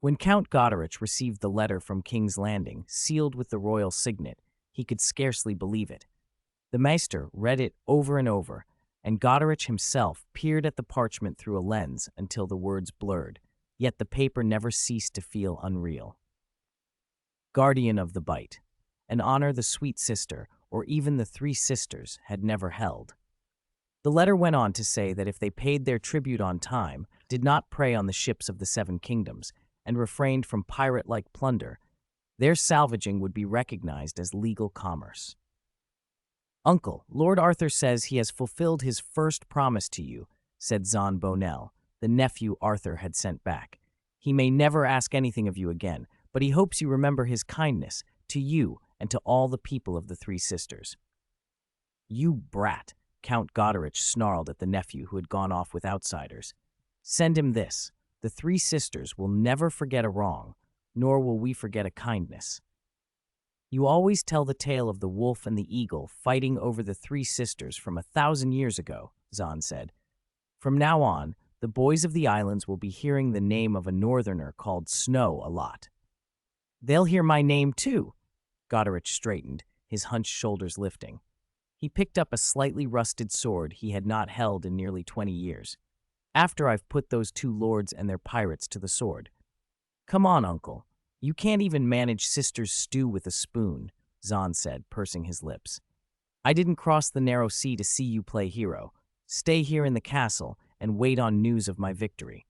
When Count Goderich received the letter from King's Landing, sealed with the royal signet, he could scarcely believe it. The Maester read it over and over, and Goderich himself peered at the parchment through a lens until the words blurred, yet the paper never ceased to feel unreal. Guardian of the Bite, an honor the sweet sister, or even the three sisters, had never held. The letter went on to say that if they paid their tribute on time, did not prey on the ships of the Seven Kingdoms, and refrained from pirate-like plunder, their salvaging would be recognized as legal commerce. "Uncle, Lord Arthur says he has fulfilled his first promise to you," said Zon Bonell, the nephew Arthur had sent back. "He may never ask anything of you again, but he hopes you remember his kindness to you and to all the people of the Three Sisters." "You brat," Count Goderich snarled at the nephew who had gone off with outsiders. "Send him this. The Three Sisters will never forget a wrong, nor will we forget a kindness." "You always tell the tale of the wolf and the eagle fighting over the Three Sisters from 1,000 years ago," Zon said. "From now on, the boys of the islands will be hearing the name of a northerner called Snow a lot." "They'll hear my name, too." Goderich straightened, his hunched shoulders lifting. He picked up a slightly rusted sword he had not held in nearly 20 years. "After I've put those two lords and their pirates to the sword." "Come on, Uncle. You can't even manage sisters' stew with a spoon," Zon said, pursing his lips. "I didn't cross the narrow sea to see you play hero. Stay here in the castle and wait on news of my victory."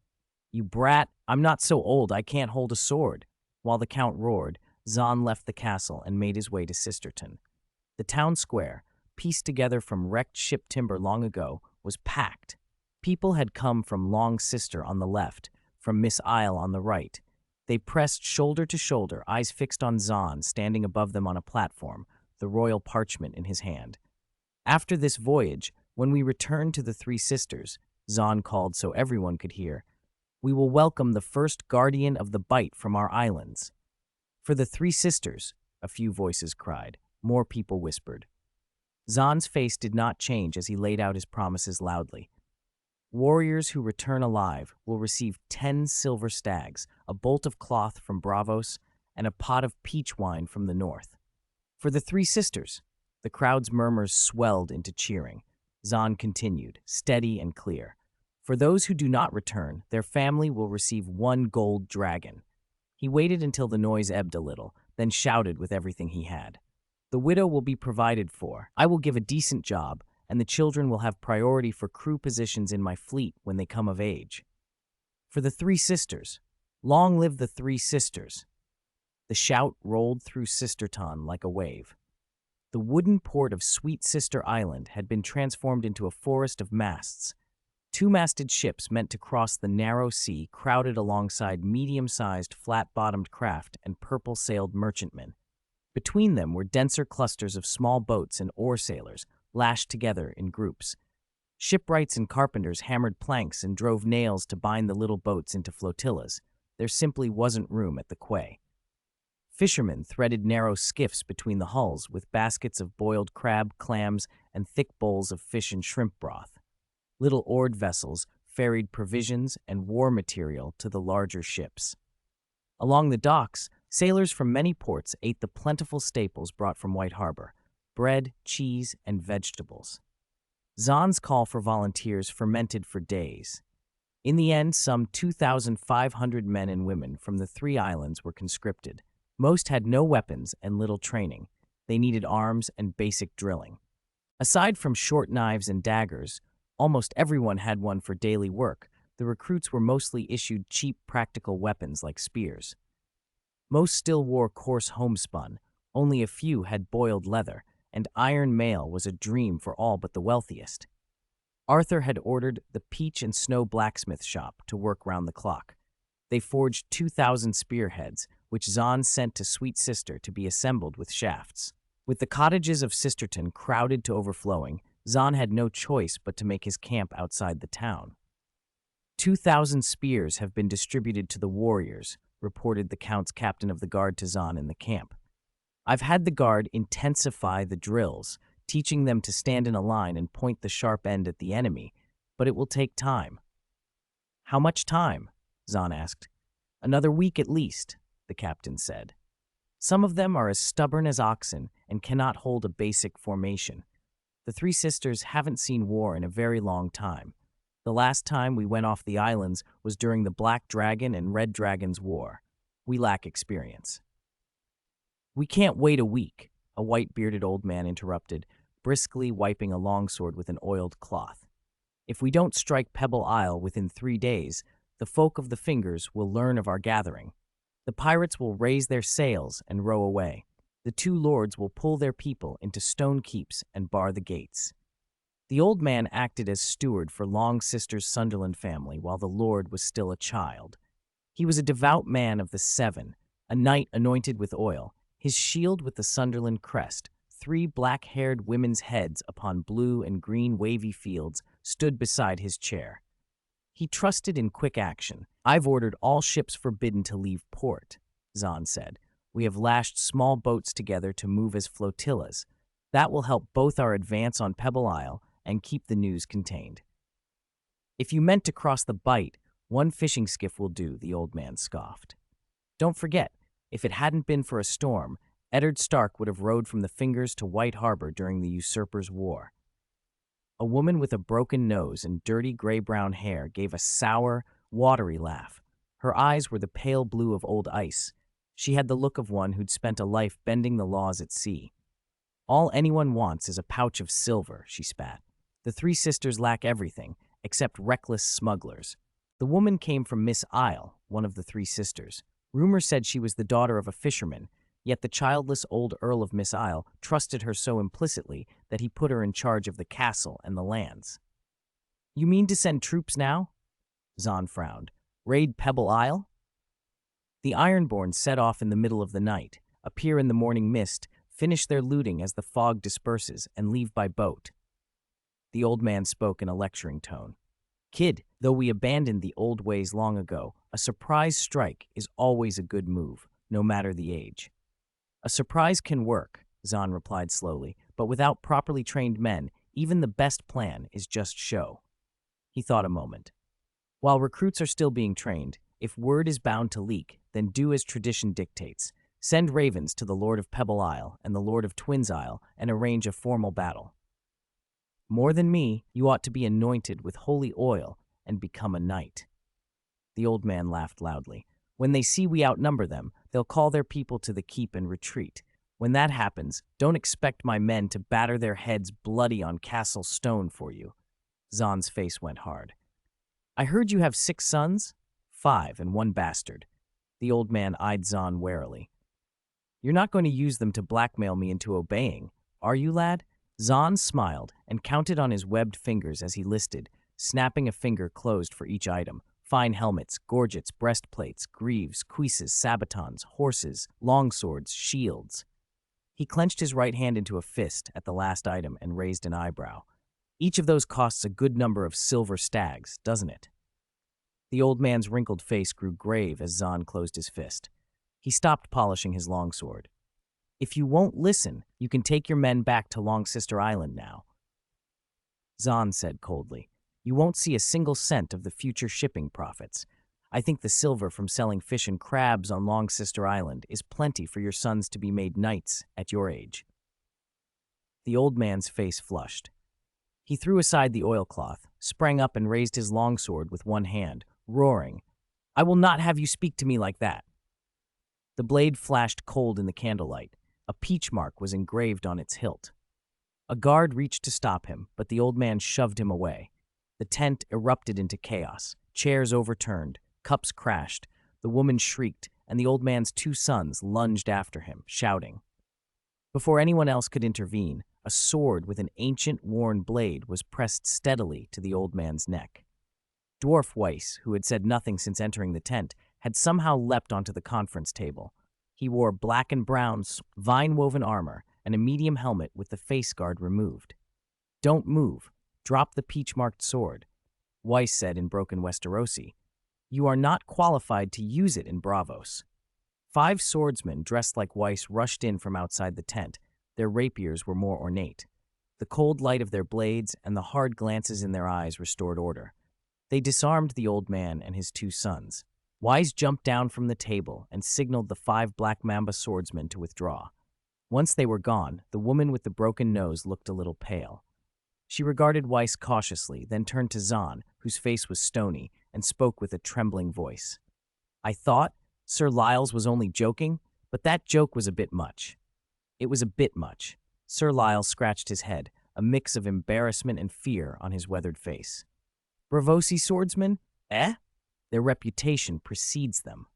"You brat, I'm not so old I can't hold a sword." While the Count roared, Zon left the castle and made his way to Sisterton. The town square, pieced together from wrecked ship timber long ago, was packed. People had come from Long Sister on the left, from Miss Isle on the right. They pressed shoulder to shoulder, eyes fixed on Zon standing above them on a platform, the royal parchment in his hand. "After this voyage, when we return to the Three Sisters," Zon called so everyone could hear, "we will welcome the first guardian of the bite from our islands." "For the Three Sisters," a few voices cried. More people whispered. Zon's face did not change as he laid out his promises loudly. "Warriors who return alive will receive 10 silver stags, a bolt of cloth from Bravos, and a pot of peach wine from the north." "For the Three Sisters," the crowd's murmurs swelled into cheering. Zon continued, steady and clear. "For those who do not return, their family will receive 1 gold dragon." He waited until the noise ebbed a little, then shouted with everything he had. "The widow will be provided for. I will give a decent job, and the children will have priority for crew positions in my fleet when they come of age." "For the Three Sisters. Long live the Three Sisters." The shout rolled through Sisterton like a wave. The wooden port of Sweet Sister Island had been transformed into a forest of masts. 2-masted ships meant to cross the narrow sea crowded alongside medium-sized, flat-bottomed craft and purple-sailed merchantmen. Between them were denser clusters of small boats and oar sailors, lashed together in groups. Shipwrights and carpenters hammered planks and drove nails to bind the little boats into flotillas. There simply wasn't room at the quay. Fishermen threaded narrow skiffs between the hulls with baskets of boiled crab, clams, and thick bowls of fish and shrimp broth. Little oared vessels ferried provisions and war material to the larger ships. Along the docks, sailors from many ports ate the plentiful staples brought from White Harbor: bread, cheese, and vegetables. Zon's call for volunteers fermented for days. In the end, some 2,500 men and women from the 3 islands were conscripted. Most had no weapons and little training. They needed arms and basic drilling. Aside from short knives and daggers, almost everyone had one for daily work. The recruits were mostly issued cheap, practical weapons like spears. Most still wore coarse homespun. Only a few had boiled leather, and iron mail was a dream for all but the wealthiest. Arthur had ordered the Peach and Snow blacksmith shop to work round the clock. They forged 2,000 spearheads, which Zon sent to Sweet Sister to be assembled with shafts. With the cottages of Sisterton crowded to overflowing, Zon had no choice but to make his camp outside the town. 2,000 spears have been distributed to the warriors, reported the Count's captain of the guard to Zon in the camp. "I've had the guard intensify the drills, teaching them to stand in a line and point the sharp end at the enemy, but it will take time." "How much time?" Zon asked. Another week at least, the captain said. Some of them are as stubborn as oxen and cannot hold a basic formation. The three sisters haven't seen war in a very long time. The last time we went off the islands was during the Black Dragon and Red Dragon's War. We lack experience. We can't wait a week, a white-bearded old man interrupted, briskly wiping a longsword with an oiled cloth. If we don't strike Pebble Isle within 3 days, the folk of the Fingers will learn of our gathering. The pirates will raise their sails and row away. The two lords will pull their people into stone keeps and bar the gates. The old man acted as steward for Long Sister's Sunderland family while the lord was still a child. He was a devout man of the Seven, a knight anointed with oil, his shield with the Sunderland crest. 3 black-haired women's heads upon blue and green wavy fields stood beside his chair. He trusted in quick action. I've ordered all ships forbidden to leave port, Zahn said. We have lashed small boats together to move as flotillas. That will help both our advance on Pebble Isle and keep the news contained. If you meant to cross the Bight, 1 fishing skiff will do, the old man scoffed. Don't forget, if it hadn't been for a storm, Eddard Stark would have rowed from the Fingers to White Harbor during the Usurpers' War. A woman with a broken nose and dirty gray-brown hair gave a sour, watery laugh. Her eyes were the pale blue of old ice. She had the look of one who'd spent a life bending the laws at sea. All anyone wants is a pouch of silver, she spat. The 3 sisters lack everything, except reckless smugglers. The woman came from Miss Isle, one of the 3 sisters. Rumor said she was the daughter of a fisherman, yet the childless old Earl of Miss Isle trusted her so implicitly that he put her in charge of the castle and the lands. You mean to send troops now? Zahn frowned. Raid Pebble Isle? The Ironborn set off in the middle of the night, appear in the morning mist, finish their looting as the fog disperses, and leave by boat. The old man spoke in a lecturing tone. Kid, though we abandoned the old ways long ago, a surprise strike is always a good move, no matter the age. A surprise can work, Zahn replied slowly, but without properly trained men, even the best plan is just show. He thought a moment. While recruits are still being trained, if word is bound to leak, then do as tradition dictates. Send ravens to the Lord of Pebble Isle and the Lord of Twins Isle and arrange a formal battle. More than me, you ought to be anointed with holy oil and become a knight. The old man laughed loudly. When they see we outnumber them, they'll call their people to the keep and retreat. When that happens, don't expect my men to batter their heads bloody on castle stone for you. Zahn's face went hard. I heard you have 6 sons? 5 and 1 bastard. The old man eyed Zahn warily. You're not going to use them to blackmail me into obeying, are you, lad? Zahn smiled and counted on his webbed fingers as he listed, snapping a finger closed for each item. Fine helmets, gorgets, breastplates, greaves, cuisses, sabatons, horses, longswords, shields. He clenched his right hand into a fist at the last item and raised an eyebrow. Each of those costs a good number of silver stags, doesn't it? The old man's wrinkled face grew grave as Zahn closed his fist. He stopped polishing his longsword. If you won't listen, you can take your men back to Long Sister Island now. Zahn said coldly, you won't see a single cent of the future shipping profits. I think the silver from selling fish and crabs on Long Sister Island is plenty for your sons to be made knights at your age. The old man's face flushed. He threw aside the oilcloth, sprang up and raised his longsword with one hand, roaring, I will not have you speak to me like that. The blade flashed cold in the candlelight. A peach mark was engraved on its hilt. A guard reached to stop him, but the old man shoved him away. The tent erupted into chaos. Chairs overturned, cups crashed, the woman shrieked, and the old man's 2 sons lunged after him, shouting. Before anyone else could intervene, a sword with an ancient, worn blade was pressed steadily to the old man's neck. Dwarf Weiss, who had said nothing since entering the tent, had somehow leapt onto the conference table. He wore black and brown, vine-woven armor and a medium helmet with the face guard removed. Don't move. Drop the peach-marked sword, Weiss said in broken Westerosi. You are not qualified to use it in Bravos. 5 swordsmen dressed like Weiss rushed in from outside the tent. Their rapiers were more ornate. The cold light of their blades and the hard glances in their eyes restored order. They disarmed the old man and his 2 sons. Wise jumped down from the table and signaled the 5 Black Mamba swordsmen to withdraw. Once they were gone, the woman with the broken nose looked a little pale. She regarded Weiss cautiously, then turned to Zahn, whose face was stony, and spoke with a trembling voice. I thought Sir Lyles was only joking, but that joke was a bit much. It was a bit much. Sir Lyles scratched his head, a mix of embarrassment and fear on his weathered face. Bravosi swordsmen? Eh? Their reputation precedes them.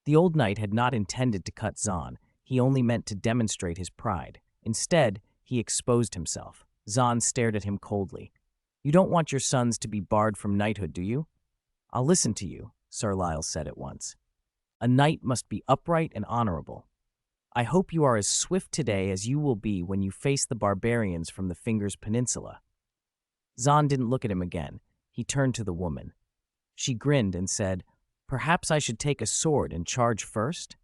The old knight had not intended to cut Zahn. He only meant to demonstrate his pride. Instead, he exposed himself. Zahn stared at him coldly. You don't want your sons to be barred from knighthood, do you? I'll listen to you, Sir Lyles said at once. A knight must be upright and honorable. I hope you are as swift today as you will be when you face the barbarians from the Fingers Peninsula. Zahn didn't look at him again. He turned to the woman. She grinned and said, Perhaps I should take a sword and charge first?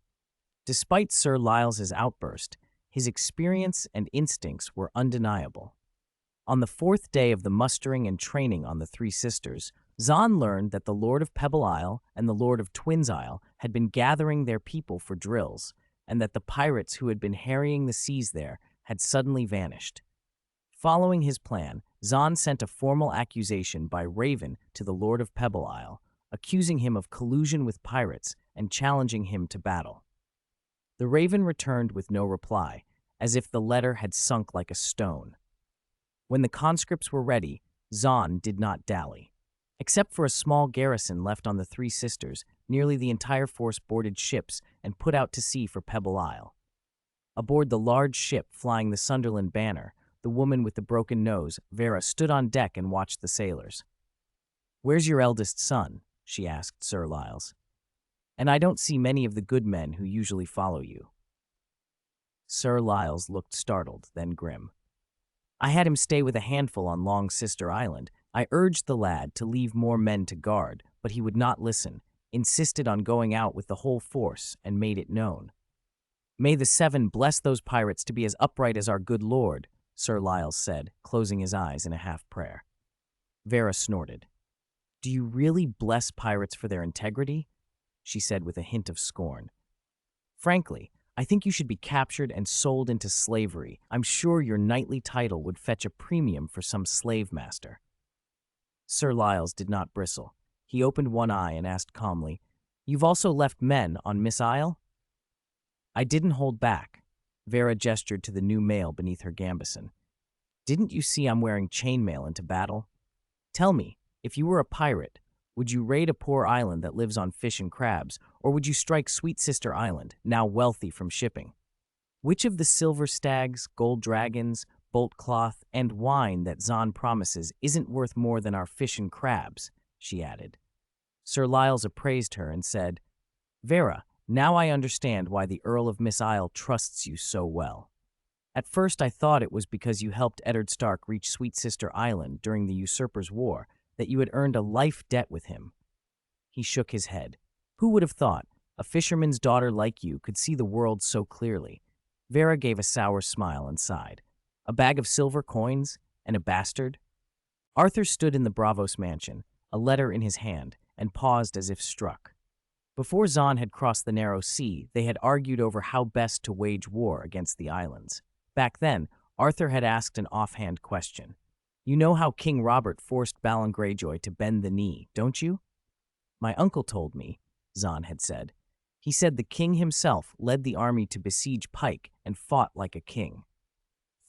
Despite Sir Lyles's outburst, his experience and instincts were undeniable. On the 4th day of the mustering and training on the 3 sisters, Zahn learned that the Lord of Pebble Isle and the Lord of Twins Isle had been gathering their people for drills, and that the pirates who had been harrying the seas there had suddenly vanished. Following his plan, Zahn sent a formal accusation by Raven to the Lord of Pebble Isle, accusing him of collusion with pirates and challenging him to battle. The Raven returned with no reply, as if the letter had sunk like a stone. When the conscripts were ready, Zahn did not dally. Except for a small garrison left on the 3 sisters, nearly the entire force boarded ships and put out to sea for Pebble Isle. Aboard the large ship flying the Sunderland banner, the woman with the broken nose, Vera, stood on deck and watched the sailors. Where's your eldest son? She asked Sir Lyles. And I don't see many of the good men who usually follow you. Sir Lyles looked startled, then grim. I had him stay with a handful on Long Sister Island. I urged the lad to leave more men to guard, but he would not listen, insisted on going out with the whole force, and made it known. May the 7 bless those pirates to be as upright as our good lord, Sir Lyles said, closing his eyes in a half-prayer. Vera snorted. Do you really bless pirates for their integrity? She said with a hint of scorn. Frankly, I think you should be captured and sold into slavery. I'm sure your knightly title would fetch a premium for some slave master. Sir Lyles did not bristle. He opened one eye and asked calmly, You've also left men on Miss Isle? I didn't hold back. Vera gestured to the new mail beneath her gambeson. Didn't you see I'm wearing chainmail into battle? Tell me, if you were a pirate, would you raid a poor island that lives on fish and crabs, or would you strike Sweet Sister Island, now wealthy from shipping? Which of the silver stags, gold dragons, bolt cloth, and wine that Zahn promises isn't worth more than our fish and crabs? She added. Sir Lyles appraised her and said, Vera, now I understand why the Earl of Miss Isle trusts you so well. At first I thought it was because you helped Eddard Stark reach Sweet Sister Island during the Usurpers' War, that you had earned a life debt with him. He shook his head. Who would have thought a fisherman's daughter like you could see the world so clearly? Vera gave a sour smile and sighed. A bag of silver coins and a bastard? Arthur stood in the Bravos mansion, a letter in his hand, and paused as if struck. Before Zahn had crossed the narrow sea, they had argued over how best to wage war against the islands. Back then, Arthur had asked an offhand question. You know how King Robert forced Balon Greyjoy to bend the knee, don't you? My uncle told me, Zahn had said. He said the king himself led the army to besiege Pike and fought like a king.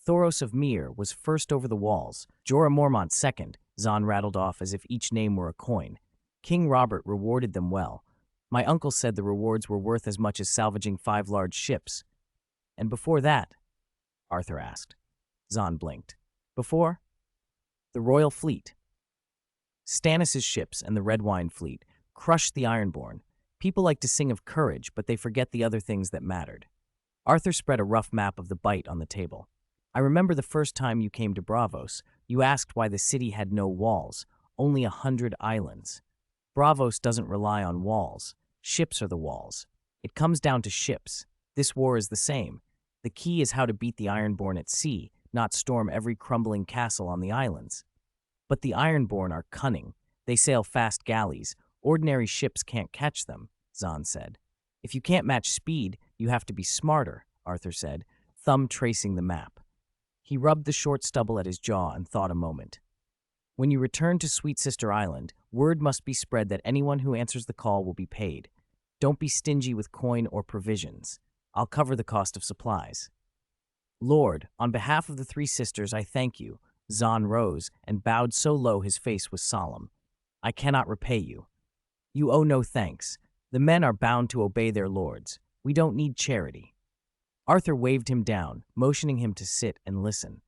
Thoros of Myr was first over the walls, Jorah Mormont second, Zahn rattled off as if each name were a coin. King Robert rewarded them well. My uncle said the rewards were worth as much as salvaging 5 large ships. And before that? Arthur asked. Zahn blinked. Before? The Royal Fleet. Stannis' ships and the Red Wine Fleet crushed the Ironborn. People like to sing of courage, but they forget the other things that mattered. Arthur spread a rough map of the Bight on the table. I remember the first time you came to Bravos, you asked why the city had no walls, only 100 islands. Bravos doesn't rely on walls. Ships are the walls. It comes down to ships. This war is the same. The key is how to beat the Ironborn at sea, not storm every crumbling castle on the islands. But the Ironborn are cunning. They sail fast galleys, Ordinary ships can't catch them, Zahn said. If you can't match speed, you have to be smarter, Arthur said, thumb tracing the map. He rubbed the short stubble at his jaw and thought a moment. When you return to Sweet Sister Island, word must be spread that anyone who answers the call will be paid. Don't be stingy with coin or provisions. I'll cover the cost of supplies. Lord, on behalf of the three sisters, I thank you. Zahn rose and bowed so low his face was solemn. I cannot repay you. You owe no thanks. The men are bound to obey their lords. We don't need charity. Arthur waved him down, motioning him to sit and listen.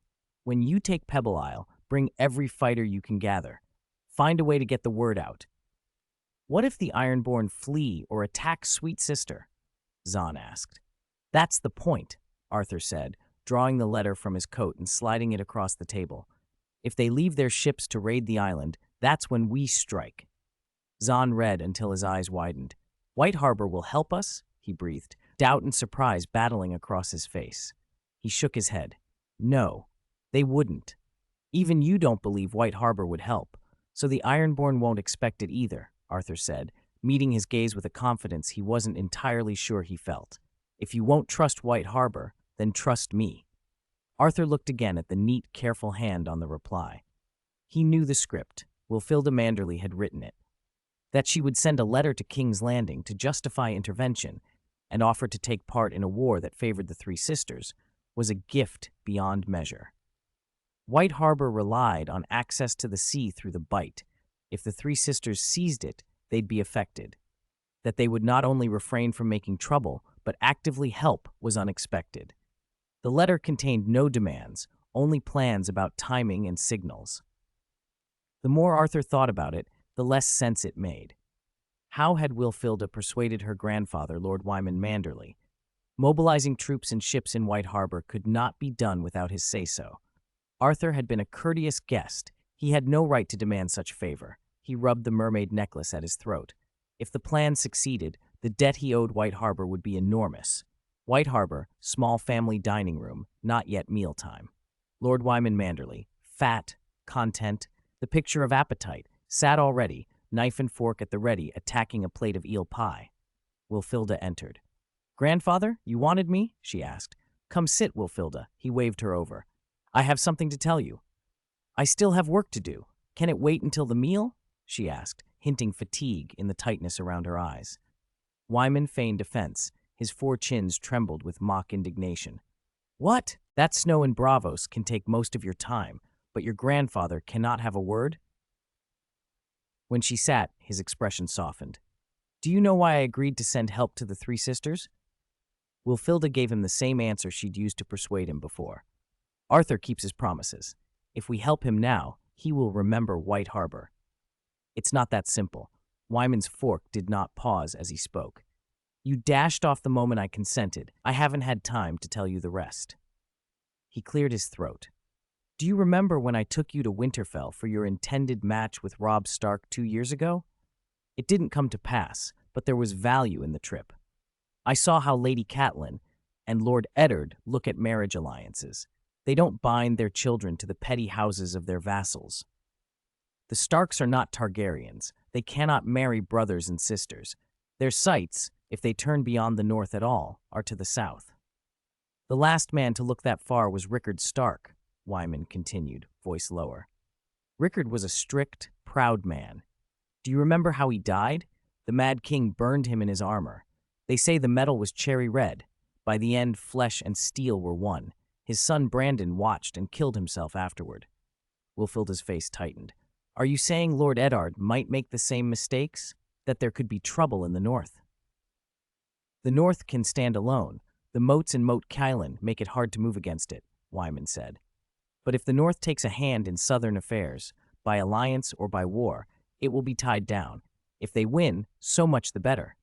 When you take Pebble Isle, bring every fighter you can gather. Find a way to get the word out. What if the Ironborn flee or attack Sweet Sister? Zahn asked. That's the point, Arthur said, drawing the letter from his coat and sliding it across the table. If they leave their ships to raid the island, that's when we strike. Zahn read until his eyes widened. White Harbor will help us, he breathed, doubt and surprise battling across his face. He shook his head. No, they wouldn't. Even you don't believe White Harbor would help, so the Ironborn won't expect it either, Arthur said, meeting his gaze with a confidence he wasn't entirely sure he felt. If you won't trust White Harbor, then trust me. Arthur looked again at the neat, careful hand on the reply. He knew the script. Wilfilda Manderley had written it. That she would send a letter to King's Landing to justify intervention and offer to take part in a war that favored the three sisters was a gift beyond measure. White Harbor relied on access to the sea through the Bight. If the three sisters seized it, they'd be affected. That they would not only refrain from making trouble, but actively help was unexpected. The letter contained no demands, only plans about timing and signals. The more Arthur thought about it, the less sense it made. How had Wilfilda persuaded her grandfather, Lord Wyman Manderley? Mobilizing troops and ships in White Harbor could not be done without his say-so. Arthur had been a courteous guest. He had no right to demand such favor. He rubbed the mermaid necklace at his throat. If the plan succeeded, the debt he owed White Harbor would be enormous. White Harbor, small family dining room, not yet mealtime. Lord Wyman Manderley, fat, content, the picture of appetite, sat already, knife and fork at the ready, attacking a plate of eel pie. Wilfilda entered. Grandfather, you wanted me? She asked. Come sit, Wilfilda. He waved her over. I have something to tell you. I still have work to do. Can it wait until the meal? She asked, hinting fatigue in the tightness around her eyes. Wyman feigned offense. His four chins trembled with mock indignation. What? That snow in Bravos can take most of your time, but your grandfather cannot have a word? When she sat, his expression softened. Do you know why I agreed to send help to the three sisters? Wilfilda gave him the same answer she'd used to persuade him before. Arthur keeps his promises. If we help him now, he will remember White Harbor. It's not that simple. Wyman's fork did not pause as he spoke. You dashed off the moment I consented. I haven't had time to tell you the rest. He cleared his throat. Do you remember when I took you to Winterfell for your intended match with Robb Stark 2 years ago? It didn't come to pass, but there was value in the trip. I saw how Lady Catelyn and Lord Eddard look at marriage alliances. They don't bind their children to the petty houses of their vassals. The Starks are not Targaryens. They cannot marry brothers and sisters. Their sights, if they turn beyond the north at all, are to the south. The last man to look that far was Rickard Stark, Wyman continued, voice lower. Rickard was a strict, proud man. Do you remember how he died? The Mad King burned him in his armor. They say the metal was cherry red. By the end, flesh and steel were one. His son Brandon watched and killed himself afterward. Wilfilda's face tightened. Are you saying Lord Eddard might make the same mistakes? That there could be trouble in the north? The north can stand alone. The moats in Moat Cailin make it hard to move against it, Wyman said. But if the north takes a hand in southern affairs, by alliance or by war, it will be tied down. If they win, so much the better.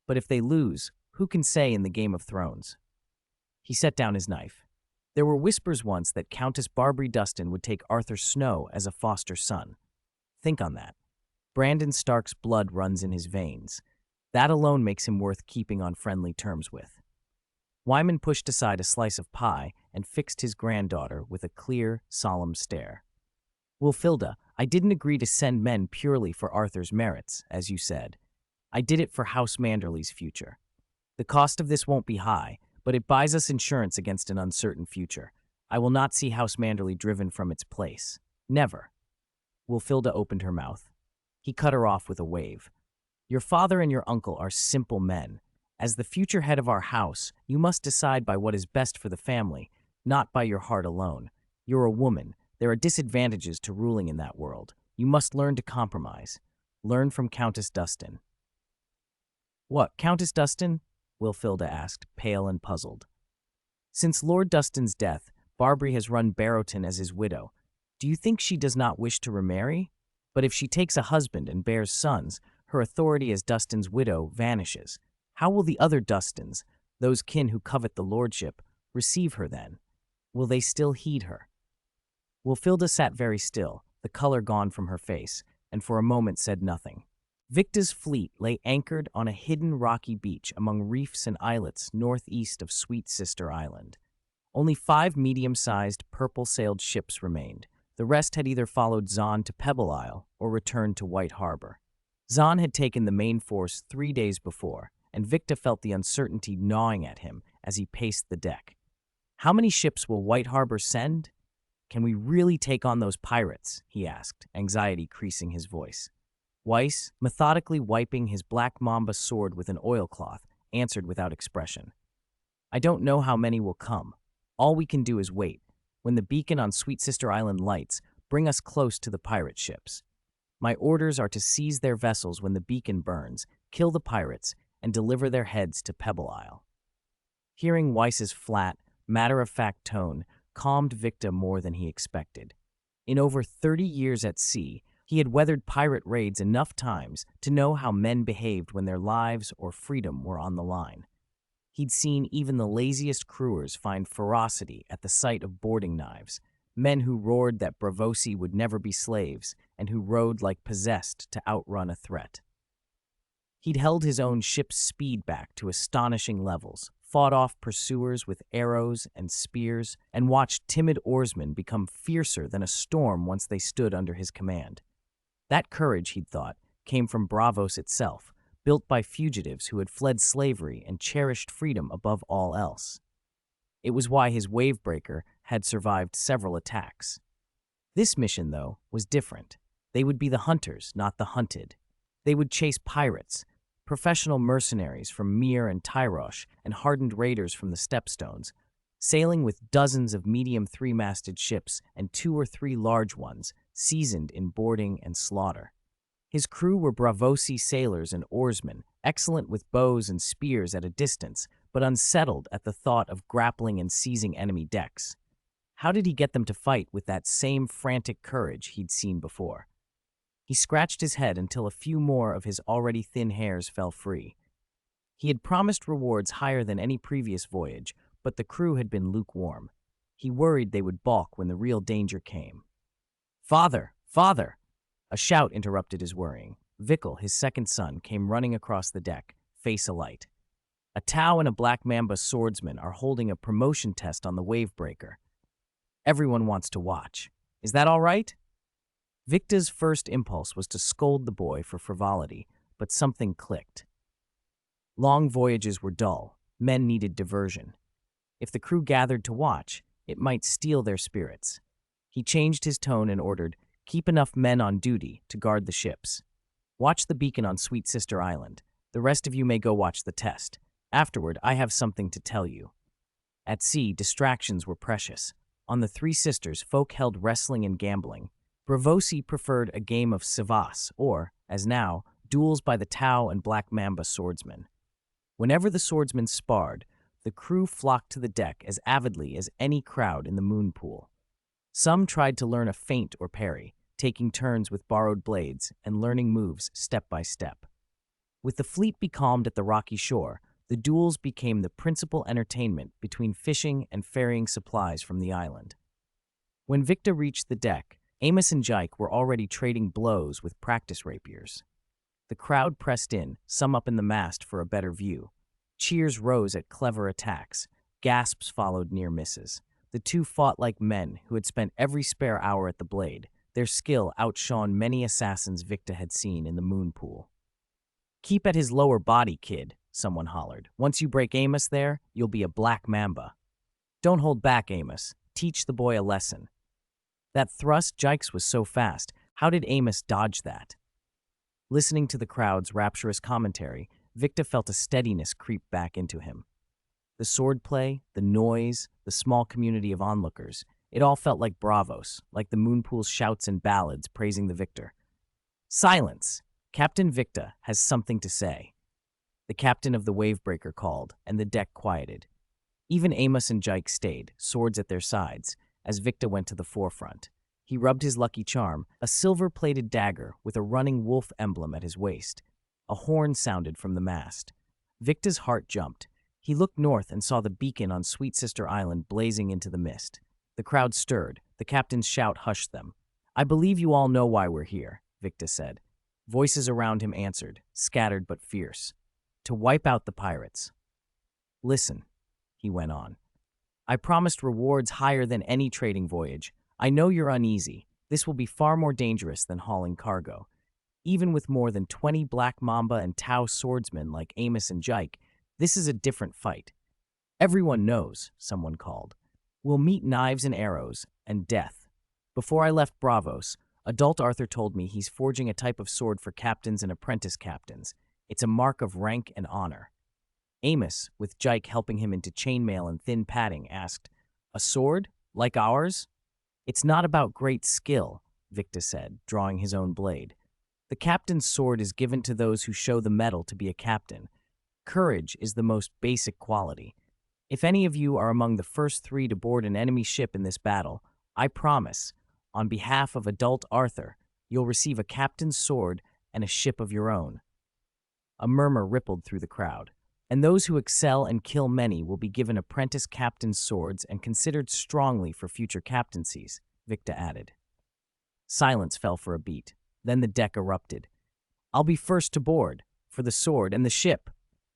But if they lose, who can say in the Game of Thrones? He set down his knife. There were whispers once that Countess Barbary Dustin would take Arthur Snow as a foster son. Think on that. Brandon Stark's blood runs in his veins. That alone makes him worth keeping on friendly terms with. Wyman pushed aside a slice of pie and fixed his granddaughter with a clear, solemn stare. Wilfilda, I didn't agree to send men purely for Arthur's merits, as you said. I did it for House Manderley's future. The cost of this won't be high, but it buys us insurance against an uncertain future. I will not see House Manderley driven from its place. Never. Wilfilda opened her mouth. He cut her off with a wave. Your father and your uncle are simple men. As the future head of our house, you must decide by what is best for the family, not by your heart alone. You're a woman. There are disadvantages to ruling in that world. You must learn to compromise. Learn from Countess Dustin. What, Countess Dustin? Wilfilda asked, pale and puzzled. Since Lord Dustin's death, Barbary has run Barrowton as his widow. Do you think she does not wish to remarry? But if she takes a husband and bears sons, her authority as Dustin's widow vanishes. How will the other Dustins, those kin who covet the lordship, receive her then? Will they still heed her? Wilfilda sat very still, the color gone from her face, and for a moment said nothing. Victa's fleet lay anchored on a hidden rocky beach among reefs and islets northeast of Sweet Sister Island. Only 5 medium-sized, purple-sailed ships remained. The rest had either followed Zahn to Pebble Isle or returned to White Harbor. Zahn had taken the main force 3 days before, and Victa felt the uncertainty gnawing at him as he paced the deck. How many ships will White Harbor send? Can we really take on those pirates? He asked, anxiety creasing his voice. Weiss, methodically wiping his black mamba sword with an oilcloth, answered without expression. I don't know how many will come. All we can do is wait. When the beacon on Sweet Sister Island lights, bring us close to the pirate ships. My orders are to seize their vessels when the beacon burns, kill the pirates, and deliver their heads to Pebble Isle. Hearing Weiss's flat, matter-of-fact tone calmed Victa more than he expected. In over 30 years at sea, he had weathered pirate raids enough times to know how men behaved when their lives or freedom were on the line. He'd seen even the laziest crewers find ferocity at the sight of boarding knives, men who roared that Bravosi would never be slaves and who rode like possessed to outrun a threat. He'd held his own ship's speed back to astonishing levels, fought off pursuers with arrows and spears, and watched timid oarsmen become fiercer than a storm once they stood under his command. That courage, he'd thought, came from Braavos itself, built by fugitives who had fled slavery and cherished freedom above all else. It was why his wavebreaker had survived several attacks. This mission, though, was different. They would be the hunters, not the hunted. They would chase pirates, professional mercenaries from Myr and Tyrosh, and hardened raiders from the Stepstones, sailing with dozens of medium 3-masted ships and 2 or 3 large ones, seasoned in boarding and slaughter. His crew were Bravosi sailors and oarsmen, excellent with bows and spears at a distance, but unsettled at the thought of grappling and seizing enemy decks. How did he get them to fight with that same frantic courage he'd seen before? He scratched his head until a few more of his already thin hairs fell free. He had promised rewards higher than any previous voyage, but the crew had been lukewarm. He worried they would balk when the real danger came. "Father! Father!" A shout interrupted his worrying. Vickle, his second son, came running across the deck, face alight. A Tau and a Black Mamba swordsman are holding a promotion test on the wavebreaker. Everyone wants to watch. Is that all right? Victa's first impulse was to scold the boy for frivolity, but something clicked. Long voyages were dull. Men needed diversion. If the crew gathered to watch, it might steal their spirits. He changed his tone and ordered, "Keep enough men on duty to guard the ships. Watch the beacon on Sweet Sister Island. The rest of you may go watch the test. Afterward, I have something to tell you." At sea, distractions were precious. On the Three Sisters, folk held wrestling and gambling. Bravosi preferred a game of Sivas, or, as now, duels by the Tau and Black Mamba swordsmen. Whenever the swordsmen sparred, the crew flocked to the deck as avidly as any crowd in the moon pool. Some tried to learn a feint or parry, taking turns with borrowed blades and learning moves step by step. With the fleet becalmed at the rocky shore, the duels became the principal entertainment between fishing and ferrying supplies from the island. When Victa reached the deck, Amos and Jike were already trading blows with practice rapiers. The crowd pressed in, some up in the mast for a better view. Cheers rose at clever attacks. Gasps followed near misses. The two fought like men who had spent every spare hour at the blade, Their skill outshone many assassins Victa had seen in the moon pool. "Keep at his lower body, kid," someone hollered. "Once you break Amos there, you'll be a black mamba." "Don't hold back, Amos. Teach the boy a lesson." That thrust, Jykes, was so fast. How did Amos dodge that? Listening to the crowd's rapturous commentary, Victa felt a steadiness creep back into him. The swordplay, the noise, the small community of onlookers, it all felt like bravos, like the Moonpool's shouts and ballads praising the victor. "Silence! Captain Victa has something to say." The captain of the Wavebreaker called, and the deck quieted. Even Amos and Jike stayed, swords at their sides, as Victa went to the forefront. He rubbed his lucky charm, a silver-plated dagger with a running wolf emblem at his waist. A horn sounded from the mast. Victa's heart jumped. He looked north and saw the beacon on Sweet Sister Island blazing into the mist. The crowd stirred. The captain's shout hushed them. "I believe you all know why we're here," Victa said. Voices around him answered, scattered but fierce. "To wipe out the pirates." "Listen," he went on. "I promised rewards higher than any trading voyage. I know you're uneasy. This will be far more dangerous than hauling cargo. Even with more than 20 Black Mamba and Tau swordsmen like Amos and Jike, this is a different fight." "Everyone knows," someone called. "We'll meet knives and arrows and death." Before I left Bravos, Adult Arthur told me he's forging a type of sword for captains and apprentice captains. It's a mark of rank and honor. Amos, with Jike helping him into chainmail and thin padding, asked, "A sword? Like ours?" "It's not about great skill," Victa said, drawing his own blade. "The captain's sword is given to those who show the mettle to be a captain. Courage is the most basic quality. If any of you are among the first 3 to board an enemy ship in this battle, I promise, on behalf of Adult Arthur, you'll receive a captain's sword and a ship of your own." A murmur rippled through the crowd. "And those who excel and kill many will be given apprentice captain's swords and considered strongly for future captaincies," Victa added. Silence fell for a beat. Then the deck erupted. "I'll be first to board, for the sword and the ship."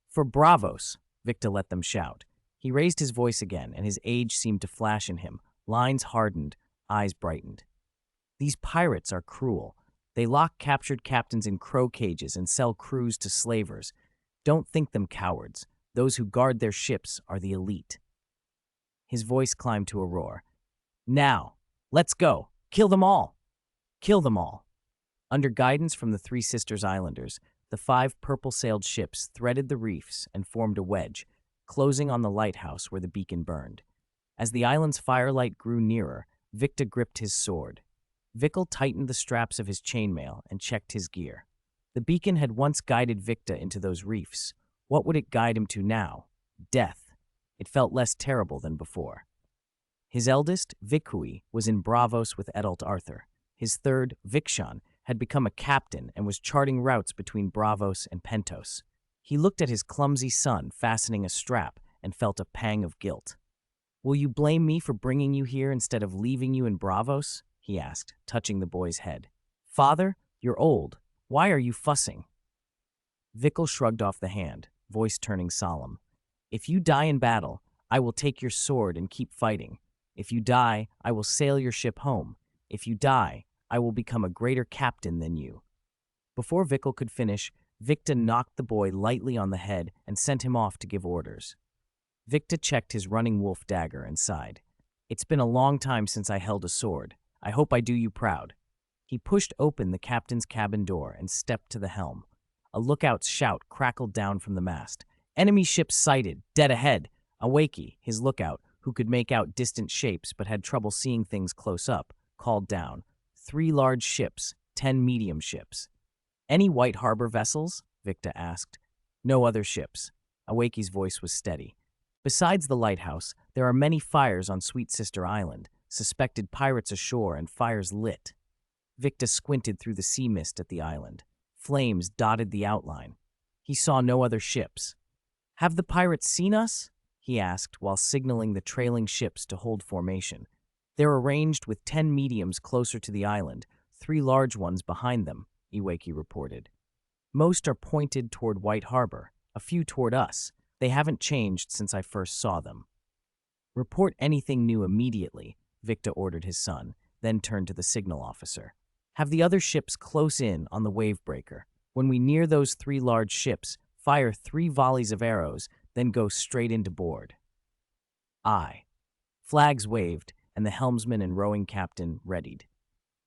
"For Bravos," Victa let them shout. He raised his voice again, and his age seemed to flash in him. Lines hardened, eyes brightened. "These pirates are cruel. They lock captured captains in crow cages and sell crews to slavers. Don't think them cowards. Those who guard their ships are the elite." His voice climbed to a roar. "Now, let's go. Kill them all. Kill them all." Under guidance from the Three Sisters Islanders, the 5 purple-sailed ships threaded the reefs and formed a wedge, closing on the lighthouse where the beacon burned. As the island's firelight grew nearer, Victa gripped his sword. Vickle tightened the straps of his chainmail and checked his gear. The beacon had once guided Victa into those reefs. What would it guide him to now? Death. It felt less terrible than before. His eldest, Vikui, was in Bravos with Adult Arthur. His third, Vikshan, had become a captain and was charting routes between Bravos and Pentos. He looked at his clumsy son fastening a strap and felt a pang of guilt. "Will you blame me for bringing you here instead of leaving you in Bravos?" he asked, touching the boy's head. "Father, you're old. Why are you fussing?" Vickle shrugged off the hand, voice turning solemn. "If you die in battle, I will take your sword and keep fighting. If you die, I will sail your ship home. If you die, I will become a greater captain than you." Before Vickle could finish, Victa knocked the boy lightly on the head and sent him off to give orders. Victa checked his running wolf dagger and sighed. "It's been a long time since I held a sword. I hope I do you proud." He pushed open the captain's cabin door and stepped to the helm. A lookout's shout crackled down from the mast. "Enemy ship sighted, dead ahead." Awakens, his lookout, who could make out distant shapes but had trouble seeing things close up, called down. 3 large ships, 10 medium ships. "Any White Harbor vessels?" Victa asked. "No other ships." Awakens' voice was steady. "Besides the lighthouse, there are many fires on Sweet Sister Island, suspected pirates ashore and fires lit." Victa squinted through the sea mist at the island. Flames dotted the outline. He saw no other ships. "Have the pirates seen us?" he asked while signaling the trailing ships to hold formation. "They're arranged with 10 mediums closer to the island, 3 large ones behind them," Iwaki reported. "Most are pointed toward White Harbor, a few toward us. They haven't changed since I first saw them." "Report anything new immediately," Victa ordered his son. then turned to the signal officer. Have the other ships close in on the wavebreaker. When we near those 3 large ships, fire 3 volleys of arrows, then go straight into board. Aye. Flags waved, and the helmsman and rowing captain readied.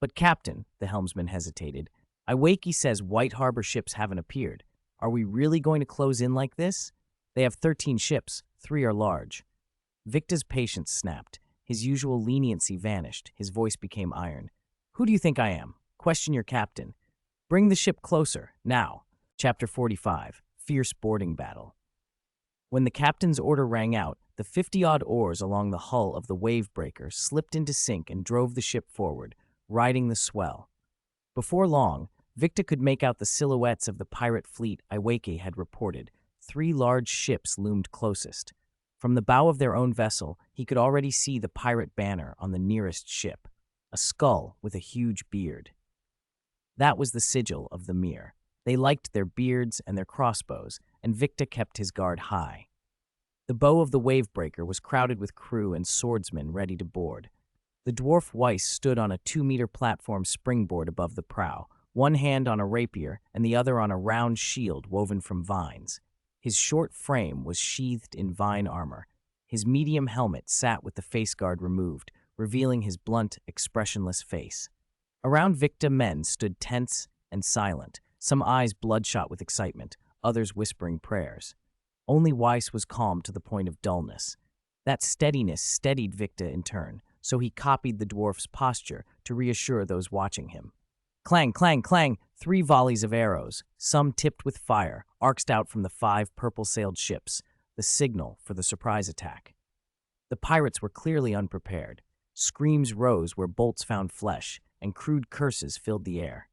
But captain, the helmsman hesitated, Iwaki says White Harbor ships haven't appeared. Are we really going to close in like this? They have 13 ships, 3 are large. Victa's patience snapped. His usual leniency vanished. His voice became iron. Who do you think I am? Question your captain. Bring the ship closer, now. Chapter 45, Fierce Boarding Battle. When the captain's order rang out, the 50-odd oars along the hull of the wavebreaker slipped into sync and drove the ship forward, riding the swell. Before long, Victa could make out the silhouettes of the pirate fleet Iwaki had reported. 3 large ships loomed closest. From the bow of their own vessel, he could already see the pirate banner on the nearest ship, a skull with a huge beard. That was the sigil of the Mere. They liked their beards and their crossbows, and Victa kept his guard high. The bow of the wavebreaker was crowded with crew and swordsmen ready to board. The dwarf Weiss stood on a 2-meter platform springboard above the prow, one hand on a rapier and the other on a round shield woven from vines. His short frame was sheathed in vine armor. His medium helmet sat with the face guard removed, revealing his blunt, expressionless face. Around Victa, men stood tense and silent, some eyes bloodshot with excitement, others whispering prayers. Only Weiss was calm to the point of dullness. That steadiness steadied Victa in turn, so he copied the dwarf's posture to reassure those watching him. Clang, clang, clang, 3 volleys of arrows, some tipped with fire, arced out from the 5 purple-sailed ships, the signal for the surprise attack. The pirates were clearly unprepared. Screams rose where bolts found flesh, and crude curses filled the air.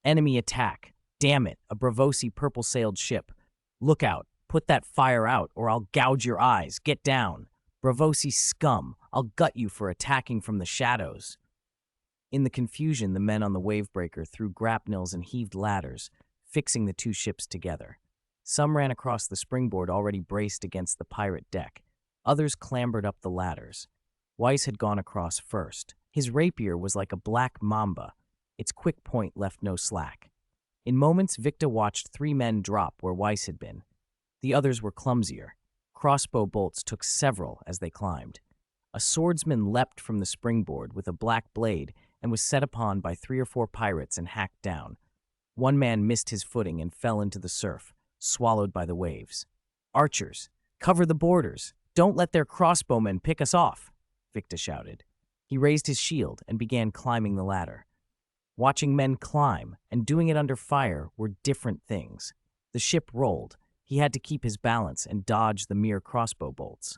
Enemy attack! Damn it, a Bravosi purple-sailed ship. Look out, put that fire out, or I'll gouge your eyes. Get down. Bravosi scum, I'll gut you for attacking from the shadows. In the confusion, the men on the wavebreaker threw grapnels and heaved ladders, fixing the 2 ships together. Some ran across the springboard already braced against the pirate deck. Others clambered up the ladders. Weiss had gone across first. His rapier was like a black mamba. Its quick point left no slack. In moments, Victa watched 3 men drop where Weiss had been. The others were clumsier. Crossbow bolts took several as they climbed. A swordsman leapt from the springboard with a black blade and was set upon by 3 or 4 pirates and hacked down. One man missed his footing and fell into the surf, swallowed by the waves. Archers, cover the boarders! Don't let their crossbowmen pick us off! Victa shouted. He raised his shield and began climbing the ladder. Watching men climb and doing it under fire were different things. The ship rolled. He had to keep his balance and dodge the mere crossbow bolts.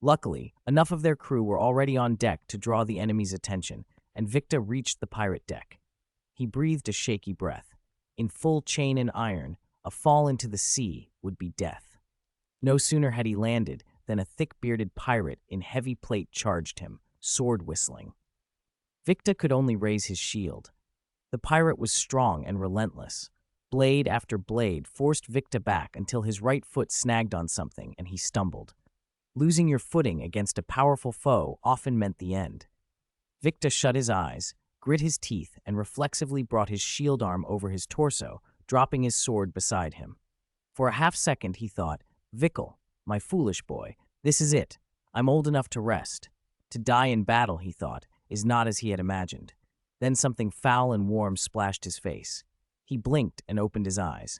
Luckily, enough of their crew were already on deck to draw the enemy's attention, and Victa reached the pirate deck. He breathed a shaky breath. In full chain and iron, a fall into the sea would be death. No sooner had he landed than a thick-bearded pirate in heavy plate charged him, sword whistling. Victa could only raise his shield. The pirate was strong and relentless. Blade after blade forced Victa back until his right foot snagged on something and he stumbled. Losing your footing against a powerful foe often meant the end. Victa shut his eyes, grit his teeth, and reflexively brought his shield arm over his torso, dropping his sword beside him. For a half-second he thought, Vickle, my foolish boy, this is it. I'm old enough to rest. To die in battle, he thought, is not as he had imagined. Then something foul and warm splashed his face. He blinked and opened his eyes.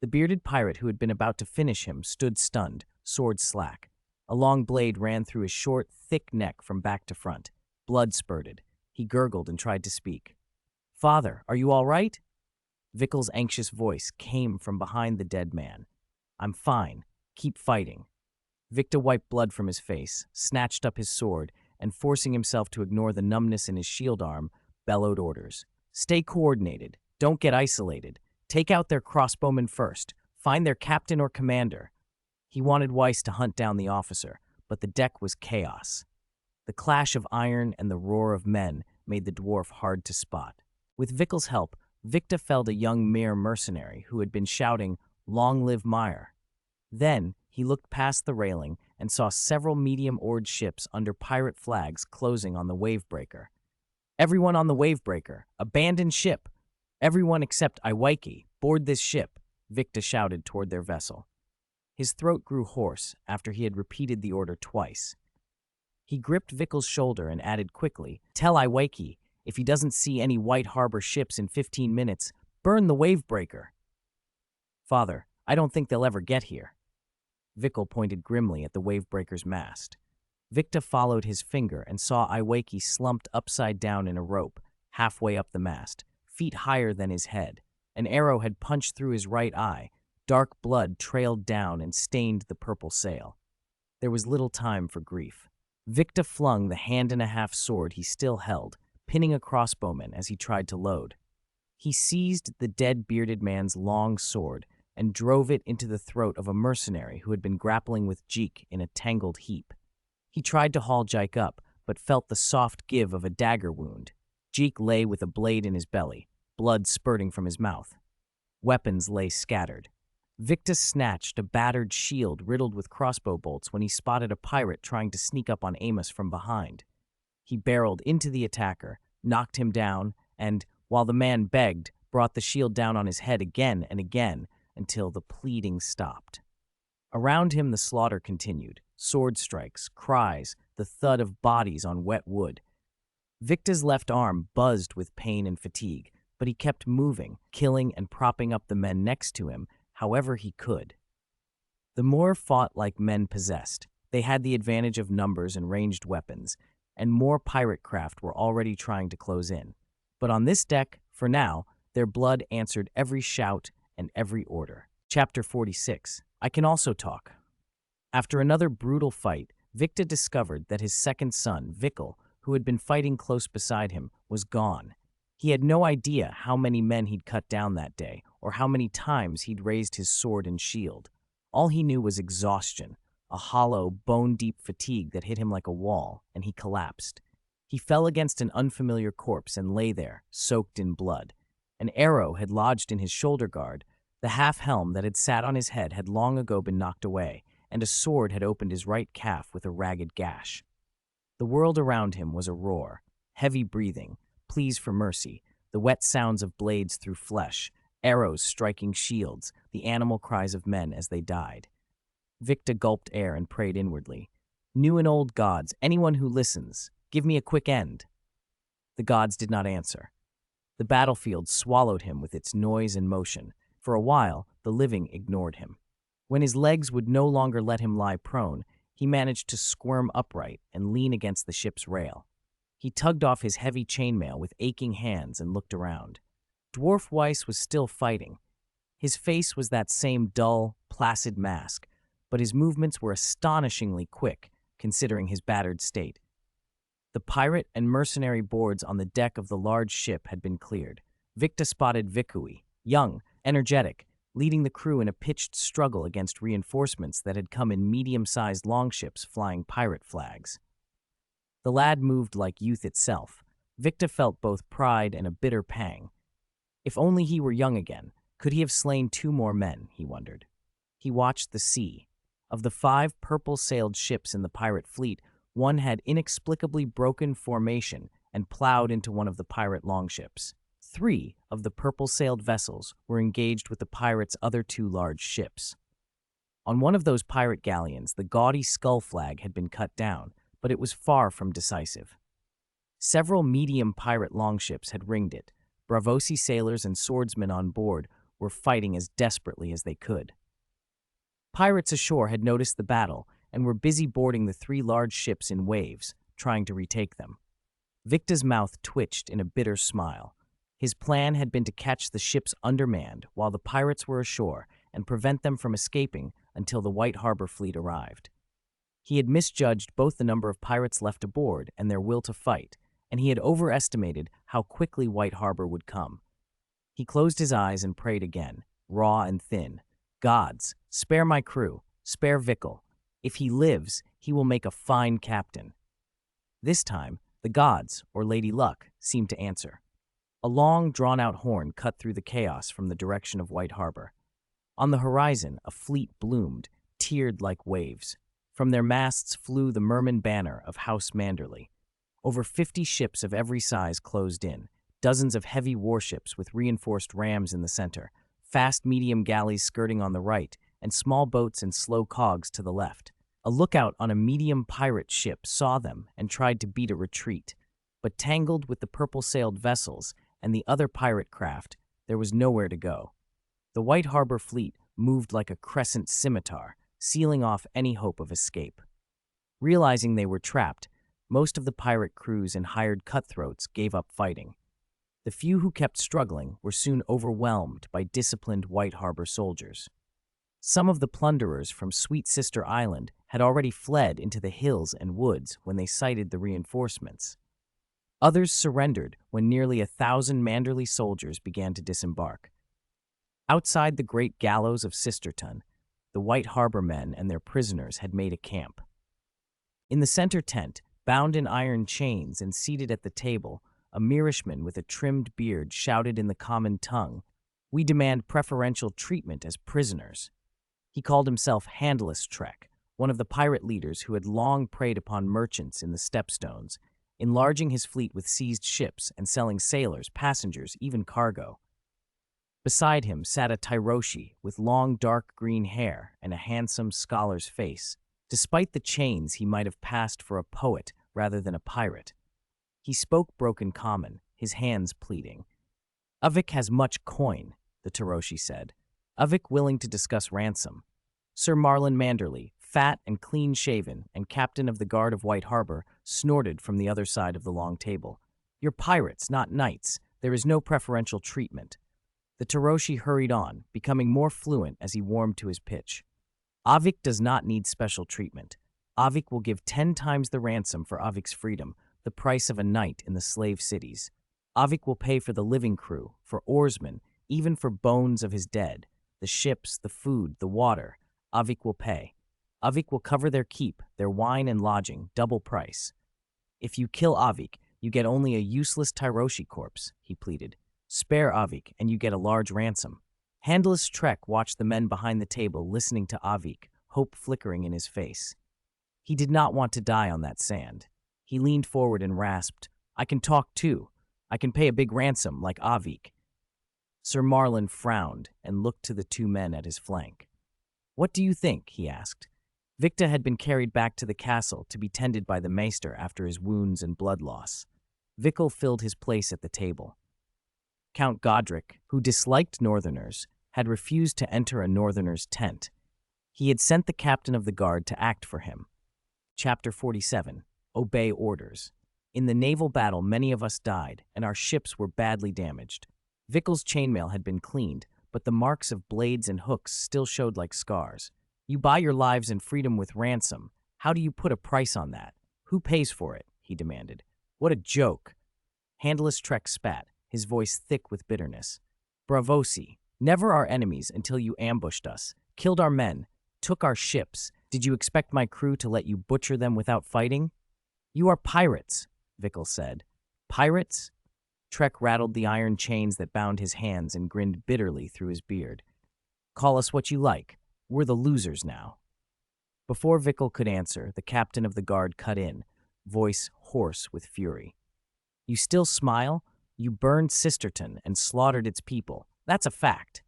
The bearded pirate who had been about to finish him stood stunned, sword slack. A long blade ran through his short, thick neck from back to front. Blood spurted. He gurgled and tried to speak. Father, are you all right? Vickle's anxious voice came from behind the dead man. I'm fine. Keep fighting. Victa wiped blood from his face, snatched up his sword, and forcing himself to ignore the numbness in his shield arm, bellowed orders. Stay coordinated. Don't get isolated. Take out their crossbowmen first. Find their captain or commander. He wanted Weiss to hunt down the officer, but the deck was chaos. The clash of iron and the roar of men made the dwarf hard to spot. With Vickle's help, Victa felled a young mere mercenary who had been shouting, Long live Meyer. Then, he looked past the railing and saw several medium-oared ships under pirate flags closing on the wavebreaker. Everyone on the Wavebreaker, abandon ship. Everyone except Iwaiki, board this ship, Victa shouted toward their vessel. His throat grew hoarse after he had repeated the order twice. He gripped Vickel's shoulder and added quickly, "Tell Iwaiki, if he doesn't see any White Harbor ships in 15 minutes, burn the Wavebreaker." "Father, I don't think they'll ever get here." Vickel pointed grimly at the Wavebreaker's mast. Victa followed his finger and saw Iwaiki slumped upside down in a rope, halfway up the mast, feet higher than his head. An arrow had punched through his right eye. Dark blood trailed down and stained the purple sail. There was little time for grief. Victa flung the hand-and-a-half sword he still held, pinning a crossbowman as he tried to load. He seized the dead bearded man's long sword and drove it into the throat of a mercenary who had been grappling with Jeek in a tangled heap. He tried to haul Jeek up, but felt the soft give of a dagger wound. Jeek lay with a blade in his belly, blood spurting from his mouth. Weapons lay scattered. Victa snatched a battered shield riddled with crossbow bolts when he spotted a pirate trying to sneak up on Amos from behind. He barreled into the attacker, knocked him down, and, while the man begged, brought the shield down on his head again and again until the pleading stopped. Around him the slaughter continued, sword strikes, cries, the thud of bodies on wet wood. Victa's left arm buzzed with pain and fatigue, but he kept moving, killing and propping up the men next to him however he could. The Moor fought like men possessed. They had the advantage of numbers and ranged weapons, and more pirate craft were already trying to close in. But on this deck, for now, their blood answered every shout and every order. Chapter 46. I Can Also Talk. After another brutal fight, Victa discovered that his second son, Vickel, who had been fighting close beside him, was gone. He had no idea how many men he'd cut down that day, or how many times he'd raised his sword and shield. All he knew was exhaustion, a hollow, bone-deep fatigue that hit him like a wall, and he collapsed. He fell against an unfamiliar corpse and lay there, soaked in blood. An arrow had lodged in his shoulder guard, the half-helm that had sat on his head had long ago been knocked away, and a sword had opened his right calf with a ragged gash. The world around him was a roar, heavy breathing, pleas for mercy, the wet sounds of blades through flesh, arrows striking shields, the animal cries of men as they died. Victa gulped air and prayed inwardly. New and old gods, anyone who listens, give me a quick end. The gods did not answer. The battlefield swallowed him with its noise and motion. For a while, the living ignored him. When his legs would no longer let him lie prone, he managed to squirm upright and lean against the ship's rail. He tugged off his heavy chainmail with aching hands and looked around. Dwarf Weiss was still fighting. His face was that same dull, placid mask, but his movements were astonishingly quick, considering his battered state. The pirate and mercenary boards on the deck of the large ship had been cleared. Victa spotted Vikui, young, energetic, leading the crew in a pitched struggle against reinforcements that had come in medium-sized longships flying pirate flags. The lad moved like youth itself. Victa felt both pride and a bitter pang. If only he were young again, could he have slain 2 more men, he wondered. He watched the sea. Of the 5 purple-sailed ships in the pirate fleet, one had inexplicably broken formation and plowed into one of the pirate longships. 3 of the purple-sailed vessels were engaged with the pirates' other 2 large ships. On one of those pirate galleons, the gaudy skull flag had been cut down, but it was far from decisive. Several medium pirate longships had ringed it. Bravosi sailors and swordsmen on board were fighting as desperately as they could. Pirates ashore had noticed the battle and were busy boarding the 3 large ships in waves, trying to retake them. Victa's mouth twitched in a bitter smile. His plan had been to catch the ships undermanned while the pirates were ashore and prevent them from escaping until the White Harbor fleet arrived. He had misjudged both the number of pirates left aboard and their will to fight, and he had overestimated how quickly White Harbor would come. He closed his eyes and prayed again, raw and thin. Gods, spare my crew, spare Vickel. If he lives, he will make a fine captain. This time, the gods, or Lady Luck, seemed to answer. A long, drawn-out horn cut through the chaos from the direction of White Harbor. On the horizon, a fleet bloomed, tiered like waves. From their masts flew the Merman banner of House Manderley. Over 50 ships of every size closed in, dozens of heavy warships with reinforced rams in the center, fast medium galleys skirting on the right, and small boats and slow cogs to the left. A lookout on a medium pirate ship saw them and tried to beat a retreat, but tangled with the purple-sailed vessels and the other pirate craft, there was nowhere to go. The White Harbor fleet moved like a crescent scimitar, sealing off any hope of escape. Realizing they were trapped, most of the pirate crews and hired cutthroats gave up fighting. The few who kept struggling were soon overwhelmed by disciplined White Harbor soldiers. Some of the plunderers from Sweet Sister Island had already fled into the hills and woods when they sighted the reinforcements. Others surrendered when nearly 1,000 Manderley soldiers began to disembark. Outside the great gallows of Sisterton, the White Harbor men and their prisoners had made a camp. In the center tent, bound in iron chains and seated at the table, a Mirishman with a trimmed beard shouted in the common tongue, "We demand preferential treatment as prisoners." He called himself Handless Trek, one of the pirate leaders who had long preyed upon merchants in the Stepstones, enlarging his fleet with seized ships and selling sailors, passengers, even cargo. Beside him sat a Tyroshi with long dark green hair and a handsome scholar's face. Despite the chains, he might have passed for a poet rather than a pirate. He spoke broken common, his hands pleading. "Avik has much coin," the Tyroshi said. "Avik willing to discuss ransom." Sir Marlon Manderley, fat and clean-shaven and captain of the guard of White Harbor, snorted from the other side of the long table. "You're pirates, not knights. There is no preferential treatment." The Tyroshi hurried on, becoming more fluent as he warmed to his pitch. "Avik does not need special treatment. Avik will give 10 times the ransom for Avik's freedom, the price of a night in the slave cities. Avik will pay for the living crew, for oarsmen, even for bones of his dead, the ships, the food, the water. Avik will pay. Avik will cover their keep, their wine and lodging, double price. If you kill Avik, you get only a useless Tyroshi corpse," he pleaded. "Spare Avik, and you get a large ransom." Handless Trek watched the men behind the table listening to Avik, hope flickering in his face. He did not want to die on that sand. He leaned forward and rasped, "I can talk too. I can pay a big ransom like Avik." Sir Marlon frowned and looked to the 2 men at his flank. "What do you think?" he asked. Victa had been carried back to the castle to be tended by the maester after his wounds and blood loss. Vickle filled his place at the table. Count Godric, who disliked Northerners, had refused to enter a Northerner's tent. He had sent the captain of the guard to act for him. Chapter 47. Obey Orders. In the naval battle, many of us died, and our ships were badly damaged. Vickle's chainmail had been cleaned, but the marks of blades and hooks still showed like scars. "You buy your lives and freedom with ransom. How do you put a price on that? Who pays for it?" he demanded. "What a joke." Handless Trek spat, his voice thick with bitterness. "Bravosi, never our enemies until you ambushed us, killed our men, took our ships. Did you expect my crew to let you butcher them without fighting?" "You are pirates," Vickle said. "Pirates?" Trek rattled the iron chains that bound his hands and grinned bitterly through his beard. "Call us what you like. We're the losers now." Before Vickle could answer, the captain of the guard cut in, voice hoarse with fury. "You still smile? You burned Sisterton and slaughtered its people. That's a fact."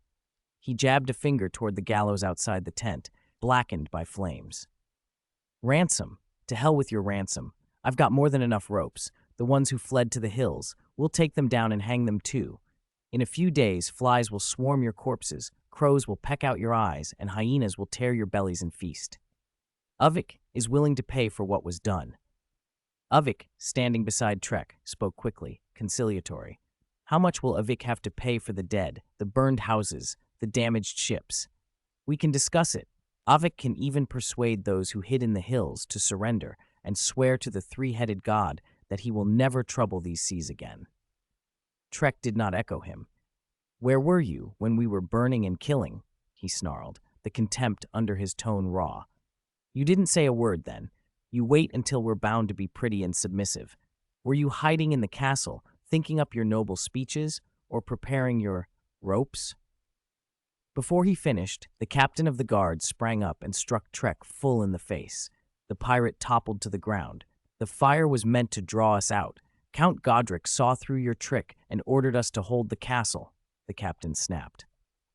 He jabbed a finger toward the gallows outside the tent, blackened by flames. "Ransom? To hell with your ransom. I've got more than enough ropes. The ones who fled to the hills. We'll take them down and hang them too. In a few days, flies will swarm your corpses, crows will peck out your eyes, and hyenas will tear your bellies and feast. Avik is willing to pay for what was done." Avik, standing beside Trek, spoke quickly, conciliatory. "How much will Avik have to pay for the dead, the burned houses, the damaged ships? We can discuss it. Avik can even persuade those who hid in the hills to surrender and swear to the 3-headed god that he will never trouble these seas again." Trek did not echo him. "Where were you when we were burning and killing?" he snarled, the contempt under his tone raw. "You didn't say a word then. You wait until we're bound to be pretty and submissive. Were you hiding in the castle, thinking up your noble speeches, or preparing your ropes?" Before he finished, the captain of the guard sprang up and struck Trek full in the face. The pirate toppled to the ground. The fire was meant to draw us out. Count Godric saw through your trick and ordered us to hold the castle, the captain snapped.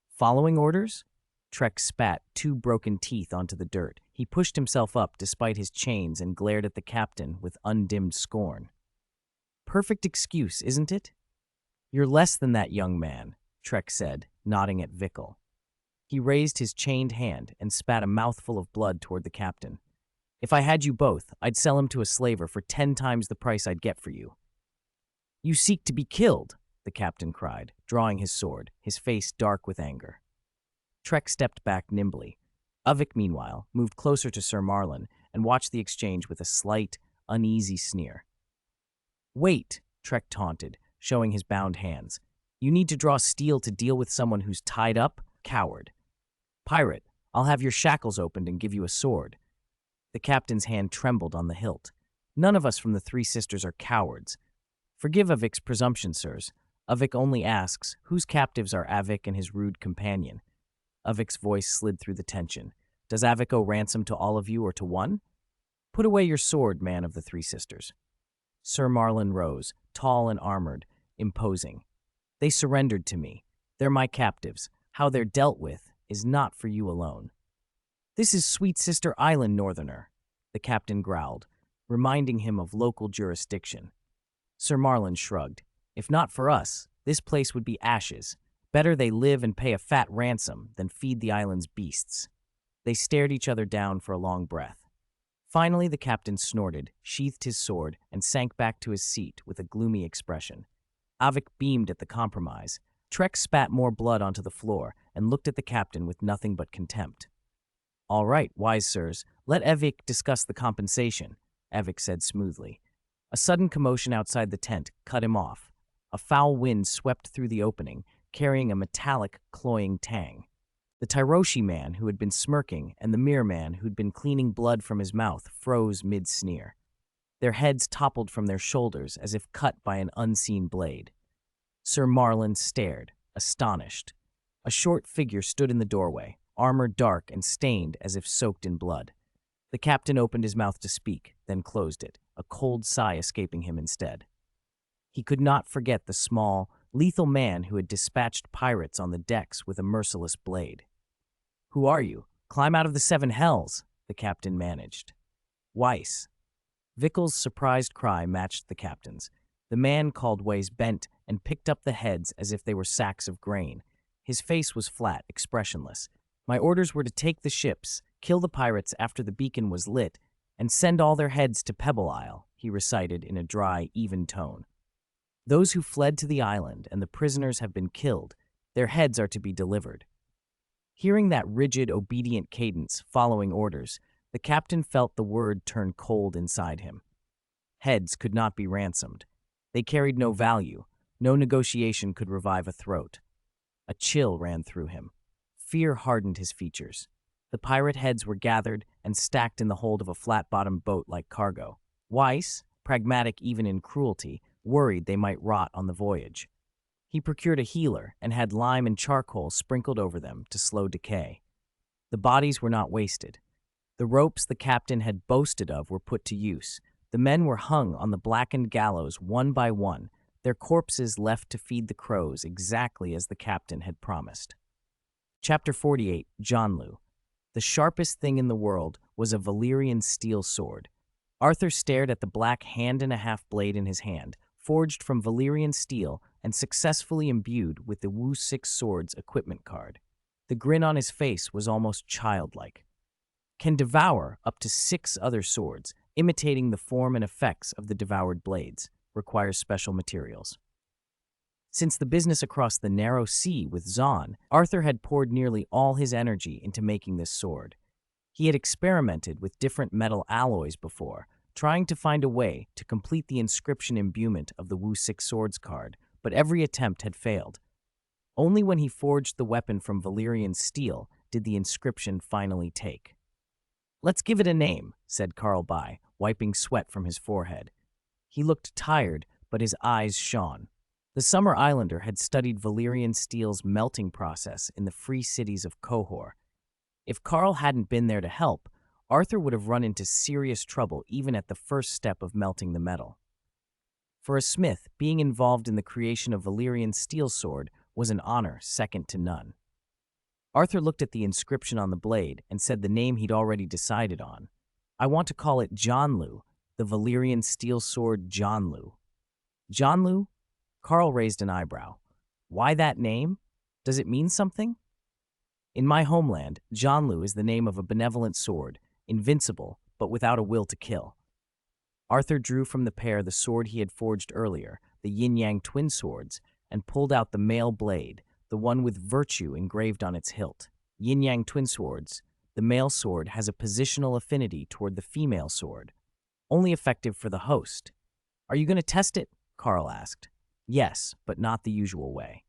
Following orders? Trek spat 2 broken teeth onto the dirt. He pushed himself up despite his chains and glared at the captain with undimmed scorn. Perfect excuse, isn't it? You're less than that, young man, Trek said, nodding at Vickle. He raised his chained hand and spat a mouthful of blood toward the captain. If I had you both, I'd sell him to a slaver for 10 times the price I'd get for you. You seek to be killed, the captain cried, drawing his sword, his face dark with anger. Trek stepped back nimbly. Uvik, meanwhile, moved closer to Sir Marlon and watched the exchange with a slight, uneasy sneer. Wait, Trek taunted, showing his bound hands. You need to draw steel to deal with someone who's tied up? Coward. Pirate, I'll have your shackles opened and give you a sword. The captain's hand trembled on the hilt. None of us from the 3 sisters are cowards. Forgive Avik's presumption, sirs. Uvik only asks, whose captives are Avik and his rude companion? Avik's voice slid through the tension. Does Avik owe ransom to all of you or to one? Put away your sword, man of the 3 sisters. Sir Marlon rose, tall and armored, imposing. They surrendered to me. They're my captives. How they're dealt with is not for you alone. This is Sweet Sister Island, Northerner, the captain growled, reminding him of local jurisdiction. Sir Marlon shrugged. If not for us, this place would be ashes. Better they live and pay a fat ransom than feed the island's beasts. They stared each other down for a long breath. Finally, the captain snorted, sheathed his sword, and sank back to his seat with a gloomy expression. Avik beamed at the compromise. Trek spat more blood onto the floor and looked at the captain with nothing but contempt. All right, wise sirs, let Evik discuss the compensation, Evik said smoothly. A sudden commotion outside the tent cut him off. A foul wind swept through the opening, carrying a metallic, cloying tang. The Tyroshi man who had been smirking and the Mirror man who'd been cleaning blood from his mouth froze mid-sneer. Their heads toppled from their shoulders as if cut by an unseen blade. Sir Marlon stared, astonished. A short figure stood in the doorway, armor dark and stained as if soaked in blood. The captain opened his mouth to speak, then closed it, a cold sigh escaping him instead. He could not forget the small, lethal man who had dispatched pirates on the decks with a merciless blade. Who are you? Climb out of the 7 hells, the captain managed. Weiss. Vickle's surprised cry matched the captain's. The man called Weiss bent and picked up the heads as if they were sacks of grain. His face was flat, expressionless. My orders were to take the ships, kill the pirates after the beacon was lit, and send all their heads to Pebble Isle, he recited in a dry, even tone. Those who fled to the island and the prisoners have been killed, their heads are to be delivered. Hearing that rigid, obedient cadence following orders, the captain felt the word turn cold inside him. Heads could not be ransomed. They carried no value. No negotiation could revive a throat. A chill ran through him. Fear hardened his features. The pirate heads were gathered and stacked in the hold of a flat-bottomed boat like cargo. Weiss, pragmatic even in cruelty, worried they might rot on the voyage. He procured a healer and had lime and charcoal sprinkled over them to slow decay. The bodies were not wasted. The ropes the captain had boasted of were put to use. The men were hung on the blackened gallows one by one, their corpses left to feed the crows exactly as the captain had promised. Chapter 48, Jonlu. The sharpest thing in the world was a Valyrian steel sword. Arthur stared at the black hand-and-a-half blade in his hand, forged from Valyrian steel and successfully imbued with the Wu 6 Swords equipment card. The grin on his face was almost childlike. Can devour up to 6 other swords, imitating the form and effects of the devoured blades, requires special materials. Since the business across the narrow sea with Zahn, Arthur had poured nearly all his energy into making this sword. He had experimented with different metal alloys before, trying to find a way to complete the inscription imbuement of the Wu 6 Swords card, but every attempt had failed. Only when he forged the weapon from Valyrian steel did the inscription finally take. "Let's give it a name," said Carl By, wiping sweat from his forehead. He looked tired, but his eyes shone. The Summer Islander had studied Valyrian steel's melting process in the free cities of Qohor. If Carl hadn't been there to help, Arthur would have run into serious trouble even at the first step of melting the metal. For a smith, being involved in the creation of Valyrian's steel sword was an honor second to none. Arthur looked at the inscription on the blade and said the name he'd already decided on. I want to call it Jonlu, the Valyrian steel sword Jonlu. Jonlu? Carl raised an eyebrow. Why that name? Does it mean something? In my homeland, Jonlu is the name of a benevolent sword, invincible, but without a will to kill. Arthur drew from the pair the sword he had forged earlier, the yin-yang twin swords, and pulled out the male blade, the one with virtue engraved on its hilt. Yin-yang twin swords, the male sword has a positional affinity toward the female sword, only effective for the host. Are you going to test it? Carl asked. Yes, but not the usual way.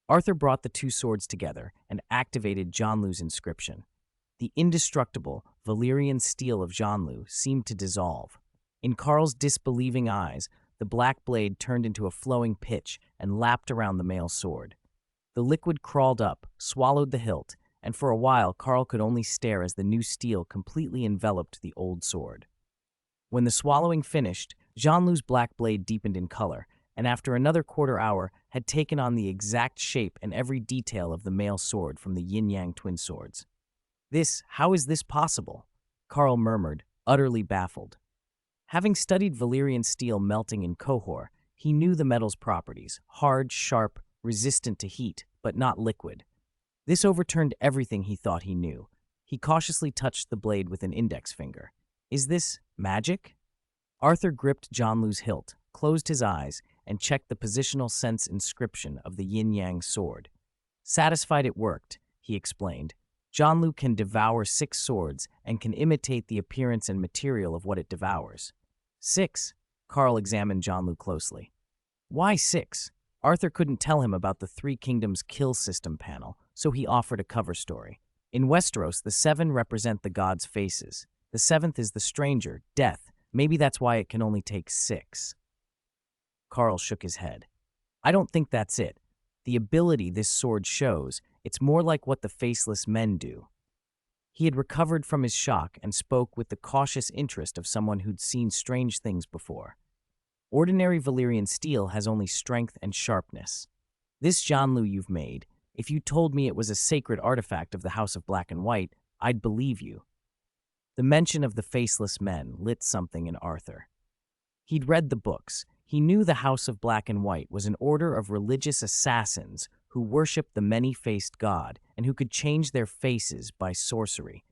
Arthur brought the two swords together and activated Jonlu's inscription. The indestructible Valyrian steel of Jonlu seemed to dissolve. In Carl's disbelieving eyes, the black blade turned into a flowing pitch and lapped around the male sword. The liquid crawled up, swallowed the hilt, and for a while Carl could only stare as the new steel completely enveloped the old sword. When the swallowing finished, Jonlu's black blade deepened in color, and after another quarter hour had taken on the exact shape and every detail of the male sword from the yin-yang twin swords. How is this possible? Carl murmured, utterly baffled. Having studied Valyrian steel melting in Qohor, he knew the metal's properties: hard, sharp, resistant to heat, but not liquid. This overturned everything he thought he knew. He cautiously touched the blade with an index finger. Is this magic? Arthur gripped Jonlu's hilt, closed his eyes, and checked the positional sense inscription of the yin-yang sword. Satisfied it worked, he explained. Jonlu can devour 6 swords and can imitate the appearance and material of what it devours. 6? Carl examined Jonlu closely. Why 6? Arthur couldn't tell him about the Three Kingdoms kill system panel, so he offered a cover story. In Westeros, the 7 represent the gods' faces. The 7th is the stranger, death. Maybe that's why it can only take 6. Carl shook his head. I don't think that's it. The ability this sword shows, it's more like what the faceless men do. He had recovered from his shock and spoke with the cautious interest of someone who'd seen strange things before. Ordinary Valyrian steel has only strength and sharpness. This Jonlu you've made, if you told me it was a sacred artifact of the House of Black and White, I'd believe you. The mention of the faceless men lit something in Arthur. He'd read the books. He knew the House of Black and White was an order of religious assassins who worshipped the many-faced god and who could change their faces by sorcery.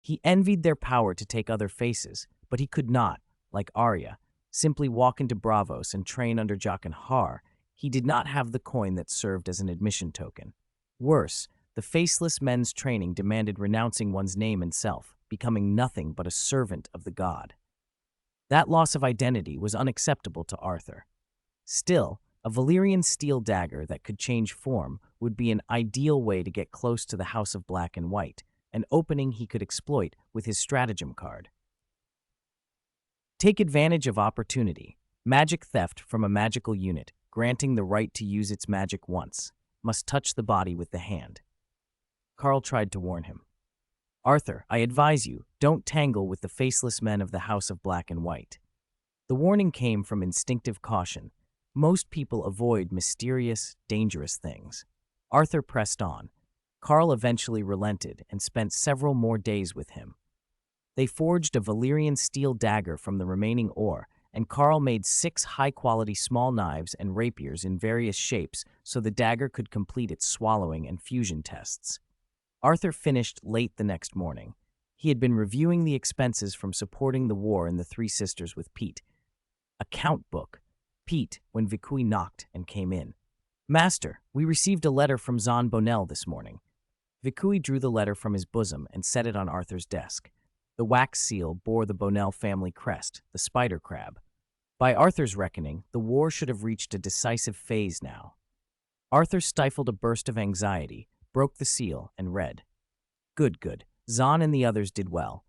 He envied their power to take other faces, but he could not, like Arya, simply walk into Braavos and train under Jaqen Har. He did not have the coin that served as an admission token. Worse, the faceless men's training demanded renouncing one's name and self, becoming nothing but a servant of the god. That loss of identity was unacceptable to Arthur. Still, a Valyrian steel dagger that could change form would be an ideal way to get close to the House of Black and White, an opening he could exploit with his stratagem card. Take advantage of opportunity. Magic theft from a magical unit, granting the right to use its magic once. Must touch the body with the hand. Carl tried to warn him. Arthur, I advise you, don't tangle with the faceless men of the House of Black and White. The warning came from instinctive caution. Most people avoid mysterious, dangerous things. Arthur pressed on. Carl eventually relented and spent several more days with him. They forged a Valyrian steel dagger from the remaining ore, and Carl made 6 high-quality small knives and rapiers in various shapes so the dagger could complete its swallowing and fusion tests. Arthur finished late the next morning. He had been reviewing the expenses from supporting the war in the Three Sisters with Pete. Account book. Pete, when Vikui knocked and came in. Master, we received a letter from Zon Bonell this morning. Vikui drew the letter from his bosom and set it on Arthur's desk. The wax seal bore the Bonell family crest, the spider crab. By Arthur's reckoning, the war should have reached a decisive phase now. Arthur stifled a burst of anxiety, broke the seal, and read. Good. Zon and the others did well.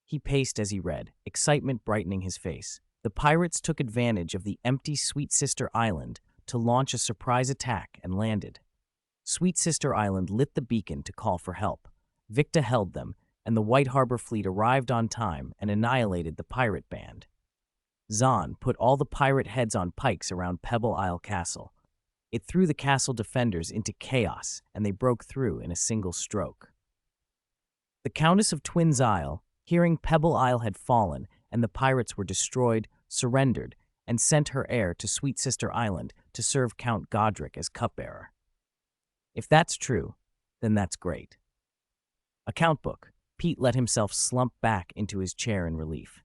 He paced as he read, excitement brightening his face. The pirates took advantage of the empty Sweet Sister Island to launch a surprise attack and landed. Sweet Sister Island lit the beacon to call for help. Victa held them, and the White Harbor fleet arrived on time and annihilated the pirate band. Zahn put all the pirate heads on pikes around Pebble Isle Castle. It threw the castle defenders into chaos, and they broke through in a single stroke. The Countess of Twins Isle, hearing Pebble Isle had fallen and the pirates were destroyed, surrendered, and sent her heir to Sweet Sister Island to serve Count Godric as cupbearer. If that's true, then that's great. Account book. Pete let himself slump back into his chair in relief.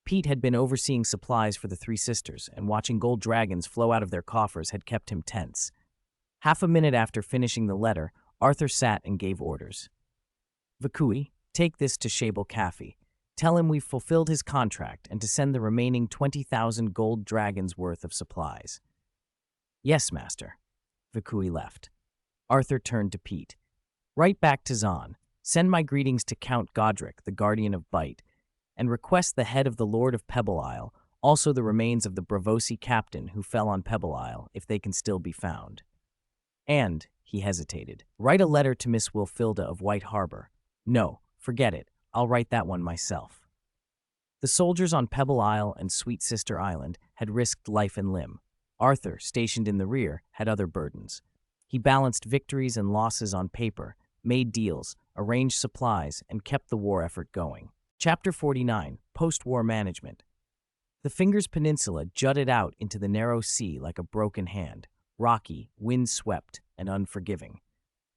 Pete had been overseeing supplies for the three sisters, and watching gold dragons flow out of their coffers had kept him tense. Half a minute after finishing the letter, Arthur sat and gave orders. Vakui, take this to Shable Caffey. Tell him we've fulfilled his contract and to send the remaining 20,000 gold dragons worth of supplies. Yes, master. Vakui left. Arthur turned to Pete. Write back to Zahn. Send my greetings to Count Godric, the guardian of Bite, and request the head of the Lord of Pebble Isle, also the remains of the Bravosi captain who fell on Pebble Isle, if they can still be found. And, he hesitated, write a letter to Miss Wilfilda of White Harbor. No, forget it. I'll write that one myself. The soldiers on Pebble Isle and Sweet Sister Island had risked life and limb. Arthur, stationed in the rear, had other burdens. He balanced victories and losses on paper, made deals, arranged supplies, and kept the war effort going. Chapter 49, Post-War Management. The Fingers Peninsula jutted out into the narrow sea like a broken hand, rocky, wind-swept, and unforgiving.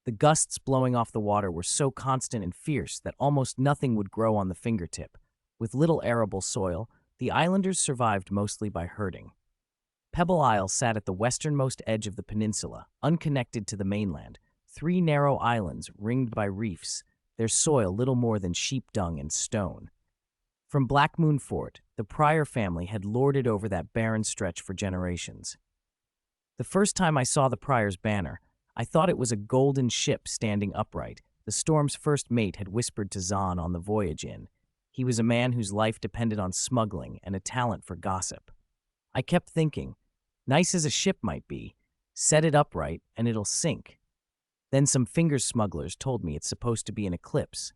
The gusts blowing off the water were so constant and fierce that almost nothing would grow on the fingertip. With little arable soil, the islanders survived mostly by herding. Pebble Isle sat at the westernmost edge of the peninsula, unconnected to the mainland, 3 narrow islands ringed by reefs, their soil little more than sheep dung and stone. From Black Moon Fort, the Pryor family had lorded over that barren stretch for generations. The first time I saw the Pryor's banner, I thought it was a golden ship standing upright. The Storm's first mate had whispered to Zahn on the voyage in. He was a man whose life depended on smuggling and a talent for gossip. I kept thinking, nice as a ship might be, set it upright and it'll sink. Then some Fingers smugglers told me it's supposed to be an eclipse.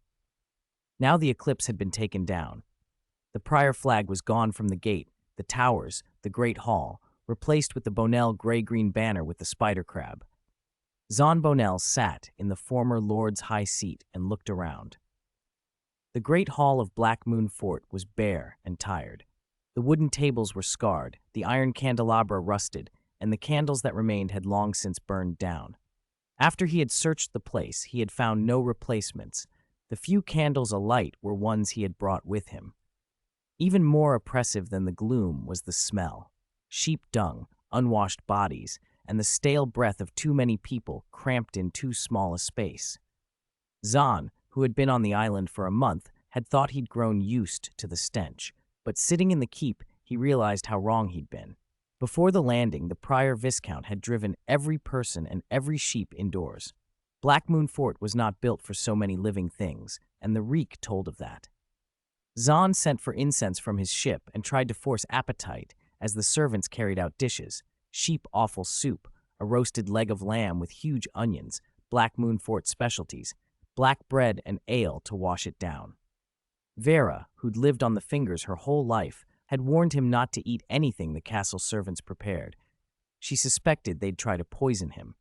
Now the eclipse had been taken down. The Pryor flag was gone from the gate, the towers, the Great Hall, replaced with the Bonnell gray-green banner with the spider crab. Zahn Bonnell sat in the former Lord's high seat and looked around. The great hall of Black Moon Fort was bare and tired. The wooden tables were scarred, the iron candelabra rusted, and the candles that remained had long since burned down. After he had searched the place, he had found no replacements. The few candles alight were ones he had brought with him. Even more oppressive than the gloom was the smell. Sheep dung, unwashed bodies, and the stale breath of too many people cramped in too small a space. Zahn, who had been on the island for a month, had thought he'd grown used to the stench, but sitting in the keep, he realized how wrong he'd been. Before the landing, the Pryor Viscount had driven every person and every sheep indoors. Black Moon Fort was not built for so many living things, and the reek told of that. Zahn sent for incense from his ship and tried to force appetite as the servants carried out dishes: sheep offal soup, a roasted leg of lamb with huge onions, Black Moon Fort specialties, black bread and ale to wash it down. Vera, who'd lived on the Fingers her whole life, had warned him not to eat anything the castle servants prepared. She suspected they'd try to poison him.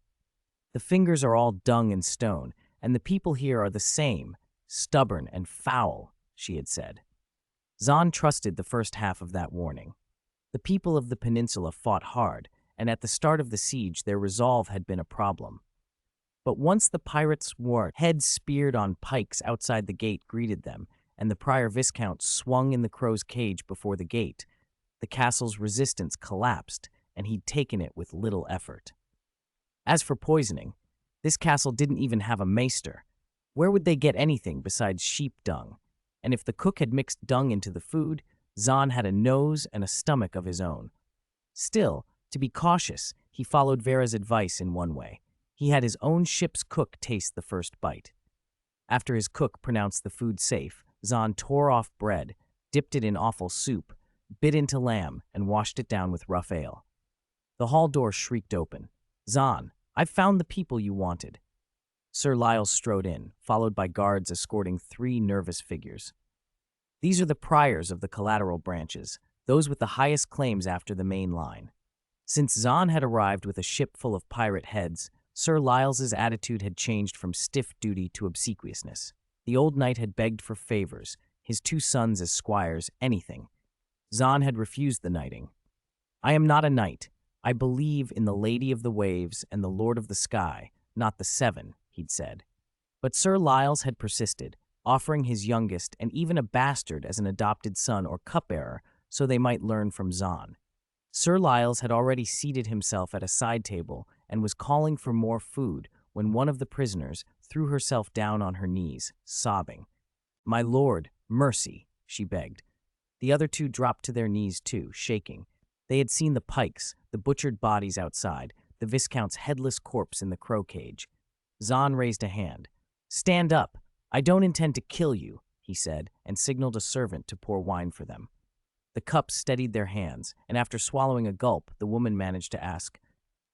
The Fingers are all dung and stone, and the people here are the same, stubborn and foul, she had said. Zahn trusted the first half of that warning. The people of the peninsula fought hard, and at the start of the siege their resolve had been a problem. But once the pirates' heads speared on pikes outside the gate greeted them, and the Pryor Viscount swung in the crow's cage before the gate, the castle's resistance collapsed, and he'd taken it with little effort. As for poisoning, this castle didn't even have a maester. Where would they get anything besides sheep dung? And if the cook had mixed dung into the food, Zahn had a nose and a stomach of his own. Still, to be cautious, he followed Vera's advice in one way. He had his own ship's cook taste the first bite. After his cook pronounced the food safe, Zahn tore off bread, dipped it in offal soup, bit into lamb, and washed it down with rough ale. The hall door shrieked open. "Zahn, I've found the people you wanted." Sir Lyle strode in, followed by guards escorting 3 nervous figures. These are the priors of the collateral branches, those with the highest claims after the main line. Since Zahn had arrived with a ship full of pirate heads, Sir Lyles's attitude had changed from stiff duty to obsequiousness. The old knight had begged for favors, his 2 sons as squires, anything. Zahn had refused the knighting. "I am not a knight. I believe in the Lady of the Waves and the Lord of the Sky, not the 7, he'd said. But Sir Lyles had persisted, offering his youngest and even a bastard as an adopted son or cupbearer so they might learn from Zahn. Sir Lyles had already seated himself at a side table and was calling for more food when one of the prisoners threw herself down on her knees, sobbing. "My lord, mercy," she begged. The other 2 dropped to their knees too, shaking. They had seen the pikes, the butchered bodies outside, the Viscount's headless corpse in the crow cage. Zahn raised a hand. "Stand up. I don't intend to kill you," he said, and signaled a servant to pour wine for them. The cups steadied their hands, and after swallowing a gulp, the woman managed to ask,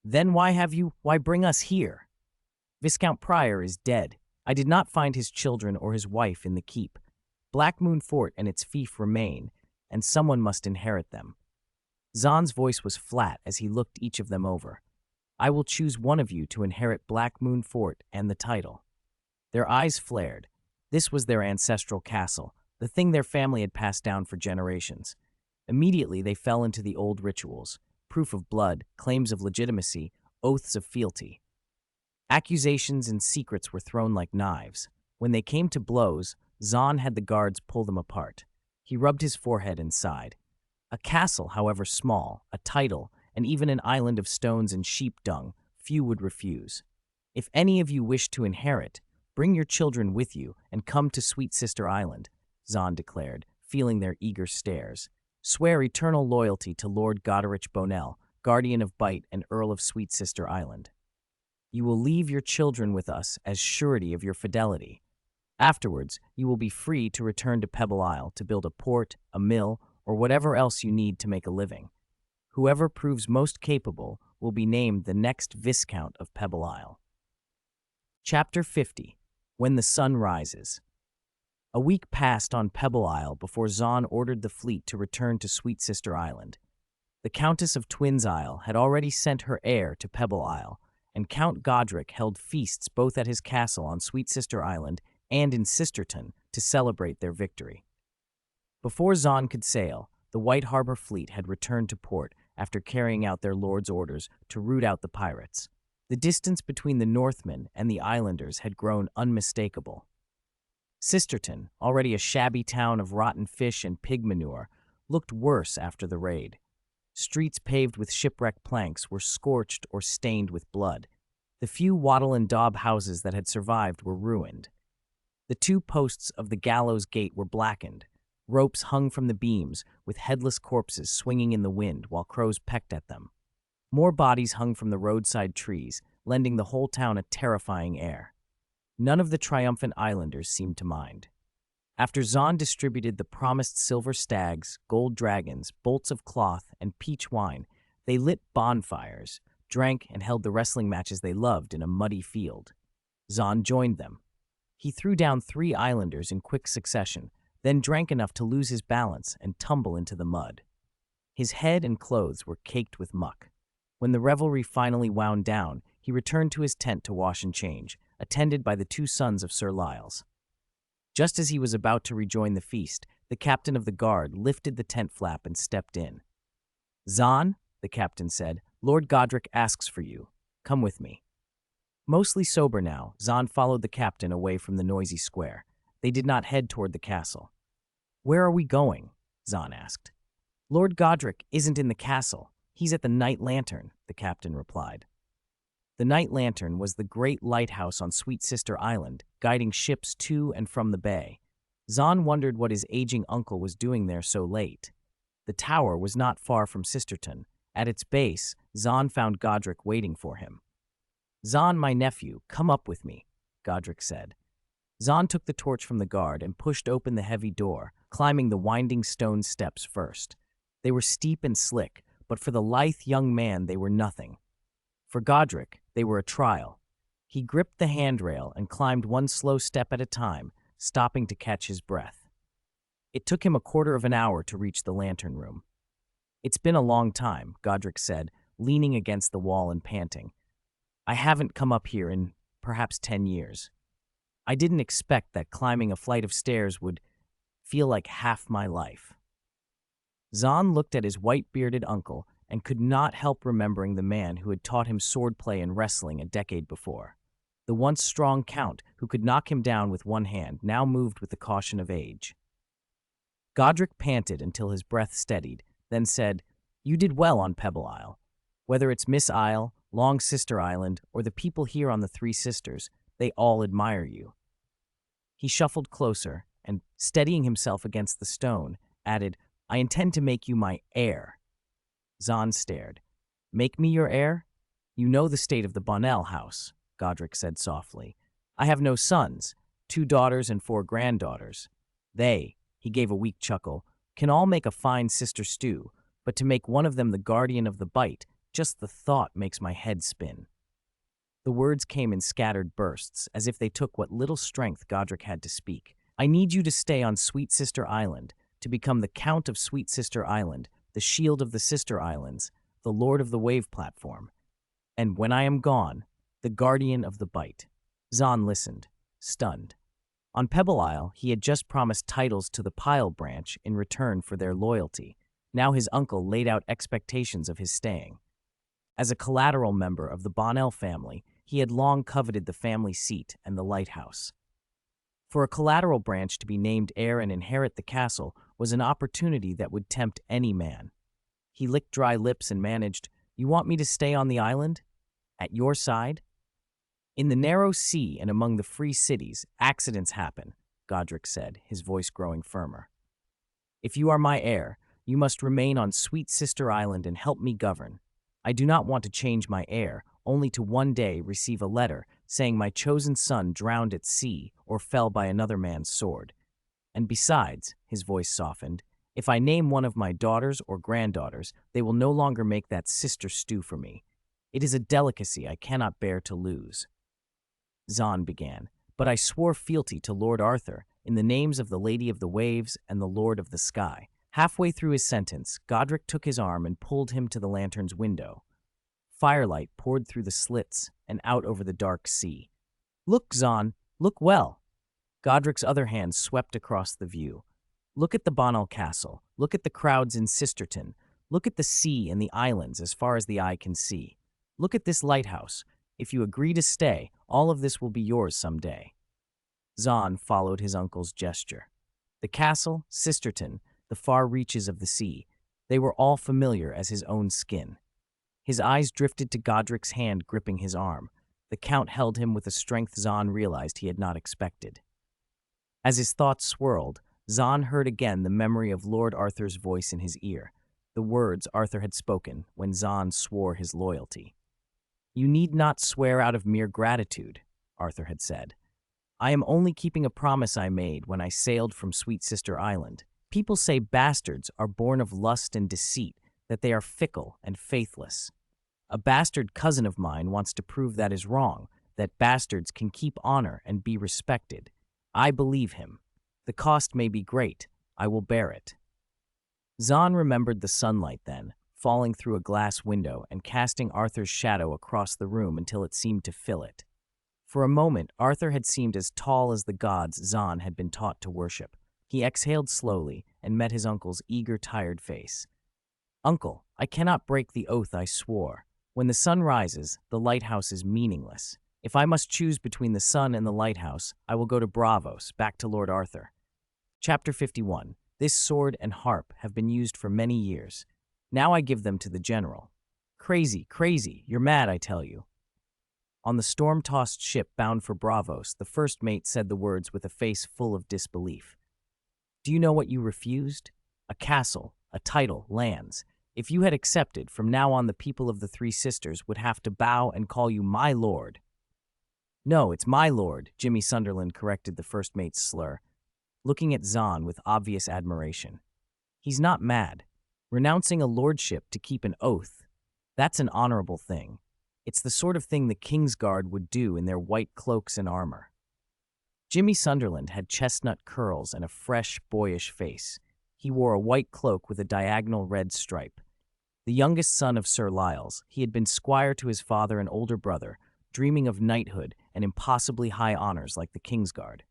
"Then why bring us here?" "Viscount Prior is dead. I did not find his children or his wife in the keep. Black Moon Fort and its fief remain, and someone must inherit them." Zahn's voice was flat as he looked each of them over. "I will choose one of you to inherit Black Moon Fort and the title." Their eyes flared. This was their ancestral castle, the thing their family had passed down for generations. Immediately they fell into the old rituals, proof of blood, claims of legitimacy, oaths of fealty. Accusations and secrets were thrown like knives. When they came to blows, Zahn had the guards pull them apart. He rubbed his forehead and sighed. A castle, however small, a title, and even an island of stones and sheep dung, few would refuse. "If any of you wish to inherit, bring your children with you and come to Sweet Sister Island," Zahn declared, feeling their eager stares. "Swear eternal loyalty to Lord Goderich Bonell, Guardian of Bite and Earl of Sweet Sister Island. You will leave your children with us as surety of your fidelity. Afterwards, you will be free to return to Pebble Isle to build a port, a mill, or whatever else you need to make a living. Whoever proves most capable will be named the next Viscount of Pebble Isle." Chapter 50. When the Sun Rises. A week passed on Pebble Isle before Zahn ordered the fleet to return to Sweet Sister Island. The Countess of Twins Isle had already sent her heir to Pebble Isle, and Count Godric held feasts both at his castle on Sweet Sister Island and in Sisterton to celebrate their victory. Before Zahn could sail, the White Harbor fleet had returned to port after carrying out their lord's orders to root out the pirates. The distance between the Northmen and the islanders had grown unmistakable. Sisterton, already a shabby town of rotten fish and pig manure, looked worse after the raid. Streets paved with shipwrecked planks were scorched or stained with blood. The few wattle and daub houses that had survived were ruined. The 2 posts of the gallows gate were blackened. Ropes hung from the beams, with headless corpses swinging in the wind while crows pecked at them. More bodies hung from the roadside trees, lending the whole town a terrifying air. None of the triumphant islanders seemed to mind. After Zahn distributed the promised silver stags, gold dragons, bolts of cloth, and peach wine, they lit bonfires, drank, and held the wrestling matches they loved in a muddy field. Zahn joined them. He threw down 3 islanders in quick succession, then drank enough to lose his balance and tumble into the mud. His head and clothes were caked with muck. When the revelry finally wound down, he returned to his tent to wash and change, attended by the 2 sons of Sir Lyles. Just as he was about to rejoin the feast, the captain of the guard lifted the tent flap and stepped in. "Zahn," the captain said, "Lord Godric asks for you. Come with me." Mostly sober now, Zahn followed the captain away from the noisy square. They did not head toward the castle. "Where are we going?" Zahn asked. "Lord Godric isn't in the castle. He's at the Night Lantern," the captain replied. The Night Lantern was the great lighthouse on Sweet Sister Island, guiding ships to and from the bay. Zahn wondered what his aging uncle was doing there so late. The tower was not far from Sisterton. At its base, Zahn found Godric waiting for him. "Zahn, my nephew, come up with me," Godric said. Zahn took the torch from the guard and pushed open the heavy door, climbing the winding stone steps first. They were steep and slick, but for the lithe young man they were nothing. For Godric, they were a trial. He gripped the handrail and climbed one slow step at a time, stopping to catch his breath. It took him a quarter of an hour to reach the lantern room. "It's been a long time," Godric said, leaning against the wall and panting. "I haven't come up here in perhaps 10 years. I didn't expect that climbing a flight of stairs would feel like half my life." Zahn looked at his white-bearded uncle and could not help remembering the man who had taught him swordplay and wrestling a decade before. The once strong count who could knock him down with one hand now moved with the caution of age. Godric panted until his breath steadied, then said, "You did well on Pebble Isle. Whether it's Miss Isle, Long Sister Island, or the people here on the Three Sisters, they all admire you." He shuffled closer and, steadying himself against the stone, added, "I intend to make you my heir." Zahn stared. "Make me your heir? You know the state of the Bonnell house," Godric said softly. "I have no sons, 2 daughters and 4 granddaughters. They," he gave a weak chuckle, "can all make a fine sister stew, but to make one of them the guardian of the bite, just the thought makes my head spin." The words came in scattered bursts, as if they took what little strength Godric had to speak. "I need you to stay on Sweet Sister Island, to become the Count of Sweet Sister Island, the Shield of the Sister Islands, the Lord of the Wave Platform, and when I am gone, the Guardian of the Bite." Zahn listened, stunned. On Pebble Isle, he had just promised titles to the Pile branch in return for their loyalty. Now his uncle laid out expectations of his staying. As a collateral member of the Bonnell family, he had long coveted the family seat and the lighthouse. For a collateral branch to be named heir and inherit the castle was an opportunity that would tempt any man. He licked dry lips and managed, "You want me to stay on the island? At your side?" "In the narrow sea and among the free cities, accidents happen," Godric said, his voice growing firmer. "If you are my heir, you must remain on Sweet Sister Island and help me govern. I do not want to change my heir, only to one day receive a letter saying my chosen son drowned at sea or fell by another man's sword. And besides," his voice softened, "if I name one of my daughters or granddaughters, they will no longer make that sister stew for me. It is a delicacy I cannot bear to lose." Zahn began, "But I swore fealty to Lord Arthur in the names of the Lady of the Waves and the Lord of the Sky." Halfway through his sentence, Godric took his arm and pulled him to the lantern's window. Firelight poured through the slits and out over the dark sea. "Look, Zahn, look well." Godric's other hand swept across the view. "Look at the Bonnell Castle. Look at the crowds in Sisterton. Look at the sea and the islands as far as the eye can see. Look at this lighthouse. If you agree to stay, all of this will be yours someday." Zahn followed his uncle's gesture. The castle, Sisterton, the far reaches of the sea, they were all familiar as his own skin. His eyes drifted to Godric's hand gripping his arm. The Count held him with a strength Zahn realized he had not expected. As his thoughts swirled, Zahn heard again the memory of Lord Arthur's voice in his ear, the words Arthur had spoken when Zahn swore his loyalty. "You need not swear out of mere gratitude," Arthur had said. "I am only keeping a promise I made when I sailed from Sweet Sister Island. People say bastards are born of lust and deceit, that they are fickle and faithless. A bastard cousin of mine wants to prove that is wrong, that bastards can keep honor and be respected. I believe him. The cost may be great. I will bear it." Zahn remembered the sunlight then, falling through a glass window and casting Arthur's shadow across the room until it seemed to fill it. For a moment, Arthur had seemed as tall as the gods Zahn had been taught to worship. He exhaled slowly and met his uncle's eager, tired face. "Uncle, I cannot break the oath I swore. When the sun rises, the lighthouse is meaningless. If I must choose between the sun and the lighthouse, I will go to Bravos, back to Lord Arthur." Chapter 51. This sword and harp have been used for many years. Now I give them to the general. "Crazy, crazy, you're mad, I tell you." On the storm-tossed ship bound for Bravos, the first mate said the words with a face full of disbelief. "Do you know what you refused? A castle, a title, lands. If you had accepted, from now on the people of the Three Sisters would have to bow and call you my lord." "No, it's my lord," Jimmy Sunderland corrected the first mate's slur, looking at Zahn with obvious admiration. "He's not mad. Renouncing a lordship to keep an oath, that's an honorable thing. It's the sort of thing the Kingsguard would do in their white cloaks and armor. Jimmy Sunderland had chestnut curls and a fresh, boyish face. He wore a white cloak with a diagonal red stripe. The youngest son of Sir Lyles, he had been squire to his father and older brother, dreaming of knighthood and impossibly high honors like the Kingsguard.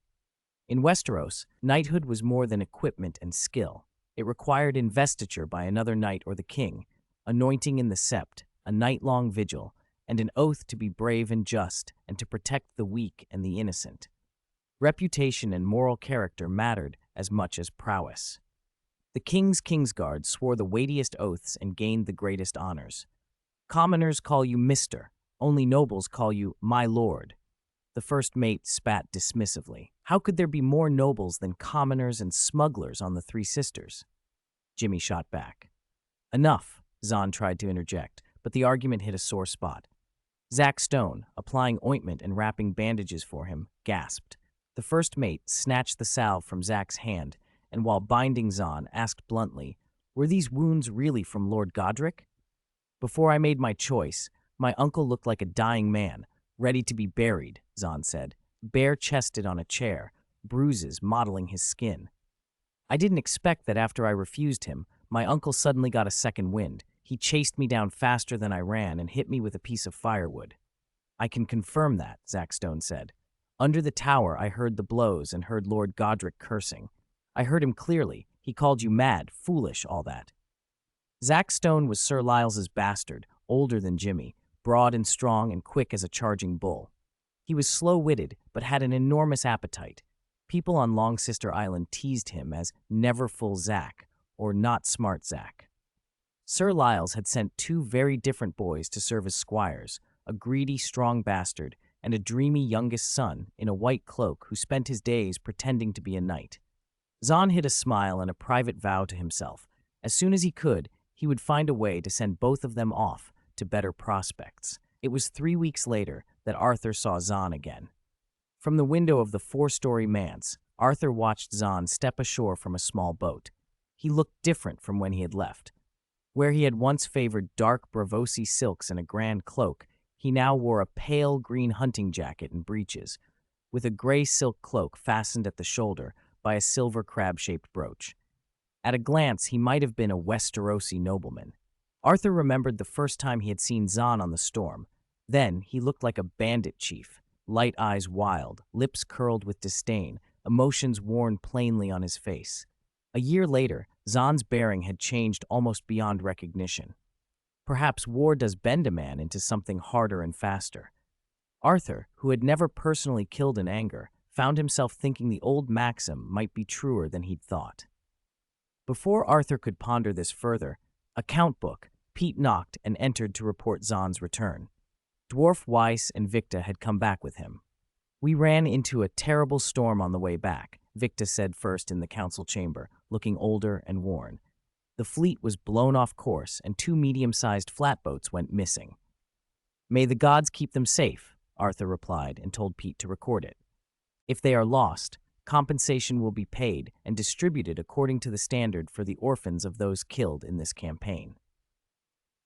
In Westeros, knighthood was more than equipment and skill. It required investiture by another knight or the king, anointing in the sept, a night-long vigil, and an oath to be brave and just and to protect the weak and the innocent. Reputation and moral character mattered as much as prowess. The king's Kingsguard swore the weightiest oaths and gained the greatest honors. Commoners call you Mr., only nobles call you my lord. The first mate spat dismissively. How could there be more nobles than commoners and smugglers on the Three Sisters? Jimmy shot back. Enough, Zahn tried to interject, but the argument hit a sore spot. Zack Stone, applying ointment and wrapping bandages for him, gasped. The first mate snatched the salve from Zack's hand, and while binding Zahn, asked bluntly, "Were these wounds really from Lord Godric?" "Before I made my choice, my uncle looked like a dying man, ready to be buried," Zahn said, bare-chested on a chair, bruises mottling his skin. "I didn't expect that after I refused him, my uncle suddenly got a second wind. He chased me down faster than I ran and hit me with a piece of firewood." "I can confirm that," Zack Stone said. "Under the tower, I heard the blows and heard Lord Godric cursing. I heard him clearly. He called you mad, foolish, all that." Zack Stone was Sir Lyles's bastard, older than Jimmy, broad and strong and quick as a charging bull. He was slow-witted, but had an enormous appetite. People on Long Sister Island teased him as Never Full Zack or Not Smart Zack. Sir Lyles had sent two very different boys to serve as squires, a greedy, strong bastard and a dreamy youngest son in a white cloak who spent his days pretending to be a knight. Zahn hid a smile and a private vow to himself. As soon as he could, he would find a way to send both of them off to better prospects. It was 3 weeks later that Arthur saw Zahn again. From the window of the 4-story manse, Arthur watched Zahn step ashore from a small boat. He looked different from when he had left. Where he had once favored dark Bravosi silks and a grand cloak, he now wore a pale green hunting jacket and breeches, with a gray silk cloak fastened at the shoulder by a silver crab-shaped brooch. At a glance, he might have been a Westerosi nobleman. Arthur remembered the first time he had seen Zahn on the Storm. Then he looked like a bandit chief, light eyes wild, lips curled with disdain, emotions worn plainly on his face. A year later, Zahn's bearing had changed almost beyond recognition. Perhaps war does bend a man into something harder and faster. Arthur, who had never personally killed in anger, found himself thinking the old maxim might be truer than he'd thought. Before Arthur could ponder this further, a count book, Pete knocked and entered to report Zahn's return. Dwarf Weiss and Victa had come back with him. "We ran into a terrible storm on the way back," Victa said first in the council chamber, looking older and worn. "The fleet was blown off course and 2 medium-sized flatboats went missing." "May the gods keep them safe," Arthur replied and told Pete to record it. "If they are lost, compensation will be paid and distributed according to the standard for the orphans of those killed in this campaign."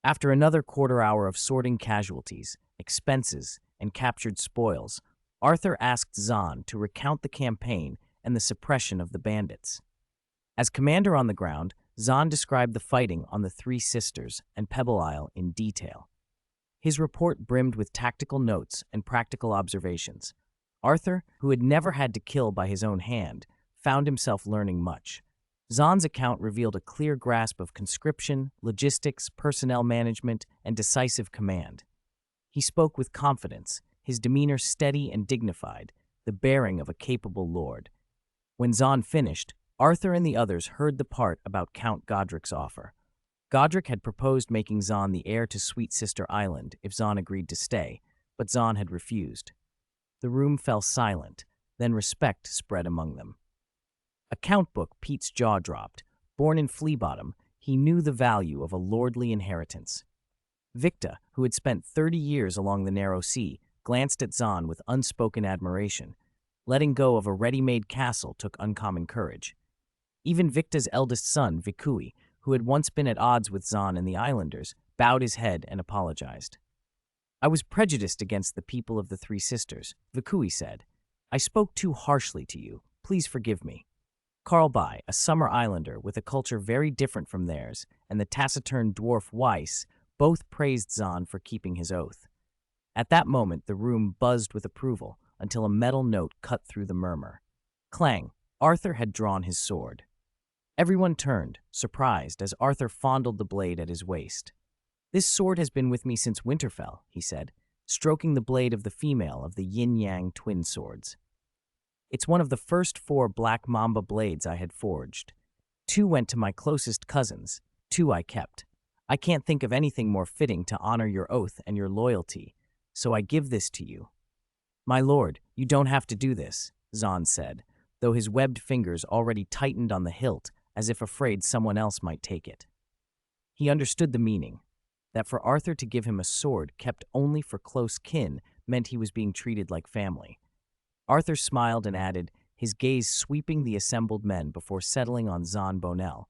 After another quarter-hour of sorting casualties, expenses, and captured spoils, Arthur asked Zahn to recount the campaign and the suppression of the bandits. As commander on the ground, Zahn described the fighting on the Three Sisters and Pebble Isle in detail. His report brimmed with tactical notes and practical observations. Arthur, who had never had to kill by his own hand, found himself learning much. Zahn's account revealed a clear grasp of conscription, logistics, personnel management, and decisive command. He spoke with confidence, his demeanor steady and dignified, the bearing of a capable lord. When Zahn finished, Arthur and the others heard the part about Count Godric's offer. Godric had proposed making Zahn the heir to Sweet Sister Island if Zahn agreed to stay, but Zahn had refused. The room fell silent, then respect spread among them. A count book, Pete's jaw dropped. Born in Fleabottom, he knew the value of a lordly inheritance. Victa, who had spent 30 years along the narrow sea, glanced at Zahn with unspoken admiration. Letting go of a ready-made castle took uncommon courage. Even Victa's eldest son, Vikui, who had once been at odds with Zahn and the Islanders, bowed his head and apologized. I was prejudiced against the people of the Three Sisters, Vakui said. I spoke too harshly to you. Please forgive me. Karlby, a summer islander with a culture very different from theirs, and the taciturn dwarf Weiss both praised Zahn for keeping his oath. At that moment, the room buzzed with approval until a metal note cut through the murmur. Clang! Arthur had drawn his sword. Everyone turned, surprised, as Arthur fondled the blade at his waist. This sword has been with me since Winterfell, he said, stroking the blade of the female of the yin-yang twin swords. It's one of the first 4 Black Mamba blades I had forged. 2 went to my closest cousins, 2 I kept. I can't think of anything more fitting to honor your oath and your loyalty, so I give this to you. My lord, you don't have to do this, Zahn said, though his webbed fingers already tightened on the hilt as if afraid someone else might take it. He understood the meaning, that for Arthur to give him a sword kept only for close kin meant he was being treated like family. Arthur smiled and added, his gaze sweeping the assembled men before settling on Zahn Bonell.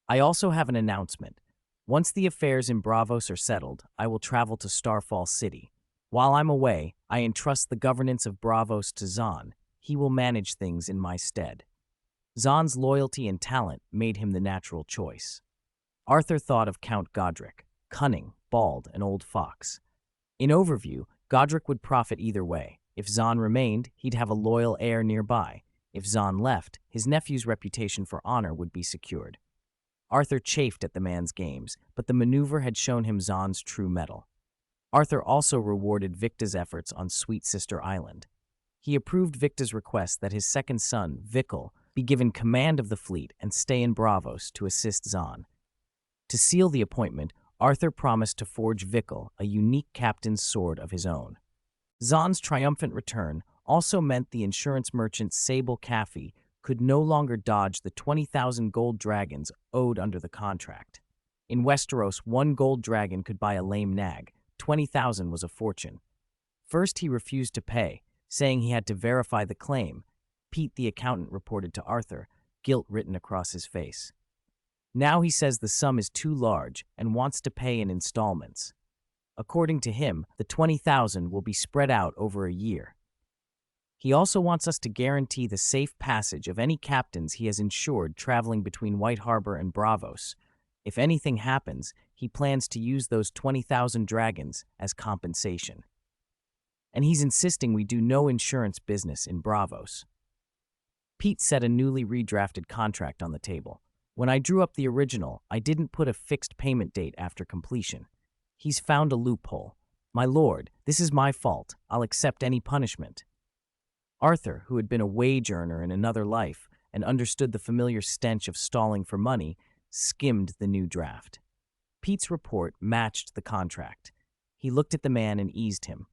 I also have an announcement. Once the affairs in Braavos are settled, I will travel to Starfall City. While I'm away, I entrust the governance of Braavos to Zahn. He will manage things in my stead. Zahn's loyalty and talent made him the natural choice. Arthur thought of Count Godric, cunning, bald, an old fox. In overview, Godric would profit either way. If Zahn remained, he'd have a loyal heir nearby. If Zahn left, his nephew's reputation for honor would be secured. Arthur chafed at the man's games, but the maneuver had shown him Zahn's true mettle. Arthur also rewarded Victa's efforts on Sweet Sister Island. He approved Victa's request that his second son, Vikal, be given command of the fleet and stay in Braavos to assist Zahn. To seal the appointment, Arthur promised to forge Vikal a unique captain's sword of his own. Zahn's triumphant return also meant the insurance merchant Sable Caffey could no longer dodge the 20,000 gold dragons owed under the contract. In Westeros, 1 gold dragon could buy a lame nag. 20,000 was a fortune. First, he refused to pay, saying he had to verify the claim. Pete the accountant reported to Arthur, guilt written across his face. Now he says the sum is too large and wants to pay in installments. According to him, the 20,000 will be spread out over a year. He also wants us to guarantee the safe passage of any captains he has insured traveling between White Harbor and Braavos. If anything happens, he plans to use those 20,000 dragons as compensation. And he's insisting we do no insurance business in Braavos. Pete set a newly redrafted contract on the table. When I drew up the original, I didn't put a fixed payment date after completion. He's found a loophole. My lord, this is my fault. I'll accept any punishment. Arthur, who had been a wage earner in another life and understood the familiar stench of stalling for money, skimmed the new draft. Pete's report matched the contract. He looked at the man and eased him.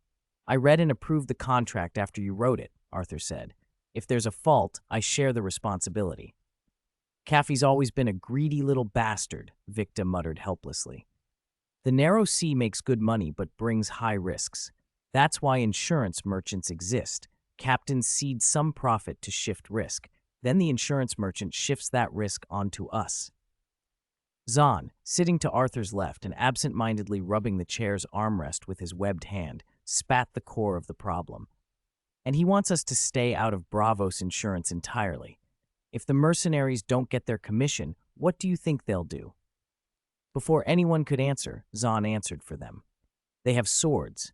I read and approved the contract after you wrote it, Arthur said. If there's a fault, I share the responsibility. Caffey's always been a greedy little bastard, Victa muttered helplessly. The narrow sea makes good money but brings high risks. That's why insurance merchants exist. Captains cede some profit to shift risk. Then the insurance merchant shifts that risk onto us. Zahn, sitting to Arthur's left and absent-mindedly rubbing the chair's armrest with his webbed hand, spat the core of the problem. And he wants us to stay out of Braavos insurance entirely. If the mercenaries don't get their commission, what do you think they'll do? Before anyone could answer, Zahn answered for them. They have swords.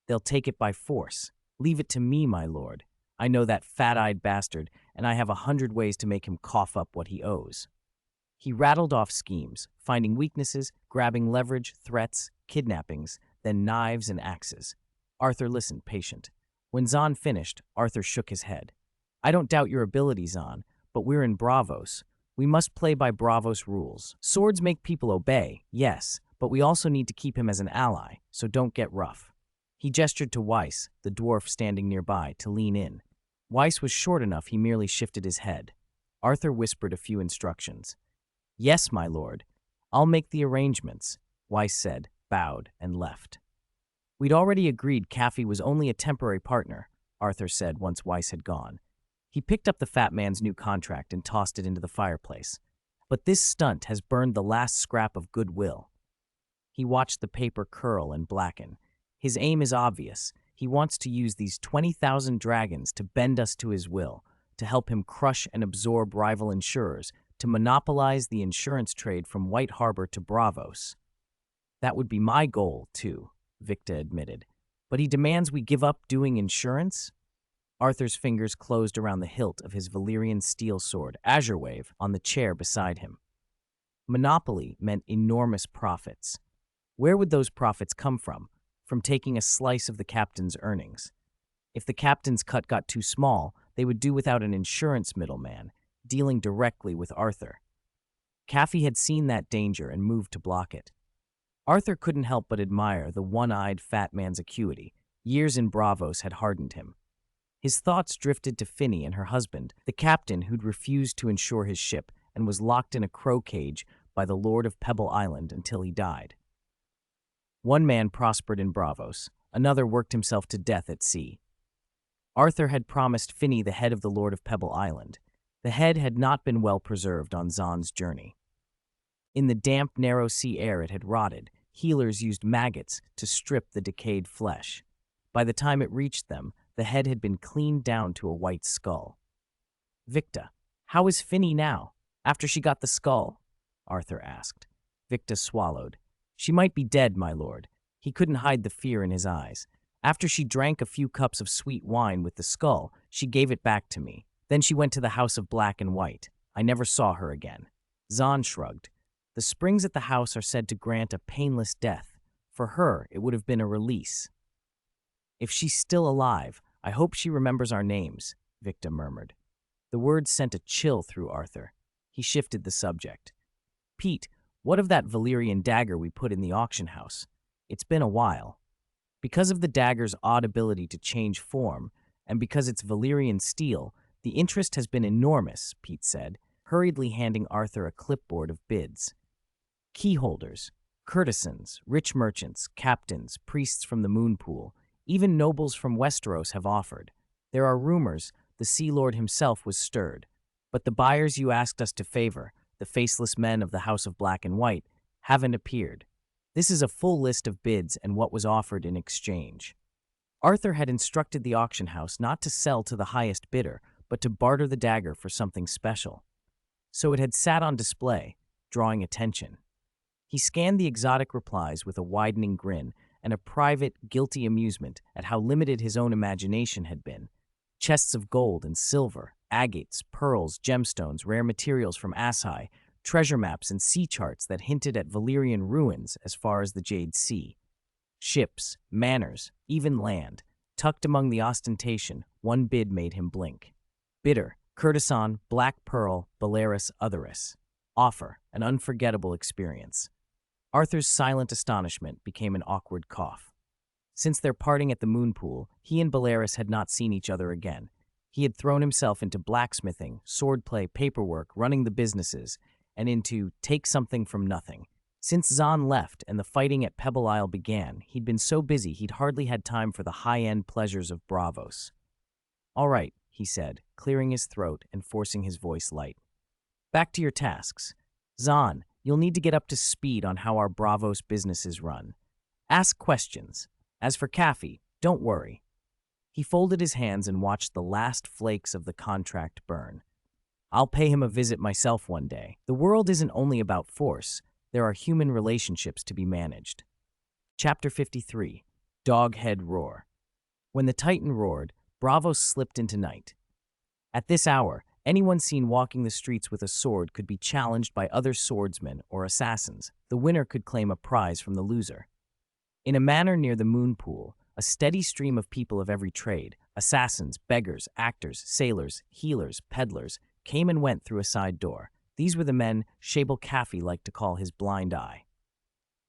They'll take it by force. Leave it to me, my lord. I know that fat-eyed bastard, and I have 100 ways to make him cough up what he owes. He rattled off schemes, finding weaknesses, grabbing leverage, threats, kidnappings, then knives and axes. Arthur listened, patient. When Zahn finished, Arthur shook his head. I don't doubt your ability, Zahn, but we're in Braavos. We must play by Braavos rules. Swords make people obey, yes, but we also need to keep him as an ally, so don't get rough. He gestured to Weiss, the dwarf standing nearby, to lean in. Weiss was short enough he merely shifted his head. Arthur whispered a few instructions. Yes, my lord. I'll make the arrangements, Weiss said, bowed, and left. We'd already agreed Caffey was only a temporary partner, Arthur said once Weiss had gone. He picked up the fat man's new contract and tossed it into the fireplace. But this stunt has burned the last scrap of goodwill. He watched the paper curl and blacken. His aim is obvious. He wants to use these 20,000 dragons to bend us to his will, to help him crush and absorb rival insurers, to monopolize the insurance trade from White Harbor to Braavos. That would be my goal, too, Victa admitted. But he demands we give up doing insurance? Arthur's fingers closed around the hilt of his Valyrian steel sword, Azure Wave, on the chair beside him. Monopoly meant enormous profits. Where would those profits come from? From taking a slice of the captain's earnings. If the captain's cut got too small, they would do without an insurance middleman, dealing directly with Arthur. Kaffee had seen that danger and moved to block it. Arthur couldn't help but admire the one-eyed fat man's acuity. Years in Braavos had hardened him. His thoughts drifted to Finny and her husband, the captain who'd refused to insure his ship and was locked in a crow cage by the Lord of Pebble Island until he died. One man prospered in Braavos, another worked himself to death at sea. Arthur had promised Finny the head of the Lord of Pebble Island. The head had not been well preserved on Zahn's journey. In the damp, narrow sea air it had rotted. Healers used maggots to strip the decayed flesh. By the time it reached them, the head had been cleaned down to a white skull. Victa, how is Finny now, after she got the skull? Arthur asked. Victa swallowed. She might be dead, my lord. He couldn't hide the fear in his eyes. After she drank a few cups of sweet wine with the skull, she gave it back to me. Then she went to the House of Black and White. I never saw her again. Zahn shrugged. The springs at the house are said to grant a painless death. For her, it would have been a release. If she's still alive, I hope she remembers our names, Victa murmured. The words sent a chill through Arthur. He shifted the subject. Pete, what of that Valyrian dagger we put in the auction house? It's been a while. Because of the dagger's odd ability to change form, and because it's Valyrian steel, the interest has been enormous, Pete said, hurriedly handing Arthur a clipboard of bids. Keyholders, courtesans, rich merchants, captains, priests from the moon pool, even nobles from Westeros have offered. There are rumors the Sea Lord himself was stirred. But the buyers you asked us to favor, the faceless men of the House of Black and White, haven't appeared. This is a full list of bids and what was offered in exchange. Arthur had instructed the auction house not to sell to the highest bidder, but to barter the dagger for something special. So it had sat on display, drawing attention. He scanned the exotic replies with a widening grin and a private, guilty amusement at how limited his own imagination had been. Chests of gold and silver, agates, pearls, gemstones, rare materials from Asshai, treasure maps and sea charts that hinted at Valyrian ruins as far as the Jade Sea. Ships, manors, even land. Tucked among the ostentation, one bid made him blink. Bidder, courtesan, Black Pearl, Balearis Otheris. Offer, an unforgettable experience. Arthur's silent astonishment became an awkward cough. Since their parting at the moon pool, he and Balearis had not seen each other again. He had thrown himself into blacksmithing, swordplay, paperwork, running the businesses, and into take something from nothing. Since Zahn left and the fighting at Pebble Isle began, he'd been so busy he'd hardly had time for the high-end pleasures of Braavos. All right, he said, clearing his throat and forcing his voice light. Back to your tasks. Zahn, you'll need to get up to speed on how our Braavos business is run. Ask questions. As for Kaffee, don't worry. He folded his hands and watched the last flakes of the contract burn. I'll pay him a visit myself one day. The world isn't only about force. There are human relationships to be managed. Chapter 53, Doghead Roar. When the Titan roared, Braavos slipped into night. At this hour, anyone seen walking the streets with a sword could be challenged by other swordsmen or assassins. The winner could claim a prize from the loser. In a manor near the moon pool, a steady stream of people of every trade, assassins, beggars, actors, sailors, healers, peddlers, came and went through a side door. These were the men Shabel Kaffee liked to call his blind eye.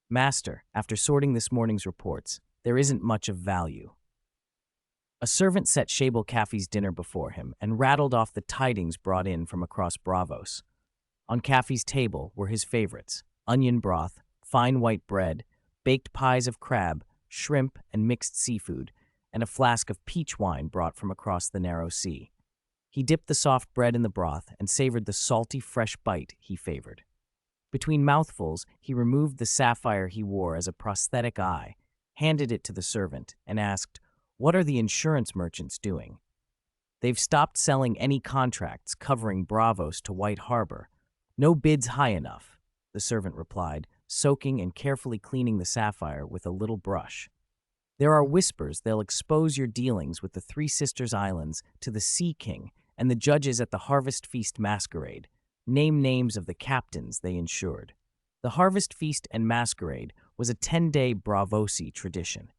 Master, after sorting this morning's reports, there isn't much of value. A servant set Shabel Kaffee's dinner before him and rattled off the tidings brought in from across Braavos. On Kaffee's table were his favorites: onion broth, fine white bread, baked pies of crab, shrimp, and mixed seafood, and a flask of peach wine brought from across the narrow sea. He dipped the soft bread in the broth and savored the salty, fresh bite he favored. Between mouthfuls, he removed the sapphire he wore as a prosthetic eye. handed it to the servant, and asked, "What are the insurance merchants doing?" "They've stopped selling any contracts covering Bravos to White Harbor. No bids high enough," the servant replied, soaking and carefully cleaning the sapphire with a little brush. "There are whispers they'll expose your dealings with the Three Sisters Islands to the Sea King and the judges at the Harvest Feast Masquerade. Name names of the captains they insured." The Harvest Feast and Masquerade was a 10-day Bravosi tradition.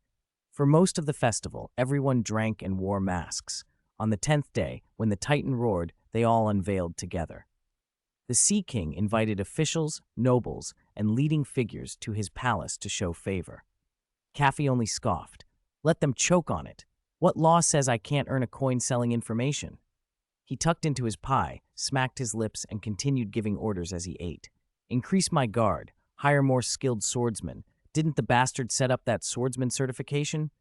For most of the festival, everyone drank and wore masks. On the 10th day, when the Titan roared, they all unveiled together. The Sea King invited officials, nobles, and leading figures to his palace to show favor. Kaffee only scoffed. "Let them choke on it. What law says I can't earn a coin selling information?" He tucked into his pie, smacked his lips, and continued giving orders as he ate. "Increase my guard. Hire more skilled swordsmen. Didn't the bastard set up that swordsman certification?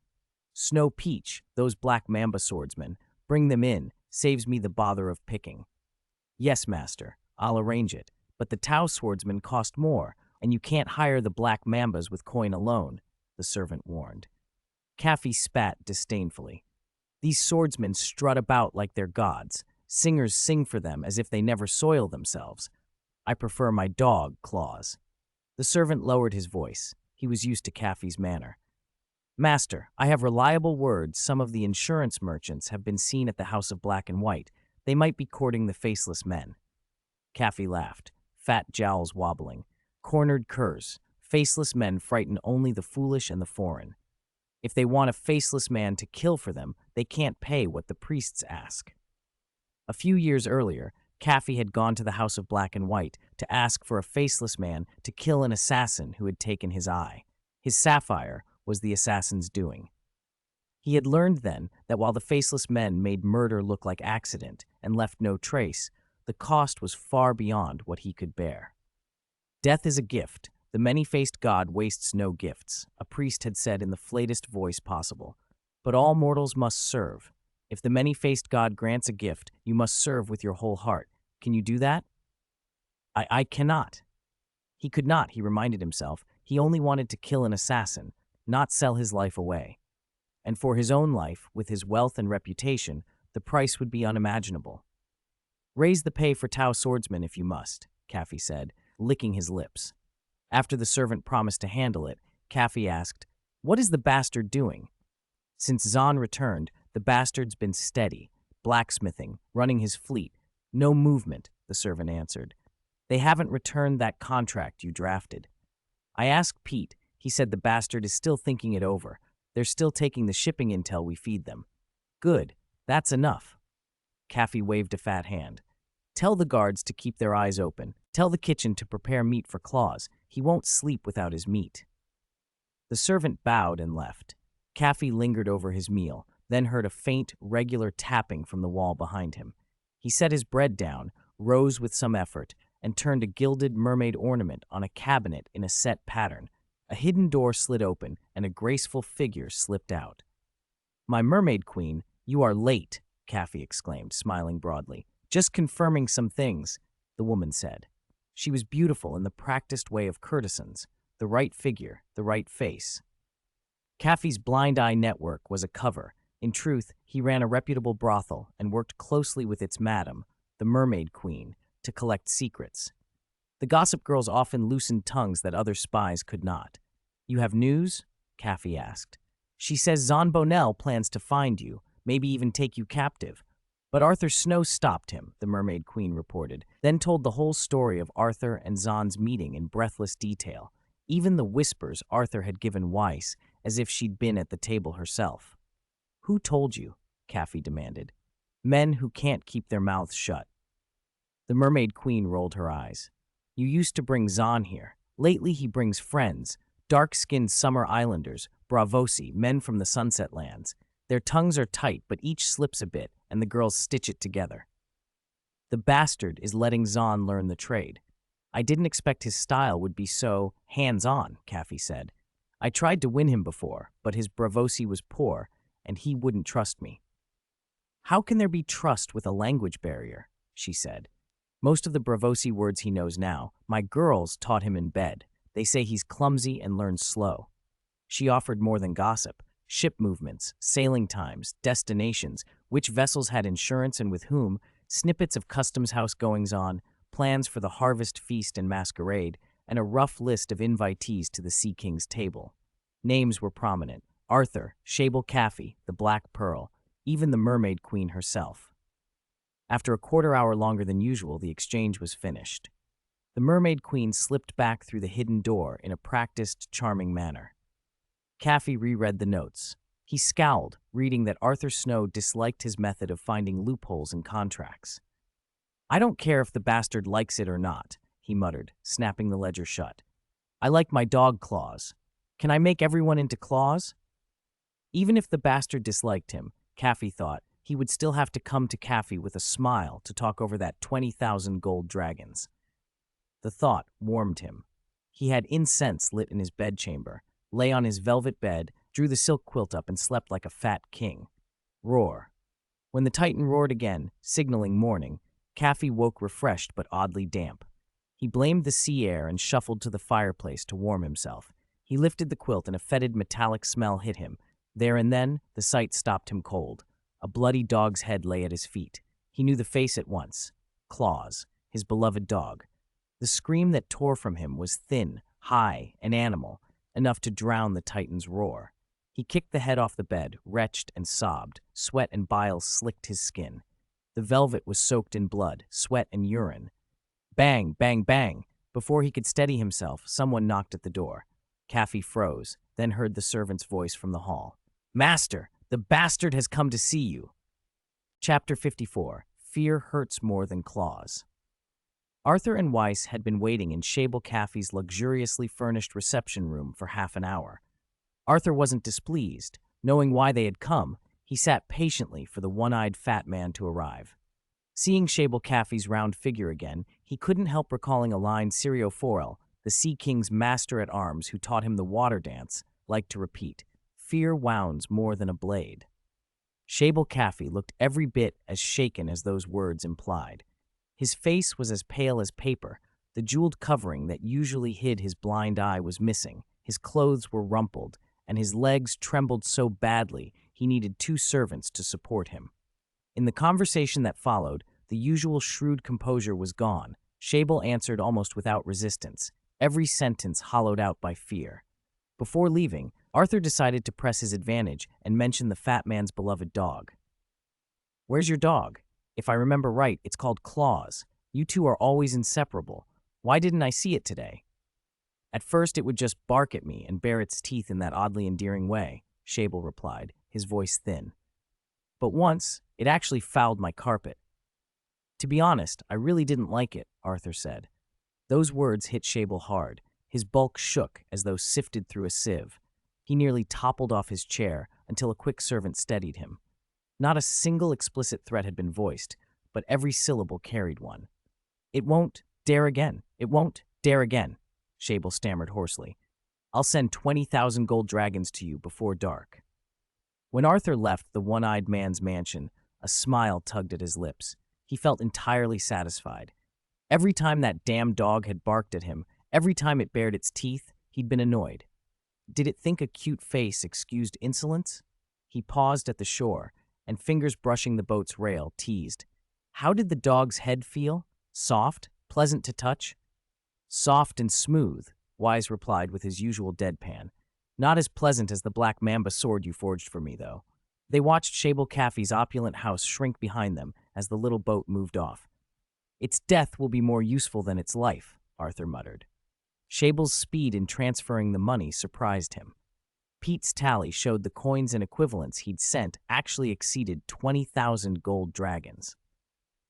Snow Peach, those black mamba swordsmen. Bring them in. Saves me the bother of picking." "Yes, master. I'll arrange it. But the Tau swordsmen cost more, and you can't hire the black mambas with coin alone," the servant warned. Kaffee spat disdainfully. "These swordsmen strut about like they're gods. Singers sing for them as if they never soil themselves. I prefer my dog, Claws." The servant lowered his voice. He was used to Kaffee's manner. "Master, I have reliable word some of the insurance merchants have been seen at the House of Black and White. They might be courting the faceless men." Kaffee laughed, fat jowls wobbling. "Cornered curs. Faceless men frighten only the foolish and the foreign. If they want a faceless man to kill for them, they can't pay what the priests ask." A few years earlier, Kaffee had gone to the House of Black and White to ask for a faceless man to kill an assassin who had taken his eye. His sapphire was the assassin's doing. He had learned then that while the faceless men made murder look like accident and left no trace, the cost was far beyond what he could bear. "Death is a gift. The many-faced god wastes no gifts," a priest had said in the flatest voice possible. "But all mortals must serve. If the many-faced god grants a gift, you must serve with your whole heart. Can you do that?" I cannot." He could not, he reminded himself. He only wanted to kill an assassin, not sell his life away. And for his own life, with his wealth and reputation, the price would be unimaginable. "Raise the pay for Tau swordsmen if you must," Kaffee said, licking his lips. After the servant promised to handle it, Kaffee asked, "What is the bastard doing?" Since Zahn returned, the bastard's been steady, blacksmithing, running his fleet. "No movement," the servant answered. "They haven't returned that contract you drafted." "I asked Pete. He said the bastard is still thinking it over. They're still taking the shipping intel we feed them." "Good. That's enough." Kaffee waved a fat hand. "Tell the guards to keep their eyes open. Tell the kitchen to prepare meat for Claws. He won't sleep without his meat." The servant bowed and left. Kaffee lingered over his meal, then heard a faint, regular tapping from the wall behind him. He set his bread down, rose with some effort, and turned a gilded mermaid ornament on a cabinet in a set pattern. A hidden door slid open, and a graceful figure slipped out. "My mermaid queen, you are late," Kaffee exclaimed, smiling broadly. "Just confirming some things," the woman said. She was beautiful in the practiced way of courtesans, the right figure, the right face. Kaffee's blind eye network was a cover. In truth, he ran a reputable brothel and worked closely with its madam, the mermaid queen, to collect secrets. The gossip girls often loosened tongues that other spies could not. "You have news?" Kaffee asked. "She says Zahn Bonell plans to find you, maybe even take you captive. But Arthur Snow stopped him," the mermaid queen reported, then told the whole story of Arthur and Zahn's meeting in breathless detail, even the whispers Arthur had given Weiss, as if she'd been at the table herself. "Who told you?" Kaffee demanded. "Men who can't keep their mouths shut." The mermaid queen rolled her eyes. "You used to bring Zahn here. Lately he brings friends, dark-skinned summer islanders, Bravosi, men from the Sunset Lands. Their tongues are tight, but each slips a bit, and the girls stitch it together. The bastard is letting Zahn learn the trade. I didn't expect his style would be so hands-on," Kaffee said. "I tried to win him before, but his Bravosi was poor, and he wouldn't trust me." "How can there be trust with a language barrier?" she said. "Most of the Bravosi words he knows now, my girls taught him in bed. They say he's clumsy and learns slow." She offered more than gossip: ship movements, sailing times, destinations, which vessels had insurance and with whom, snippets of customs house goings-on, plans for the harvest feast and masquerade, and a rough list of invitees to the Sea King's table. Names were prominent: Arthur, Shable Caffey, the Black Pearl, even the Mermaid Queen herself. After a quarter-hour longer than usual, the exchange was finished. The Mermaid Queen slipped back through the hidden door in a practiced, charming manner. Caffey reread the notes. He scowled, reading that Arthur Snow disliked his method of finding loopholes in contracts. "I don't care if the bastard likes it or not," he muttered, snapping the ledger shut. "I like my dog claws. Can I make everyone into claws?" Even if the bastard disliked him, Caffey thought, he would still have to come to Caffey with a smile to talk over that 20,000 gold dragons. The thought warmed him. He had incense lit in his bedchamber, lay on his velvet bed, drew the silk quilt up, and slept like a fat king. Roar. When the Titan roared again, signaling morning, Caffey woke refreshed but oddly damp. He blamed the sea air and shuffled to the fireplace to warm himself. He lifted the quilt and a fetid metallic smell hit him. There and then, the sight stopped him cold. A bloody dog's head lay at his feet. He knew the face at once. Claws, his beloved dog. The scream that tore from him was thin, high, and animal, enough to drown the Titan's roar. He kicked the head off the bed, retched and sobbed. Sweat and bile slicked his skin. The velvet was soaked in blood, sweat, and urine. Bang, bang, bang! Before he could steady himself, someone knocked at the door. Caffey froze, then heard the servant's voice from the hall. "Master, the bastard has come to see you." Chapter 54. Fear Hurts More Than Claws. Arthur and Weiss had been waiting in Shable Caffey's luxuriously furnished reception room for half an hour. Arthur wasn't displeased. Knowing why they had come, he sat patiently for the one-eyed fat man to arrive. Seeing Shable Caffey's round figure again, he couldn't help recalling a line Sirio Forel, the Sea King's master-at-arms who taught him the water dance, liked to repeat: "Fear wounds more than a blade." Shable Caffey looked every bit as shaken as those words implied. His face was as pale as paper. The jeweled covering that usually hid his blind eye was missing. His clothes were rumpled, and his legs trembled so badly he needed 2 servants to support him. In the conversation that followed, the usual shrewd composure was gone. Shable answered almost without resistance, every sentence hollowed out by fear. Before leaving, Arthur decided to press his advantage and mention the fat man's beloved dog. "Where's your dog? If I remember right, it's called Claws. You two are always inseparable. Why didn't I see it today?" "At first it would just bark at me and bare its teeth in that oddly endearing way," Shable replied, his voice thin. "But once, it actually fouled my carpet." "To be honest, I really didn't like it," Arthur said. Those words hit Shable hard. His bulk shook as though sifted through a sieve. He nearly toppled off his chair until a quick servant steadied him. Not a single explicit threat had been voiced, but every syllable carried one. "It won't dare again. It won't dare again," Shable stammered hoarsely. "I'll send 20,000 gold dragons to you before dark." When Arthur left the one-eyed man's mansion, a smile tugged at his lips. He felt entirely satisfied. Every time that damn dog had barked at him, every time it bared its teeth, he'd been annoyed. Did it think a cute face excused insolence? He paused at the shore, and fingers brushing the boat's rail, teased. How did the dog's head feel? Soft? Pleasant to touch? "Soft and smooth," Wise replied with his usual deadpan. "Not as pleasant as the black mamba sword you forged for me, though." They watched Shable Caffey's opulent house shrink behind them as the little boat moved off. "Its death will be more useful than its life," Arthur muttered. Shable's speed in transferring the money surprised him. Pete's tally showed the coins and equivalents he'd sent actually exceeded 20,000 gold dragons.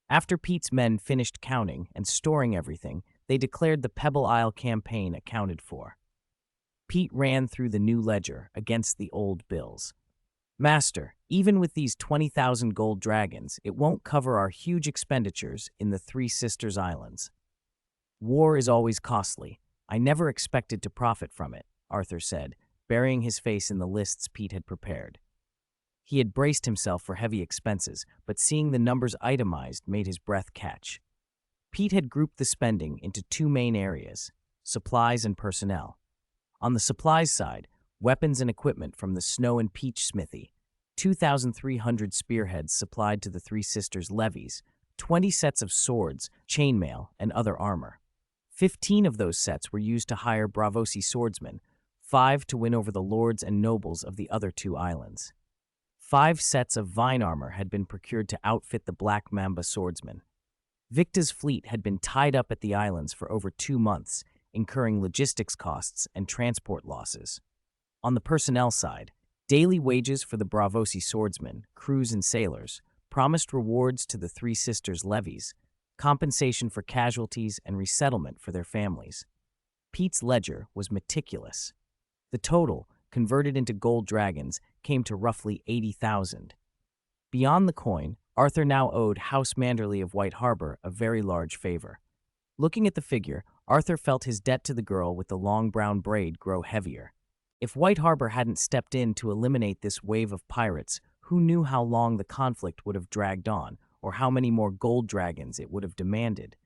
After Pete's men finished counting and storing everything, they declared the Pebble Isle campaign accounted for. Pete ran through the new ledger against the old bills. "Master, even with these 20,000 gold dragons, it won't cover our huge expenditures in the Three Sisters Islands." "War is always costly. I never expected to profit from it," Arthur said, burying his face in the lists Pete had prepared. He had braced himself for heavy expenses, but seeing the numbers itemized made his breath catch. Pete had grouped the spending into two main areas: supplies and personnel. On the supplies side, weapons and equipment from the Snow and Peach smithy, 2,300 spearheads supplied to the Three Sisters levies, 20 sets of swords, chainmail, and other armor. 15 of those sets were used to hire Braavosi swordsmen, 5 to win over the lords and nobles of the other 2 islands. 5 sets of vine armor had been procured to outfit the Black Mamba swordsmen. Victa's fleet had been tied up at the islands for over 2 months, incurring logistics costs and transport losses. On the personnel side, daily wages for the Braavosi swordsmen, crews, and sailors, promised rewards to the Three Sisters levies, compensation for casualties, and resettlement for their families. Pete's ledger was meticulous. The total, converted into gold dragons, came to roughly 80,000. Beyond the coin, Arthur now owed House Manderley of White Harbor a very large favor. Looking at the figure, Arthur felt his debt to the girl with the long brown braid grow heavier. If White Harbor hadn't stepped in to eliminate this wave of pirates, who knew how long the conflict would have dragged on, or how many more gold dragons it would have demanded?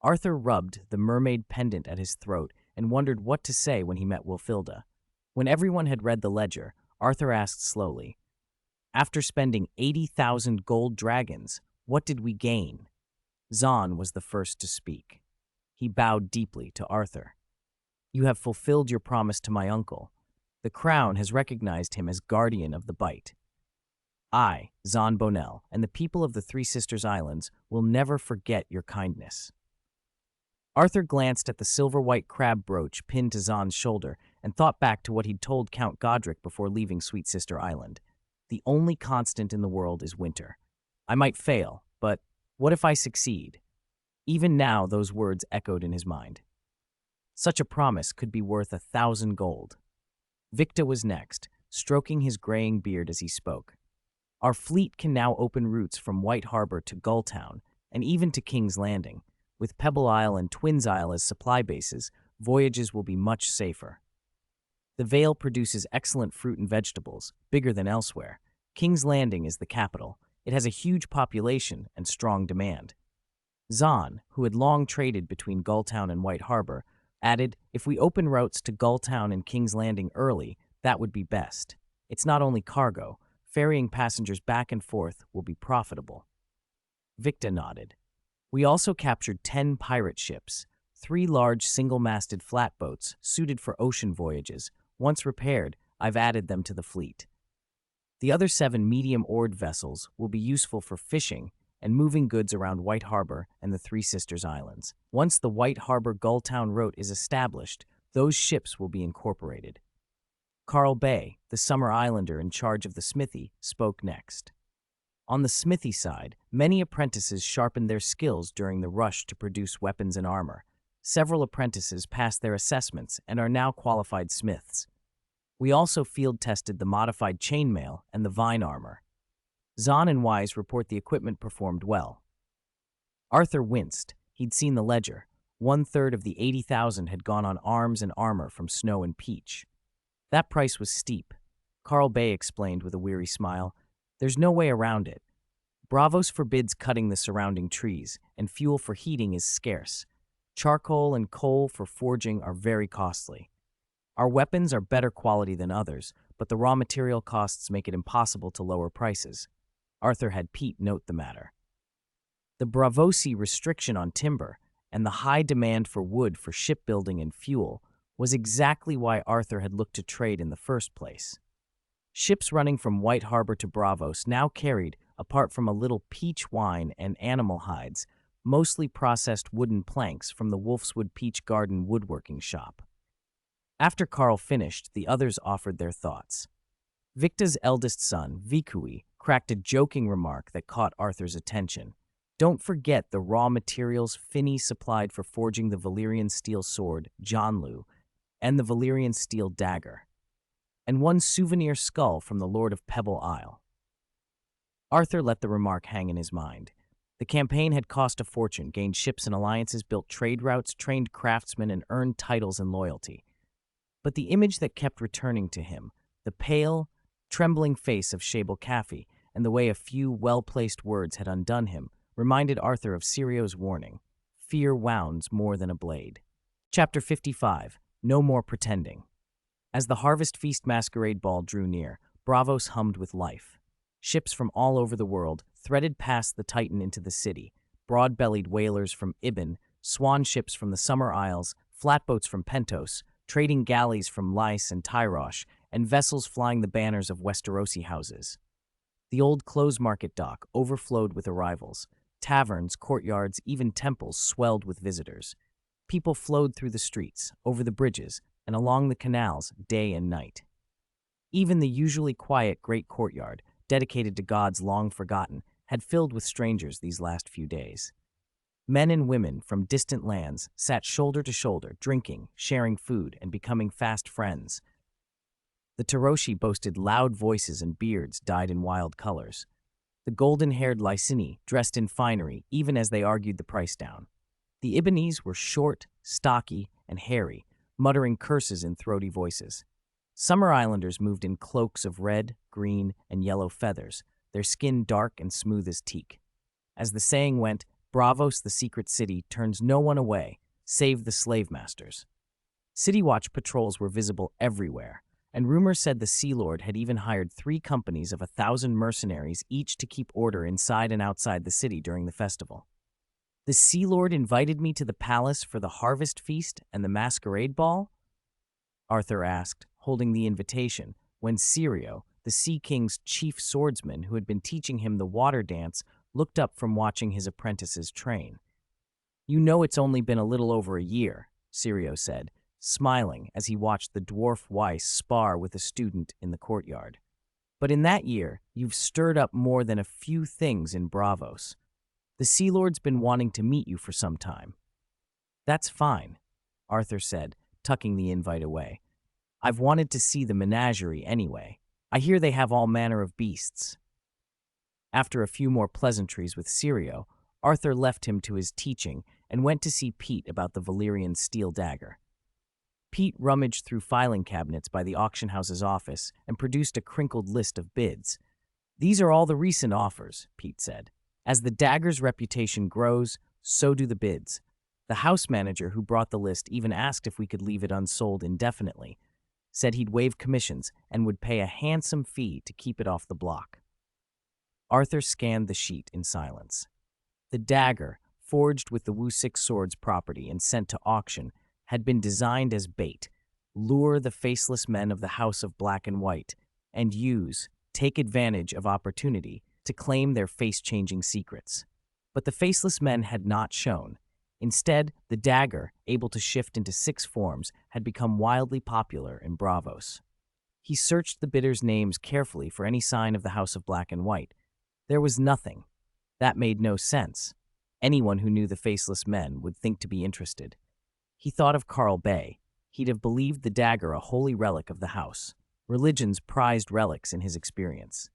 Arthur rubbed the mermaid pendant at his throat and wondered what to say when he met Wilfilda. When everyone had read the ledger, Arthur asked slowly, "After spending 80,000 gold dragons, what did we gain?" Zahn was the first to speak. He bowed deeply to Arthur. "You have fulfilled your promise to my uncle. The crown has recognized him as guardian of the Bight. I, Zahn Bonell, and the people of the Three Sisters Islands will never forget your kindness." Arthur glanced at the silver-white crab brooch pinned to Zahn's shoulder and thought back to what he'd told Count Godric before leaving Sweet Sister Island. The only constant in the world is winter. I might fail, but what if I succeed? Even now, those words echoed in his mind. Such a promise could be worth 1,000 gold. Victa was next, stroking his graying beard as he spoke. Our fleet can now open routes from White Harbor to Gulltown, and even to King's Landing. With Pebble Isle and Twins Isle as supply bases, voyages will be much safer. The Vale produces excellent fruit and vegetables, bigger than elsewhere. King's Landing is the capital. It has a huge population and strong demand. Zahn, who had long traded between Gulltown and White Harbor, added, "If we open routes to Gulltown and King's Landing early, that would be best. It's not only cargo. Ferrying passengers back and forth will be profitable." Victa nodded. "We also captured 10 pirate ships, 3 large single-masted flatboats suited for ocean voyages. Once repaired, I've added them to the fleet. The other 7 medium-oared vessels will be useful for fishing and moving goods around White Harbor and the Three Sisters Islands. Once the White Harbor-Gulltown route is established, those ships will be incorporated." Carl Bay, the Summer Islander in charge of the smithy, spoke next. On the smithy side, many apprentices sharpened their skills during the rush to produce weapons and armor. Several apprentices passed their assessments and are now qualified smiths. We also field-tested the modified chainmail and the vine armor. Zahn and Wise report the equipment performed well. Arthur winced. He'd seen the ledger. 1/3 of the 80,000 had gone on arms and armor from Snow and Peach. That price was steep. Carl Bay explained with a weary smile. "There's no way around it. Braavos forbids cutting the surrounding trees, and fuel for heating is scarce. Charcoal and coal for forging are very costly. Our weapons are better quality than others, but the raw material costs make it impossible to lower prices." Arthur had Pete note the matter. The Braavosi restriction on timber and the high demand for wood for shipbuilding and fuel was exactly why Arthur had looked to trade in the first place. Ships running from White Harbor to Braavos now carried, apart from a little peach wine and animal hides, mostly processed wooden planks from the Wolfswood Peach Garden woodworking shop. After Carl finished, the others offered their thoughts. Victa's eldest son, Vikui, cracked a joking remark that caught Arthur's attention. "Don't forget the raw materials Finney supplied for forging the Valyrian steel sword, Jonlu, and the Valyrian steel dagger, and one souvenir skull from the Lord of Pebble Isle." Arthur let the remark hang in his mind. The campaign had cost a fortune, gained ships and alliances, built trade routes, trained craftsmen, and earned titles and loyalty. But the image that kept returning to him, the pale, trembling face of Shable Caffey, and the way a few well-placed words had undone him, reminded Arthur of Sirio's warning, "Fear wounds more than a blade." Chapter 55, No More Pretending. As the Harvest Feast Masquerade Ball drew near, Braavos hummed with life. Ships from all over the world threaded past the Titan into the city, broad-bellied whalers from Ibn, swan ships from the Summer Isles, flatboats from Pentos, trading galleys from Lys and Tyrosh, and vessels flying the banners of Westerosi houses. The old clothes market dock overflowed with arrivals. Taverns, courtyards, even temples swelled with visitors. People flowed through the streets, over the bridges, and along the canals day and night. Even the usually quiet great courtyard, dedicated to gods long forgotten, had filled with strangers these last few days. Men and women from distant lands sat shoulder to shoulder, drinking, sharing food, and becoming fast friends. The Taroshi boasted loud voices and beards dyed in wild colors. The golden-haired Lysini dressed in finery even as they argued the price down. The Ibonese were short, stocky, and hairy, muttering curses in throaty voices. Summer Islanders moved in cloaks of red, green, and yellow feathers, their skin dark and smooth as teak. As the saying went, Braavos, the secret city, turns no one away, save the slave masters. City watch patrols were visible everywhere, and rumor said the Sea Lord had even hired 3 companies of 1,000 mercenaries each to keep order inside and outside the city during the festival. The Sea Lord invited me to the palace for the harvest feast and the masquerade ball? Arthur asked, holding the invitation, when Sirio, the Sea King's chief swordsman who had been teaching him the water dance, looked up from watching his apprentices train. "You know it's only been a little over a year," Sirio said, smiling as he watched the dwarf Weiss spar with a student in the courtyard. "But in that year, you've stirred up more than a few things in Braavos. The Sea Lord's been wanting to meet you for some time." "That's fine," Arthur said, tucking the invite away. "I've wanted to see the menagerie anyway. I hear they have all manner of beasts." After a few more pleasantries with Sirio, Arthur left him to his teaching and went to see Pete about the Valyrian steel dagger. Pete rummaged through filing cabinets by the auction house's office and produced a crinkled list of bids. "These are all the recent offers," Pete said. "As the dagger's reputation grows, so do the bids." The house manager who brought the list even asked if we could leave it unsold indefinitely, said he'd waive commissions and would pay a handsome fee to keep it off the block. Arthur scanned the sheet in silence. The dagger, forged with the Wu-6 sword's property and sent to auction, had been designed as bait, lure the faceless men of the House of Black and White, and take advantage of opportunity to claim their face-changing secrets. But the faceless men had not shown. Instead, the dagger, able to shift into 6 forms, had become wildly popular in Braavos. He searched the bidders' names carefully for any sign of the House of Black and White. There was nothing. That made no sense. Anyone who knew the faceless men would think to be interested. He thought of Carl Bay. He'd have believed the dagger a holy relic of the house, religion's prized relics in his experience.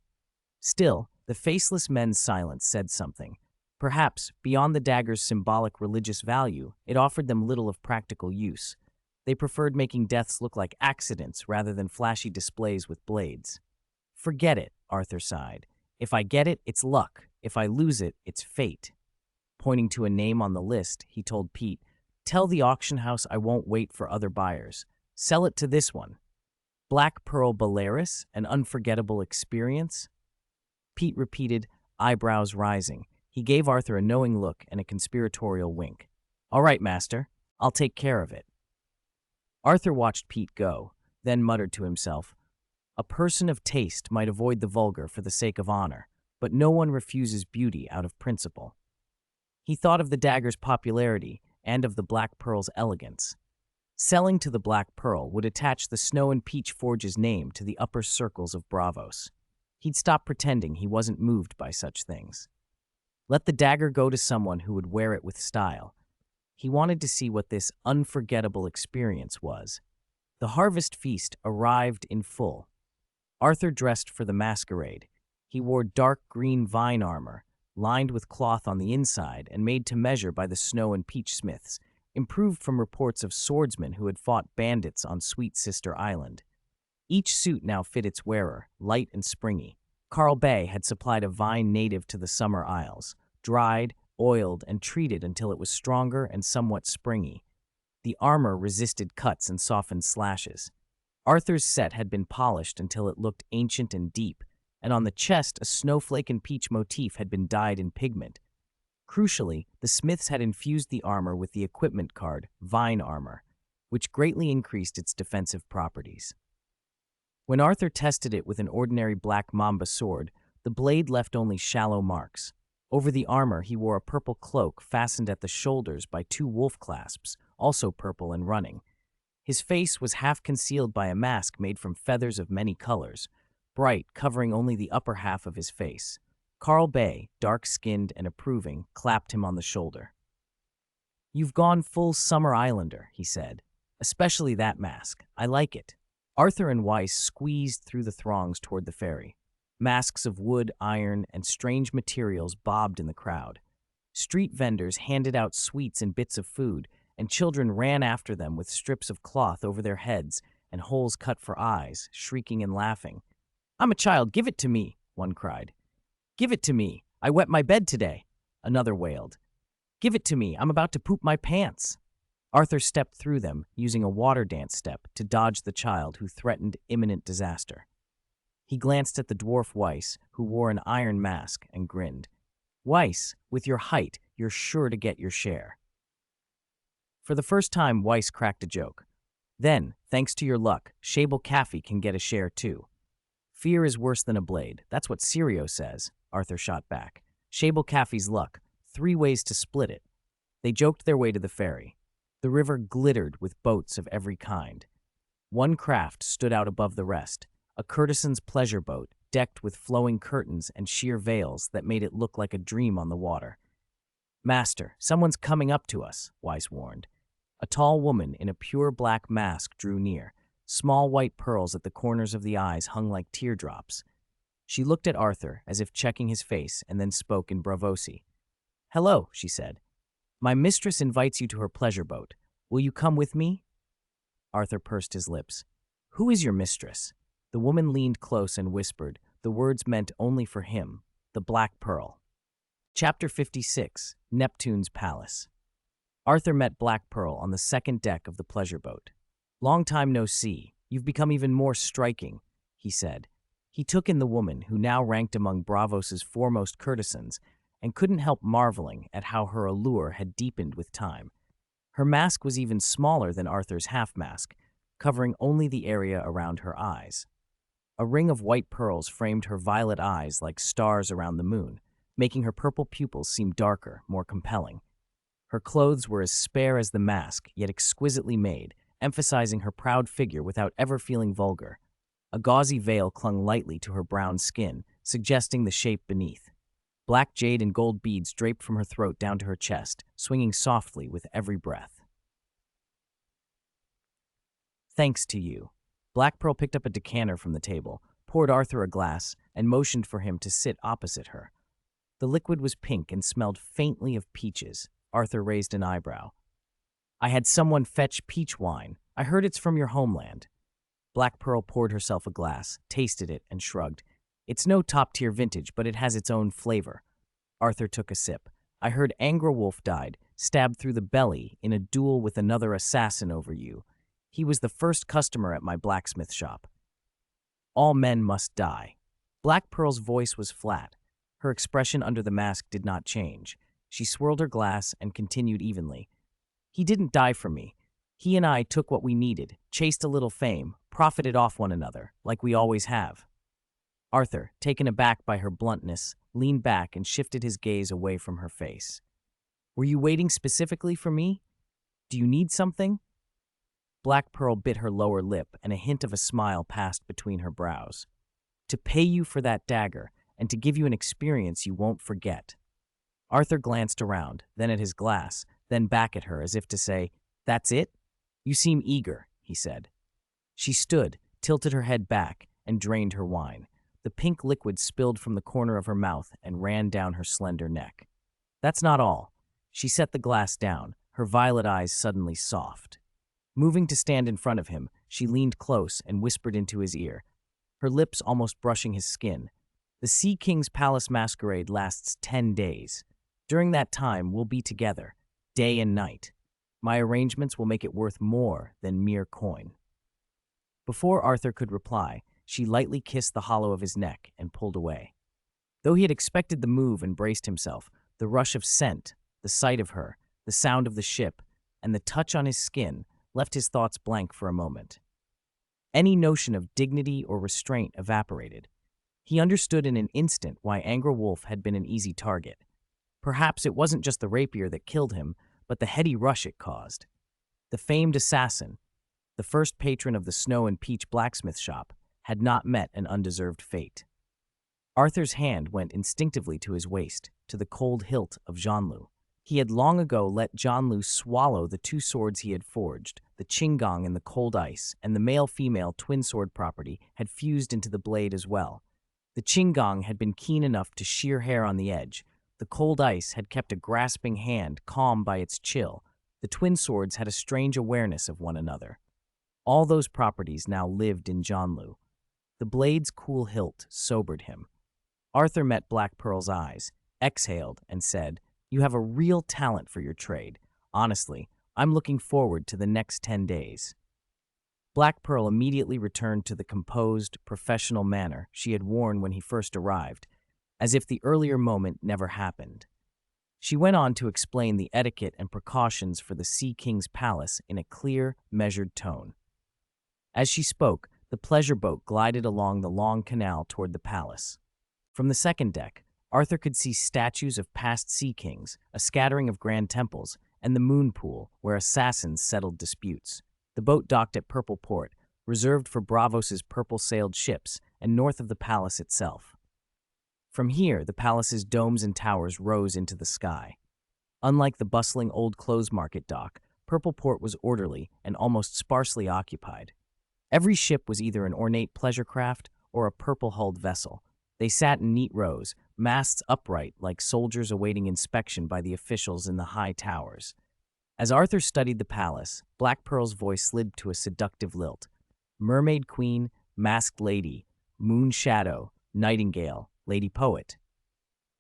Still, the faceless men's silence said something. Perhaps, beyond the dagger's symbolic religious value, it offered them little of practical use. They preferred making deaths look like accidents rather than flashy displays with blades. "Forget it," Arthur sighed. "If I get it, it's luck. If I lose it, it's fate." Pointing to a name on the list, he told Pete, "Tell the auction house I won't wait for other buyers. Sell it to this one. Black Pearl Balearis, an unforgettable experience?" Pete repeated, eyebrows rising. He gave Arthur a knowing look and a conspiratorial wink. "All right, master. I'll take care of it." Arthur watched Pete go, then muttered to himself, "A person of taste might avoid the vulgar for the sake of honor, but no one refuses beauty out of principle." He thought of the dagger's popularity and of the Black Pearl's elegance. Selling to the Black Pearl would attach the Snow and Peach Forge's name to the upper circles of Braavos. He'd stop pretending he wasn't moved by such things. Let the dagger go to someone who would wear it with style. He wanted to see what this unforgettable experience was. The harvest feast arrived in full. Arthur dressed for the masquerade. He wore dark green vine armor, lined with cloth on the inside and made to measure by the Snow and Peach smiths, improved from reports of swordsmen who had fought bandits on Sweet Sister Island. Each suit now fit its wearer, light and springy. Carl Bay had supplied a vine native to the Summer Isles, dried, oiled, and treated until it was stronger and somewhat springy. The armor resisted cuts and softened slashes. Arthur's set had been polished until it looked ancient and deep, and on the chest a snowflake and peach motif had been dyed in pigment. Crucially, the smiths had infused the armor with the equipment card, Vine Armor, which greatly increased its defensive properties. When Arthur tested it with an ordinary black mamba sword, the blade left only shallow marks. Over the armor, he wore a purple cloak fastened at the shoulders by two wolf clasps, also purple and running. His face was half concealed by a mask made from feathers of many colors, bright, covering only the upper half of his face. Carl Bay, dark-skinned and approving, clapped him on the shoulder. "You've gone full Summer Islander," he said. "Especially that mask. I like it." Arthur and Weiss squeezed through the throngs toward the ferry. Masks of wood, iron, and strange materials bobbed in the crowd. Street vendors handed out sweets and bits of food, and children ran after them with strips of cloth over their heads and holes cut for eyes, shrieking and laughing. "I'm a child, give it to me," one cried. "Give it to me, I wet my bed today," another wailed. "Give it to me, I'm about to poop my pants." Arthur stepped through them, using a water dance step to dodge the child who threatened imminent disaster. He glanced at the dwarf Weiss, who wore an iron mask, and grinned. "Weiss, with your height, you're sure to get your share." For the first time, Weiss cracked a joke. "Then, thanks to your luck, Shable Caffey can get a share too." "Fear is worse than a blade, that's what Sirio says," Arthur shot back. "Shable Caffey's luck, 3 ways to split it." They joked their way to the ferry. The river glittered with boats of every kind. One craft stood out above the rest, a courtesan's pleasure boat, decked with flowing curtains and sheer veils that made it look like a dream on the water. "Master, someone's coming up to us," Weiss warned. A tall woman in a pure black mask drew near. Small white pearls at the corners of the eyes hung like teardrops. She looked at Arthur as if checking his face and then spoke in Bravosi. "Hello," she said. "My mistress invites you to her pleasure boat. Will you come with me?" Arthur pursed his lips. "Who is your mistress?" The woman leaned close and whispered, the words meant only for him, "The Black Pearl." Chapter 56, Neptune's Palace. Arthur met Black Pearl on the second deck of the pleasure boat. "Long time no see. You've become even more striking," he said. He took in the woman, who now ranked among Bravos's foremost courtesans, and couldn't help marveling at how her allure had deepened with time. Her mask was even smaller than Arthur's half-mask, covering only the area around her eyes. A ring of white pearls framed her violet eyes like stars around the moon, making her purple pupils seem darker, more compelling. Her clothes were as spare as the mask, yet exquisitely made, emphasizing her proud figure without ever feeling vulgar. A gauzy veil clung lightly to her brown skin, suggesting the shape beneath. Black jade and gold beads draped from her throat down to her chest, swinging softly with every breath. "Thanks to you." Black Pearl picked up a decanter from the table, poured Arthur a glass, and motioned for him to sit opposite her. The liquid was pink and smelled faintly of peaches. Arthur raised an eyebrow. "I had someone fetch peach wine. I heard it's from your homeland." Black Pearl poured herself a glass, tasted it, and shrugged. "It's no top-tier vintage, but it has its own flavor." Arthur took a sip. "I heard Angra Wolf died, stabbed through the belly in a duel with another assassin over you. He was the first customer at my blacksmith shop." "All men must die." Black Pearl's voice was flat. Her expression under the mask did not change. She swirled her glass and continued evenly. "He didn't die for me. He and I took what we needed, chased a little fame, profited off one another, like we always have." Arthur, taken aback by her bluntness, leaned back and shifted his gaze away from her face. "Were you waiting specifically for me? Do you need something?" Black Pearl bit her lower lip, and a hint of a smile passed between her brows. "To pay you for that dagger, and to give you an experience you won't forget." Arthur glanced around, then at his glass, then back at her as if to say, "That's it? You seem eager," he said. She stood, tilted her head back, and drained her wine. The pink liquid spilled from the corner of her mouth and ran down her slender neck. "That's not all." She set the glass down, her violet eyes suddenly soft. Moving to stand in front of him, she leaned close and whispered into his ear, her lips almost brushing his skin. "The Sea King's Palace Masquerade lasts 10 days. During that time, we'll be together, day and night. My arrangements will make it worth more than mere coin." Before Arthur could reply, she lightly kissed the hollow of his neck and pulled away. Though he had expected the move and braced himself, the rush of scent, the sight of her, the sound of the ship, and the touch on his skin left his thoughts blank for a moment. Any notion of dignity or restraint evaporated. He understood in an instant why Angra Wolf had been an easy target. Perhaps it wasn't just the rapier that killed him, but the heady rush it caused. The famed assassin, the first patron of the Snow and Peach blacksmith shop, had not met an undeserved fate. Arthur's hand went instinctively to his waist, to the cold hilt of Jeanlu. He had long ago let Jeanlu swallow the two swords he had forged. The Qinggong and the cold ice, and the male-female twin sword property had fused into the blade as well. The Qinggong had been keen enough to shear hair on the edge. The cold ice had kept a grasping hand calm by its chill. The twin swords had a strange awareness of one another. All those properties now lived in Jeanlu. The blade's cool hilt sobered him. Arthur met Black Pearl's eyes, exhaled, and said, "You have a real talent for your trade. Honestly, I'm looking forward to the next 10 days." Black Pearl immediately returned to the composed, professional manner she had worn when he first arrived, as if the earlier moment never happened. She went on to explain the etiquette and precautions for the Sea King's palace in a clear, measured tone. As she spoke, the pleasure boat glided along the long canal toward the palace. From the second deck, Arthur could see statues of past sea kings, a scattering of grand temples, and the moon pool where assassins settled disputes. The boat docked at Purple Port, reserved for Bravos's purple-sailed ships, and north of the palace itself. From here, the palace's domes and towers rose into the sky. Unlike the bustling old clothes market dock, Purple Port was orderly and almost sparsely occupied. Every ship was either an ornate pleasure craft or a purple-hulled vessel. They sat in neat rows, masts upright like soldiers awaiting inspection by the officials in the high towers. As Arthur studied the palace, Black Pearl's voice slid to a seductive lilt. Mermaid Queen, Masked Lady, Moon Shadow, Nightingale, Lady Poet.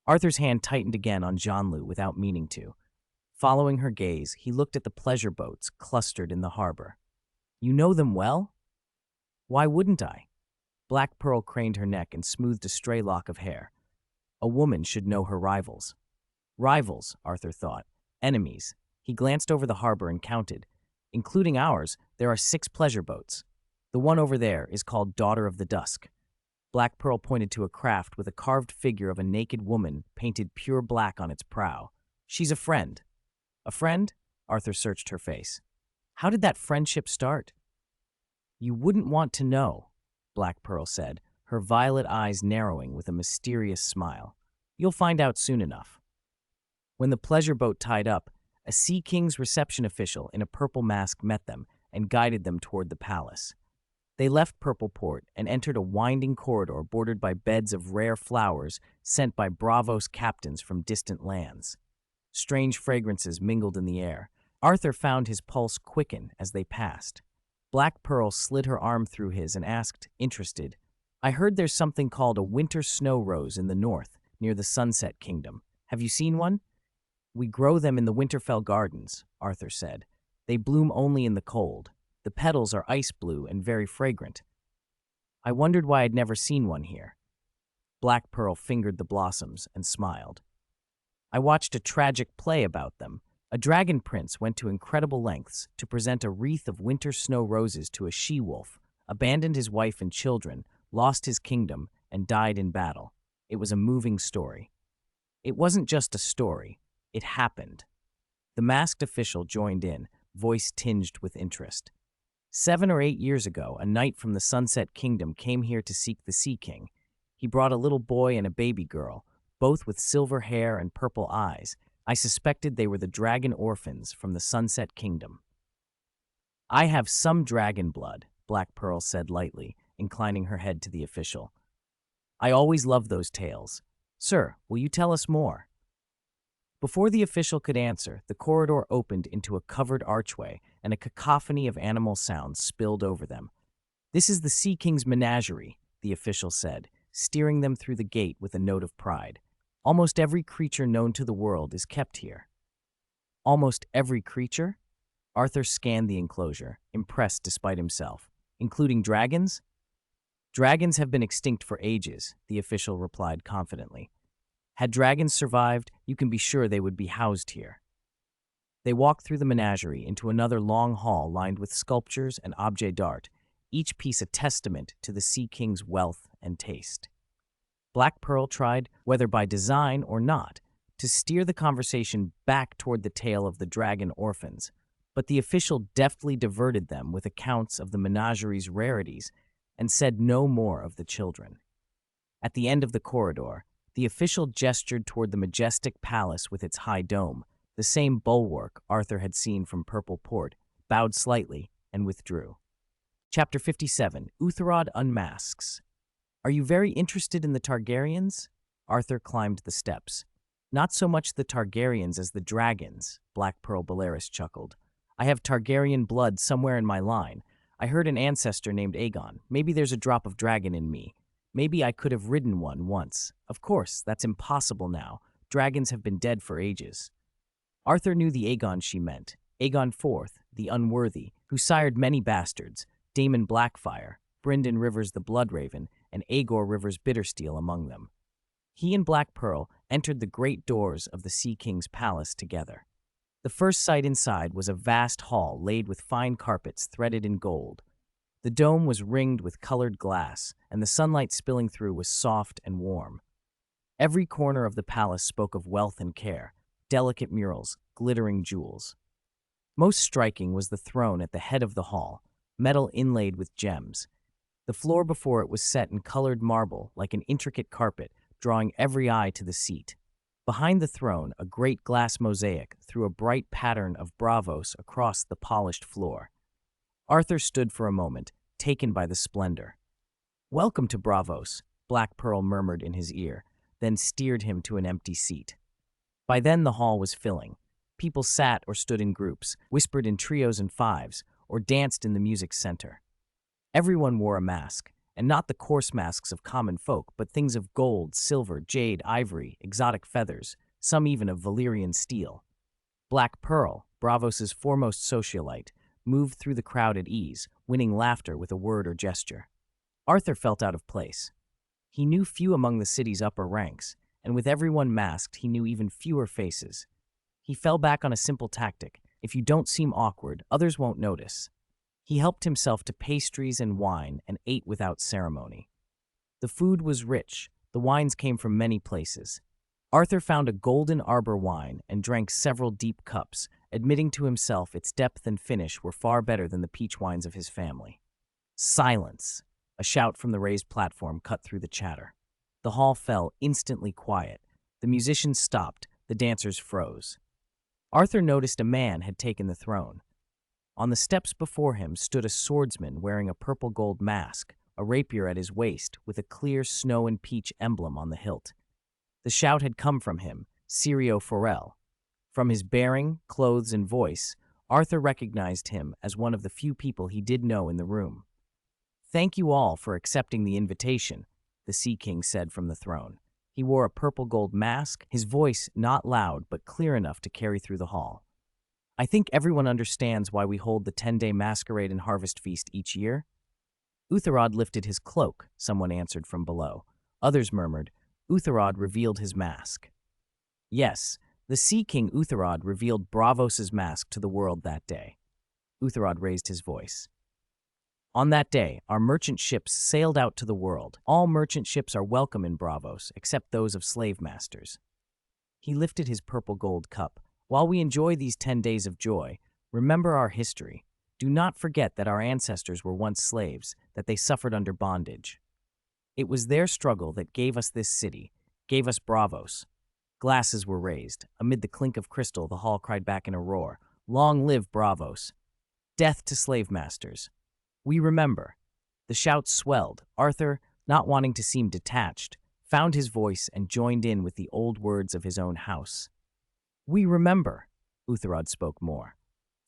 Arthur's hand tightened again on Jeanlu without meaning to. Following her gaze, he looked at the pleasure boats clustered in the harbor. "You know them well?" "Why wouldn't I?" Black Pearl craned her neck and smoothed a stray lock of hair. A woman should know her rivals. Rivals, Arthur thought. Enemies. He glanced over the harbor and counted. Including ours, there are 6 pleasure boats. The one over there is called Daughter of the Dusk. Black Pearl pointed to a craft with a carved figure of a naked woman painted pure black on its prow. "She's a friend." "A friend?" Arthur searched her face. "How did that friendship start?" "You wouldn't want to know," Black Pearl said, her violet eyes narrowing with a mysterious smile. "You'll find out soon enough." When the pleasure boat tied up, a Sea King's reception official in a purple mask met them and guided them toward the palace. They left Purple Port and entered a winding corridor bordered by beds of rare flowers sent by Bravos captains from distant lands. Strange fragrances mingled in the air. Arthur found his pulse quicken as they passed. Black Pearl slid her arm through his and asked, interested, "I heard there's something called a winter snow rose in the north, near the Sunset Kingdom. Have you seen one?" "We grow them in the Winterfell Gardens," Arthur said. "They bloom only in the cold. The petals are ice blue and very fragrant." I wondered why I'd never seen one here. Black Pearl fingered the blossoms and smiled. "I watched a tragic play about them. A dragon prince went to incredible lengths to present a wreath of winter snow roses to a she-wolf, abandoned his wife and children, lost his kingdom, and died in battle. It was a moving story." "It wasn't just a story. It happened." The masked official joined in, voice tinged with interest. 7 or 8 years ago, a knight from the Sunset Kingdom came here to seek the Sea King. He brought a little boy and a baby girl, both with silver hair and purple eyes. I suspected they were the dragon orphans from the Sunset Kingdom. "I have some dragon blood," Black Pearl said lightly, inclining her head to the official. "I always loved those tales. Sir, will you tell us more?" Before the official could answer, the corridor opened into a covered archway, and a cacophony of animal sounds spilled over them. "This is the Sea King's menagerie," the official said, steering them through the gate with a note of pride. "Almost every creature known to the world is kept here." "Almost every creature?" Arthur scanned the enclosure, impressed despite himself. including dragons? Dragons have been extinct for ages, the official replied confidently. Had dragons survived, you can be sure they would be housed here. They walked through the menagerie into another long hall lined with sculptures and objets d'art, each piece a testament to the Sea King's wealth and taste. Black Pearl tried, whether by design or not, to steer the conversation back toward the tale of the dragon orphans, but the official deftly diverted them with accounts of the menagerie's rarities and said no more of the children. At the end of the corridor, the official gestured toward the majestic palace with its high dome, the same bulwark Arthur had seen from Purple Port, bowed slightly, and withdrew. Chapter 57, Utherod Unmasks. Are you very interested in the Targaryens? Arthur climbed the steps. Not so much the Targaryens as the dragons, Black Pearl Belaris chuckled. I have Targaryen blood somewhere in my line. I heard an ancestor named Aegon. Maybe there's a drop of dragon in me. Maybe I could have ridden one once. Of course, that's impossible now. Dragons have been dead for ages. Arthur knew the Aegon she meant. Aegon IV, the Unworthy, who sired many bastards, Daemon Blackfire, Brynden Rivers the Bloodraven, and Aegor Rivers Bittersteel among them. He and Black Pearl entered the great doors of the Sea King's palace together. The first sight inside was a vast hall laid with fine carpets threaded in gold. The dome was ringed with colored glass, and the sunlight spilling through was soft and warm. Every corner of the palace spoke of wealth and care, delicate murals, glittering jewels. Most striking was the throne at the head of the hall, metal inlaid with gems. The floor before it was set in colored marble like an intricate carpet, drawing every eye to the seat. Behind the throne, a great glass mosaic threw a bright pattern of bravos across the polished floor. Arthur stood for a moment, taken by the splendor. "Welcome to Bravos," Black Pearl murmured in his ear, then steered him to an empty seat. By then the hall was filling. People sat or stood in groups, whispered in trios and fives, or danced in the music center. Everyone wore a mask, and not the coarse masks of common folk, but things of gold, silver, jade, ivory, exotic feathers, some even of Valyrian steel. Black Pearl, Bravos's foremost socialite, moved through the crowd at ease, winning laughter with a word or gesture. Arthur felt out of place. He knew few among the city's upper ranks, and with everyone masked, he knew even fewer faces. He fell back on a simple tactic. If you don't seem awkward, others won't notice. He helped himself to pastries and wine and ate without ceremony. The food was rich. The wines came from many places. Arthur found a golden arbor wine and drank several deep cups, admitting to himself its depth and finish were far better than the peach wines of his family. Silence! A shout from the raised platform cut through the chatter. The hall fell instantly quiet. The musicians stopped. The dancers froze. Arthur noticed a man had taken the throne. On the steps before him stood a swordsman wearing a purple-gold mask, a rapier at his waist with a clear snow and peach emblem on the hilt. The shout had come from him, Sirio Forel. From his bearing, clothes, and voice, Arthur recognized him as one of the few people he did know in the room. "Thank you all for accepting the invitation," the Sea King said from the throne. He wore a purple-gold mask, his voice not loud but clear enough to carry through the hall. "I think everyone understands why we hold the 10-day masquerade and harvest feast each year." "Utherod lifted his cloak," someone answered from below. Others murmured, "Utherod revealed his mask." Yes, the Sea King Utherod revealed Bravos's mask to the world that day. Utherod raised his voice. "On that day, our merchant ships sailed out to the world. All merchant ships are welcome in Bravos, except those of slave masters." He lifted his purple-gold cup. "While we enjoy these 10 days of joy, remember our history. Do not forget that our ancestors were once slaves, that they suffered under bondage. It was their struggle that gave us this city, gave us Bravos." Glasses were raised. Amid the clink of crystal, the hall cried back in a roar, "Long live Bravos! Death to slave masters! We remember." The shouts swelled. Arthur, not wanting to seem detached, found his voice and joined in with the old words of his own house. "We remember," Utherod spoke more.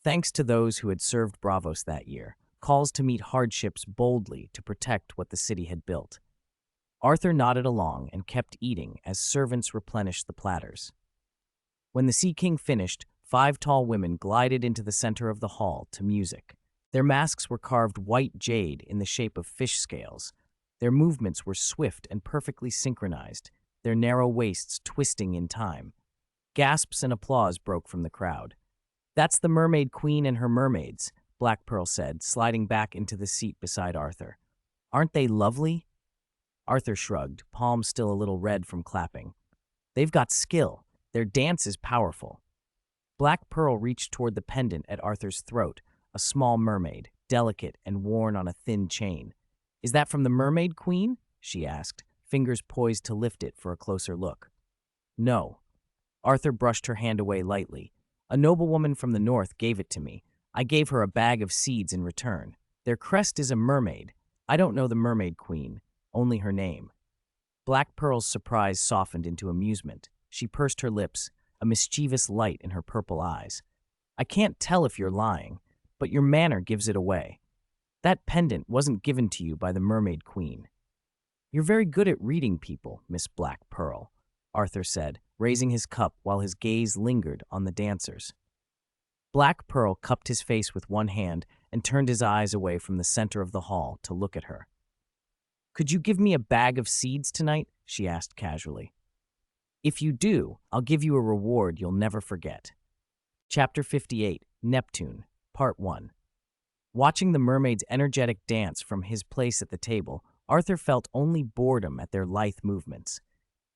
"Thanks to those who had served Bravos that year, calls to meet hardships boldly to protect what the city had built." Arthur nodded along and kept eating as servants replenished the platters. When the Sea King finished, 5 tall women glided into the center of the hall to music. Their masks were carved white jade in the shape of fish scales. Their movements were swift and perfectly synchronized, their narrow waists twisting in time. Gasps and applause broke from the crowd. "That's the Mermaid Queen and her mermaids," Black Pearl said, sliding back into the seat beside Arthur. "Aren't they lovely?" Arthur shrugged, palms still a little red from clapping. "They've got skill. Their dance is powerful." Black Pearl reached toward the pendant at Arthur's throat, a small mermaid, delicate and worn on a thin chain. "Is that from the Mermaid Queen?" she asked, fingers poised to lift it for a closer look. "No." Arthur brushed her hand away lightly. "A noblewoman from the north gave it to me. I gave her a bag of seeds in return. Their crest is a mermaid. I don't know the Mermaid Queen, only her name." Black Pearl's surprise softened into amusement. She pursed her lips, a mischievous light in her purple eyes. "I can't tell if you're lying, but your manner gives it away. That pendant wasn't given to you by the Mermaid Queen." "You're very good at reading people, Miss Black Pearl," Arthur said, raising his cup while his gaze lingered on the dancers. Black Pearl cupped his face with one hand and turned his eyes away from the center of the hall to look at her. "Could you give me a bag of seeds tonight?" she asked casually. "If you do, I'll give you a reward you'll never forget." Chapter 58, Neptune, Part 1. Watching the mermaid's energetic dance from his place at the table, Arthur felt only boredom at their lithe movements.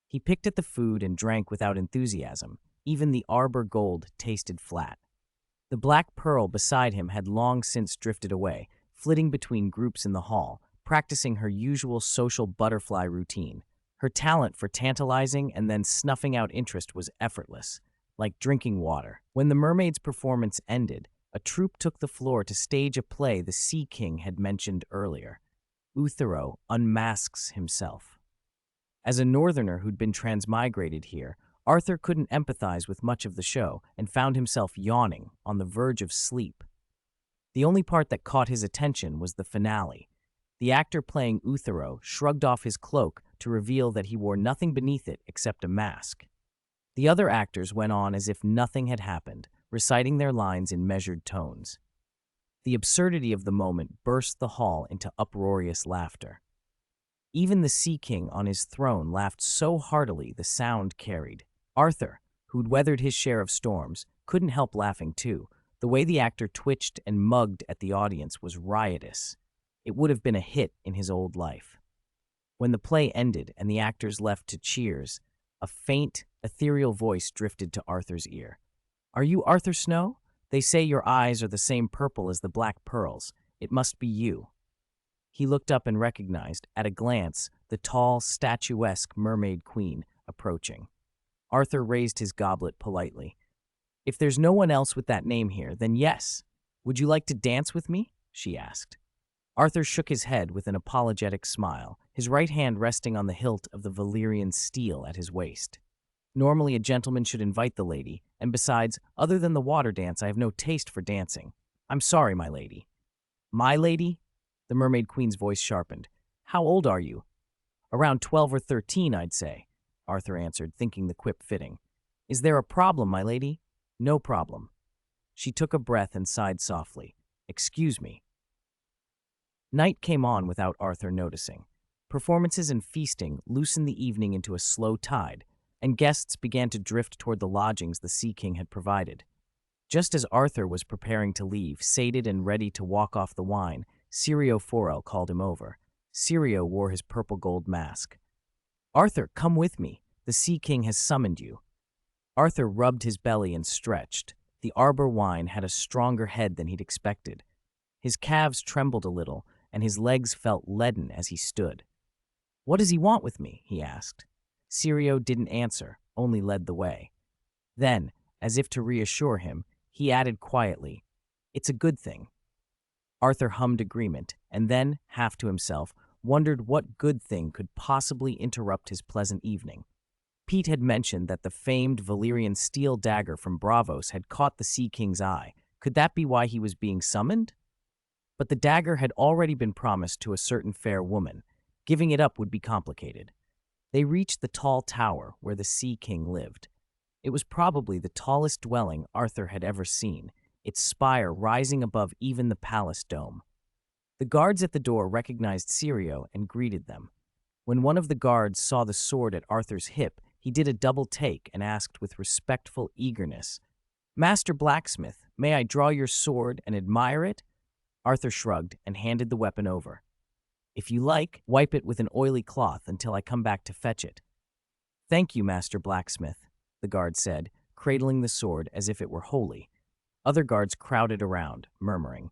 He picked at the food and drank without enthusiasm. Even the arbor gold tasted flat. The Black Pearl beside him had long since drifted away, flitting between groups in the hall, practicing her usual social butterfly routine. Her talent for tantalizing and then snuffing out interest was effortless, like drinking water. When the mermaid's performance ended, a troupe took the floor to stage a play the Sea King had mentioned earlier. Uthero unmasks himself. As a northerner who'd been transmigrated here, Arthur couldn't empathize with much of the show and found himself yawning, on the verge of sleep. The only part that caught his attention was the finale. The actor playing Uthero shrugged off his cloak to reveal that he wore nothing beneath it except a mask. The other actors went on as if nothing had happened, reciting their lines in measured tones. The absurdity of the moment burst the hall into uproarious laughter. Even the Sea King on his throne laughed so heartily the sound carried. Arthur, who'd weathered his share of storms, couldn't help laughing too. The way the actor twitched and mugged at the audience was riotous. It would have been a hit in his old life. When the play ended and the actors left to cheers, a faint, ethereal voice drifted to Arthur's ear. "Are you Arthur Snow? They say your eyes are the same purple as the Black Pearl's. It must be you." He looked up and recognized, at a glance, the tall, statuesque Mermaid Queen approaching. Arthur raised his goblet politely. "If there's no one else with that name here, then yes. Would you like to dance with me?" she asked. Arthur shook his head with an apologetic smile, his right hand resting on the hilt of the Valyrian steel at his waist. "Normally a gentleman should invite the lady, and besides, other than the water dance, I have no taste for dancing. I'm sorry, my lady." "My lady?" The Mermaid Queen's voice sharpened. "How old are you?" "Around 12 or 13, I'd say," Arthur answered, thinking the quip fitting. "Is there a problem, my lady?" "No problem." She took a breath and sighed softly. "Excuse me." Night came on without Arthur noticing. Performances and feasting loosened the evening into a slow tide, and guests began to drift toward the lodgings the Sea King had provided. Just as Arthur was preparing to leave, sated and ready to walk off the wine, Sirio Forel called him over. Sirio wore his purple gold mask. "Arthur, come with me. The Sea King has summoned you." Arthur rubbed his belly and stretched. The arbor wine had a stronger head than he'd expected. His calves trembled a little, and his legs felt leaden as he stood. "What does he want with me?" he asked. Sirio didn't answer, only led the way. Then, as if to reassure him, he added quietly, "It's a good thing." Arthur hummed agreement, and then, half to himself, wondered what good thing could possibly interrupt his pleasant evening. Pete had mentioned that the famed Valyrian steel dagger from Braavos had caught the Sea King's eye. Could that be why he was being summoned? But the dagger had already been promised to a certain fair woman. Giving it up would be complicated. They reached the tall tower where the Sea King lived. It was probably the tallest dwelling Arthur had ever seen. its spire rising above even the palace dome. The guards at the door recognized Sirio and greeted them. When one of the guards saw the sword at Arthur's hip, he did a double take and asked with respectful eagerness, "Master Blacksmith, may I draw your sword and admire it?" Arthur shrugged and handed the weapon over. "If you like, wipe it with an oily cloth until I come back to fetch it." "Thank you, Master Blacksmith," the guard said, cradling the sword as if it were holy. Other guards crowded around, murmuring,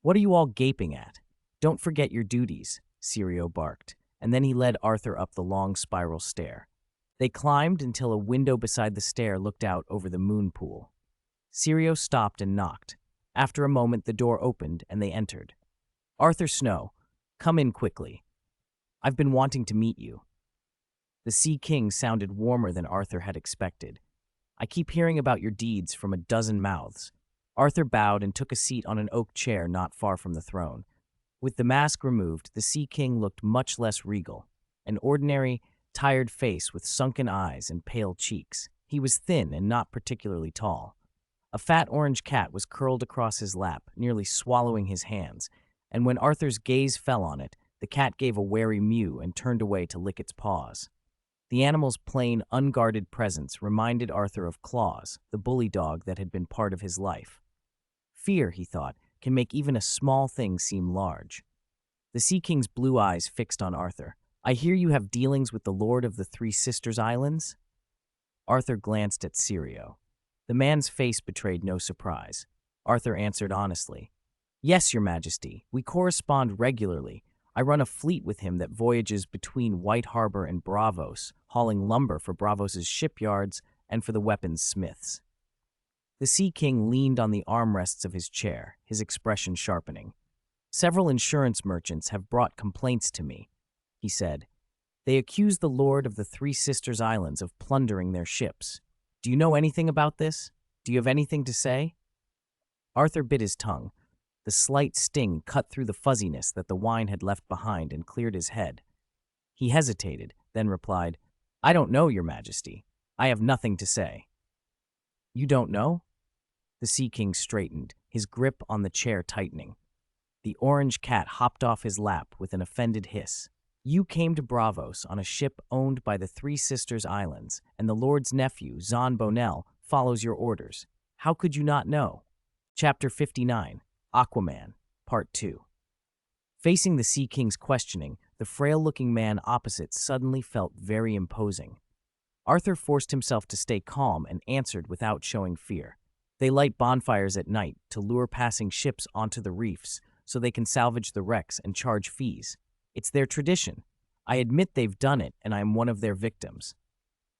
"What are you all gaping at? Don't forget your duties," Sirio barked, and then he led Arthur up the long spiral stair. They climbed until a window beside the stair looked out over the moon pool. Sirio stopped and knocked. After a moment, the door opened and they entered. "Arthur Snow, come in quickly. I've been wanting to meet you." The Sea King sounded warmer than Arthur had expected. "I keep hearing about your deeds from a dozen mouths." Arthur bowed and took a seat on an oak chair not far from the throne. With the mask removed, the Sea King looked much less regal. An ordinary, tired face with sunken eyes and pale cheeks. He was thin and not particularly tall. A fat orange cat was curled across his lap, nearly swallowing his hands, and when Arthur's gaze fell on it, the cat gave a wary mew and turned away to lick its paws. The animal's plain, unguarded presence reminded Arthur of Claus, the bully dog that had been part of his life. Fear, he thought, can make even a small thing seem large. The Sea King's blue eyes fixed on Arthur. "I hear you have dealings with the Lord of the Three Sisters Islands?" Arthur glanced at Sirio. The man's face betrayed no surprise. Arthur answered honestly, "Yes, Your Majesty, we correspond regularly. I run a fleet with him that voyages between White Harbor and Bravos, hauling lumber for Bravos's shipyards and for the weapons smiths." The Sea King leaned on the armrests of his chair, his expression sharpening. "Several insurance merchants have brought complaints to me," he said. "They accuse the Lord of the Three Sisters Islands of plundering their ships. Do you know anything about this? Do you have anything to say?" Arthur bit his tongue. The slight sting cut through the fuzziness that the wine had left behind and cleared his head. He hesitated, then replied, "I don't know, Your Majesty. I have nothing to say." "You don't know?" The Sea King straightened, his grip on the chair tightening. The orange cat hopped off his lap with an offended hiss. "You came to Bravos on a ship owned by the Three Sisters Islands, and the Lord's nephew, Zon Bonell, follows your orders. How could you not know?" Chapter 59, Aquaman, Part 2. Facing the Sea King's questioning, the frail-looking man opposite suddenly felt very imposing. Arthur forced himself to stay calm and answered without showing fear. "They light bonfires at night to lure passing ships onto the reefs so they can salvage the wrecks and charge fees. It's their tradition. I admit they've done it, and I am one of their victims.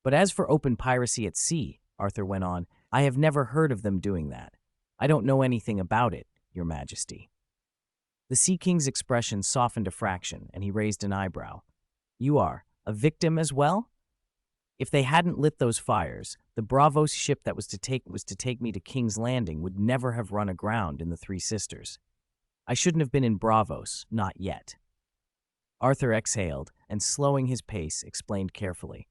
But as for open piracy at sea," Arthur went on, "I have never heard of them doing that. I don't know anything about it, Your Majesty." The Sea King's expression softened a fraction, and he raised an eyebrow. "You are a victim as well? If they hadn't lit those fires, the Bravos ship that was to take me to King's Landing would never have run aground in the Three Sisters. I shouldn't have been in Bravos, not yet." Arthur exhaled, and slowing his pace, explained carefully.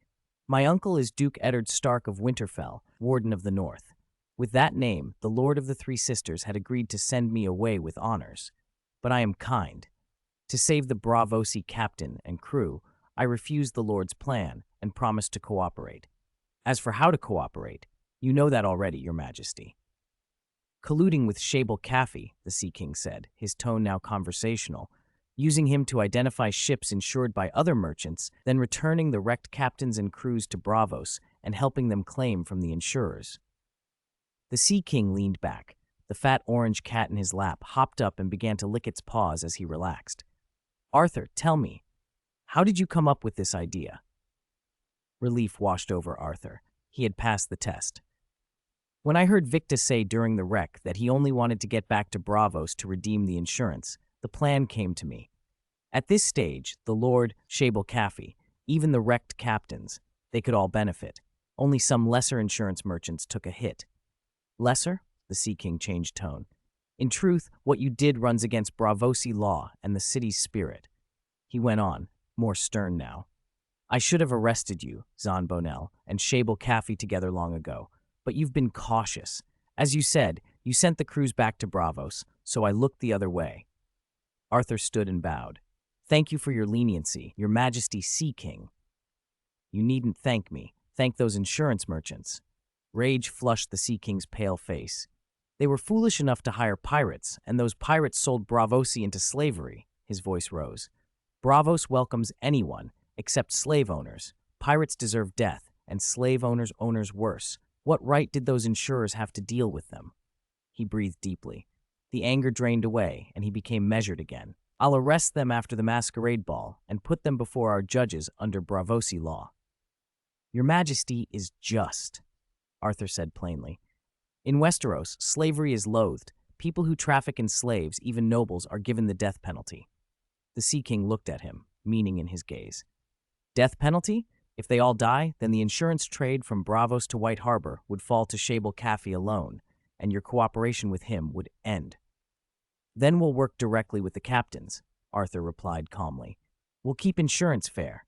"My uncle is Duke Eddard Stark of Winterfell, Warden of the North. With that name, the Lord of the Three Sisters had agreed to send me away with honors. But I am kind. To save the Bravosi captain and crew, I refused the Lord's plan and promised to cooperate. As for how to cooperate, you know that already, Your Majesty." "Colluding with Shable Caffey," the Sea King said, his tone now conversational, "using him to identify ships insured by other merchants, then returning the wrecked captains and crews to Bravos and helping them claim from the insurers." The Sea King leaned back. The fat orange cat in his lap hopped up and began to lick its paws as he relaxed. "Arthur, tell me, how did you come up with this idea?" Relief washed over Arthur. He had passed the test. "When I heard Victa say during the wreck that he only wanted to get back to Bravos to redeem the insurance, the plan came to me. At this stage, the Lord, Shable Caffey, even the wrecked captains, they could all benefit. Only some lesser insurance merchants took a hit." "Lesser?" The Sea King changed tone. "In truth, what you did runs against Bravosi law and the city's spirit." He went on, more stern now. "I should have arrested you, Zon Bonell, and Shable Caffey together long ago, but you've been cautious, As you said, you sent the crews back to Bravos, so I looked the other way. Arthur stood and bowed. Thank you for your leniency, Your Majesty Sea King. You needn't thank me. Thank those insurance merchants. Rage flushed the Sea King's pale face. They were foolish enough to hire pirates, and those pirates sold Bravosi into slavery. His voice rose. Bravos welcomes anyone, except slave owners. Pirates deserve death, and slave owners worse. What right did those insurers have to deal with them? He breathed deeply. The anger drained away, and he became measured again. I'll arrest them after the masquerade ball and put them before our judges under Bravosi law. Your Majesty is just, Arthur said plainly. In Westeros, slavery is loathed. People who traffic in slaves, even nobles, are given the death penalty. The Sea King looked at him, meaning in his gaze. Death penalty? If they all die, then the insurance trade from Bravos to White Harbor would fall to Shabel Caffey alone, and your cooperation with him would end. Then we'll work directly with the captains, Arthur replied calmly. We'll keep insurance fair.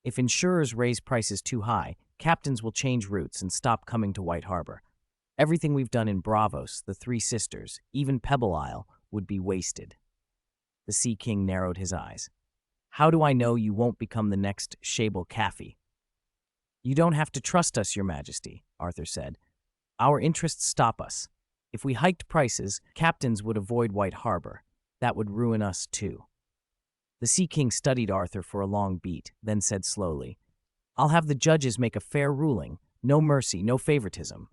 If insurers raise prices too high, captains will change routes and stop coming to White Harbor. Everything we've done in Bravos, the Three Sisters, even Pebble Isle, would be wasted. The Sea King narrowed his eyes. How do I know you won't become the next Shabel Caffey? You don't have to trust us, Your Majesty, Arthur said. Our interests stop us. If we hiked prices, captains would avoid White Harbor. That would ruin us too. The Sea King studied Arthur for a long beat, then said slowly, I'll have the judges make a fair ruling. No mercy, no favoritism.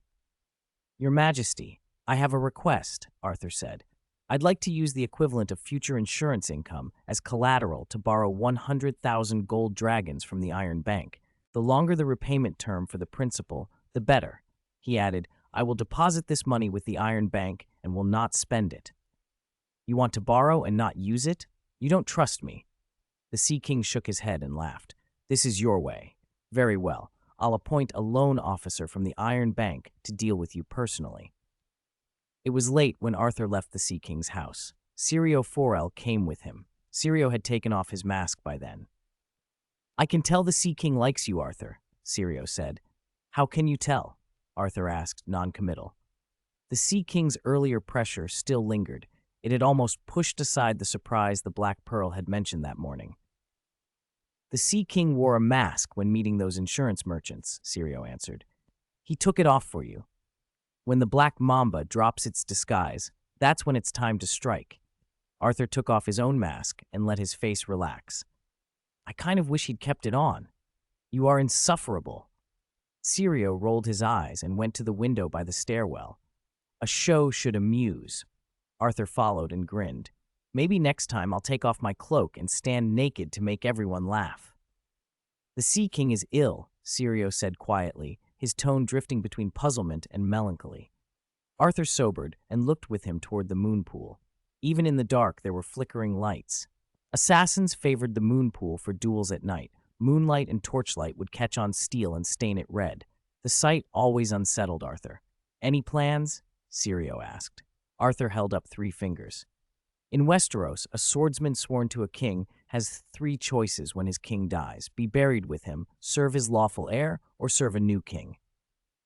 Your Majesty, I have a request, Arthur said. I'd like to use the equivalent of future insurance income as collateral to borrow 100,000 gold dragons from the Iron Bank. The longer the repayment term for the principal, the better. He added, I will deposit this money with the Iron Bank and will not spend it. You want to borrow and not use it? You don't trust me. The Sea King shook his head and laughed. This is your way. Very well. I'll appoint a loan officer from the Iron Bank to deal with you personally. It was late when Arthur left the Sea King's house. Syrio Forel came with him. Syrio had taken off his mask by then. I can tell the Sea King likes you, Arthur, Syrio said. How can you tell? Arthur asked, non-committal. The Sea King's earlier pressure still lingered. It had almost pushed aside the surprise the Black Pearl had mentioned that morning. The Sea King wore a mask when meeting those insurance merchants, Syrio answered. He took it off for you. When the Black Mamba drops its disguise, that's when it's time to strike. Arthur took off his own mask and let his face relax. I kind of wish he'd kept it on. You are insufferable. Syrio rolled his eyes and went to the window by the stairwell. A show should amuse. Arthur followed and grinned. Maybe next time I'll take off my cloak and stand naked to make everyone laugh. The Sea King is ill, Syrio said quietly, his tone drifting between puzzlement and melancholy. Arthur sobered and looked with him toward the moon pool. Even in the dark, there were flickering lights. Assassins favored the moon pool for duels at night. Moonlight and torchlight would catch on steel and stain it red. The sight always unsettled Arthur. Any plans? Syrio asked. Arthur held up 3 fingers. In Westeros, a swordsman sworn to a king has 3 choices when his king dies: be buried with him, serve his lawful heir, or serve a new king.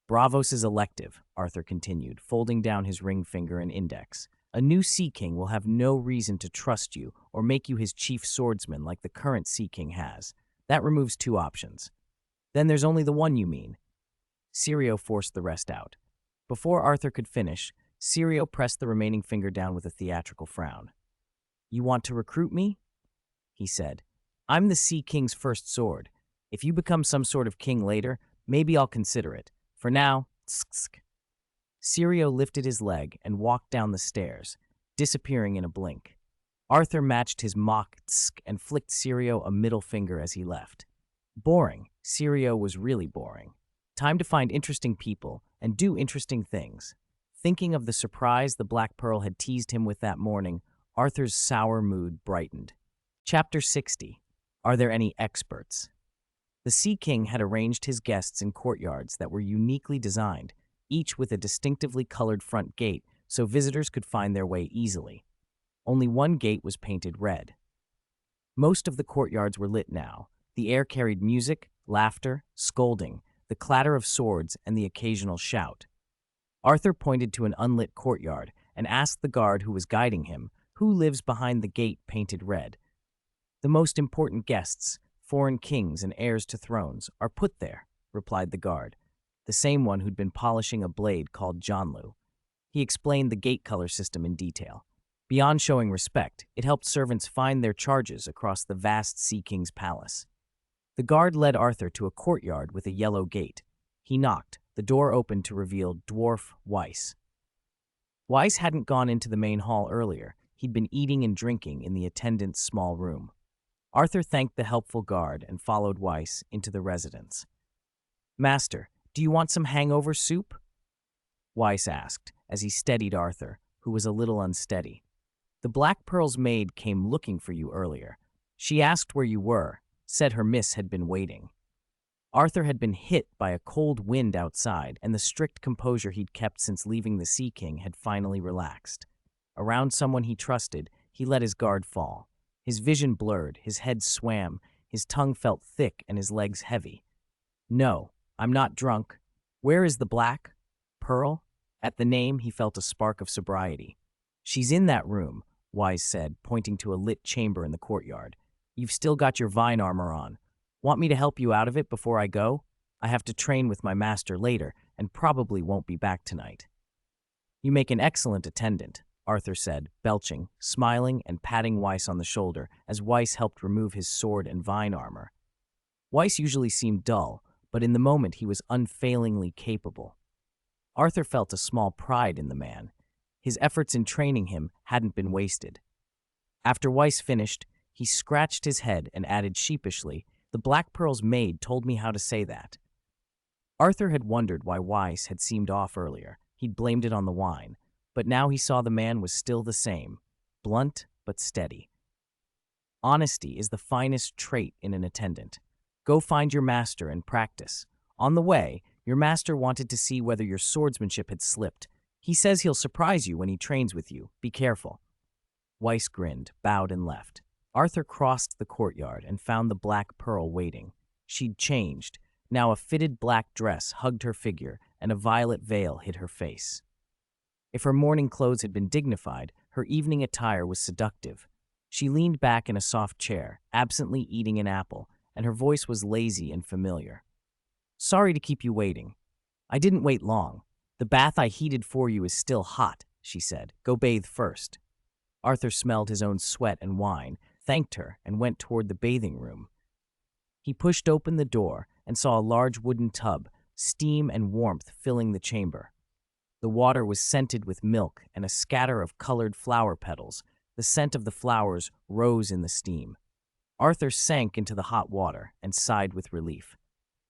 Bravos is elective, Arthur continued, folding down his ring finger and index. A new Sea King will have no reason to trust you or make you his chief swordsman like the current Sea King has. That removes 2 options. Then there's only the one you mean. Syrio forced the rest out. Before Arthur could finish, Syrio pressed the remaining finger down with a theatrical frown. You want to recruit me? He said. I'm the Sea King's first sword. If you become some sort of king later, maybe I'll consider it. For now, tsk. Syrio lifted his leg and walked down the stairs, disappearing in a blink. Arthur matched his mock tsk and flicked Syrio a middle finger as he left. Boring. Syrio was really boring. Time to find interesting people and do interesting things. Thinking of the surprise the Black Pearl had teased him with that morning, Arthur's sour mood brightened. Chapter 60. Are there any experts? The Sea King had arranged his guests in courtyards that were uniquely designed, each with a distinctively colored front gate so visitors could find their way easily. Only one gate was painted red. Most of the courtyards were lit now. The air carried music, laughter, scolding, the clatter of swords, and the occasional shout. Arthur pointed to an unlit courtyard and asked the guard who was guiding him, "Who lives behind the gate painted red?" "The most important guests, foreign kings and heirs to thrones, are put there," replied the guard, the same one who'd been polishing a blade called Jonlu. He explained the gate color system in detail. Beyond showing respect, it helped servants find their charges across the vast Sea King's palace. The guard led Arthur to a courtyard with a yellow gate. He knocked. The door opened to reveal Dwarf Weiss. Weiss hadn't gone into the main hall earlier. He'd been eating and drinking in the attendant's small room. Arthur thanked the helpful guard and followed Weiss into the residence. "Master, do you want some hangover soup?" Weiss asked, as he steadied Arthur, who was a little unsteady. "The Black Pearl's maid came looking for you earlier. She asked where you were, said her miss had been waiting." Arthur had been hit by a cold wind outside, and the strict composure he'd kept since leaving the Sea King had finally relaxed. Around someone he trusted, he let his guard fall. His vision blurred, his head swam, his tongue felt thick and his legs heavy. "No, I'm not drunk. Where is the Black Pearl?" At the name, he felt a spark of sobriety. "She's in that room," Wise said, pointing to a lit chamber in the courtyard. "You've still got your vine armor on. Want me to help you out of it before I go? I have to train with my master later and probably won't be back tonight." "You make an excellent attendant," Arthur said, belching, smiling and patting Weiss on the shoulder as Weiss helped remove his sword and vine armor. Weiss usually seemed dull, but in the moment he was unfailingly capable. Arthur felt a small pride in the man. His efforts in training him hadn't been wasted. After Weiss finished, he scratched his head and added sheepishly, "The Black Pearl's maid told me how to say that." Arthur had wondered why Weiss had seemed off earlier. He'd blamed it on the wine, but now he saw the man was still the same, blunt but steady. Honesty is the finest trait in an attendant. Go find your master and practice. On the way, your master wanted to see whether your swordsmanship had slipped. He says he'll surprise you when he trains with you. Be careful." Weiss grinned, bowed, and left. Arthur crossed the courtyard and found the Black Pearl waiting. She'd changed. Now a fitted black dress hugged her figure, and a violet veil hid her face. If her morning clothes had been dignified, her evening attire was seductive. She leaned back in a soft chair, absently eating an apple, and her voice was lazy and familiar. "Sorry to keep you waiting. I didn't wait long. The bath I heated for you is still hot," she said. "Go bathe first." Arthur smelled his own sweat and wine, thanked her, and went toward the bathing room. He pushed open the door and saw a large wooden tub, steam and warmth filling the chamber. The water was scented with milk and a scatter of colored flower petals. The scent of the flowers rose in the steam. Arthur sank into the hot water and sighed with relief.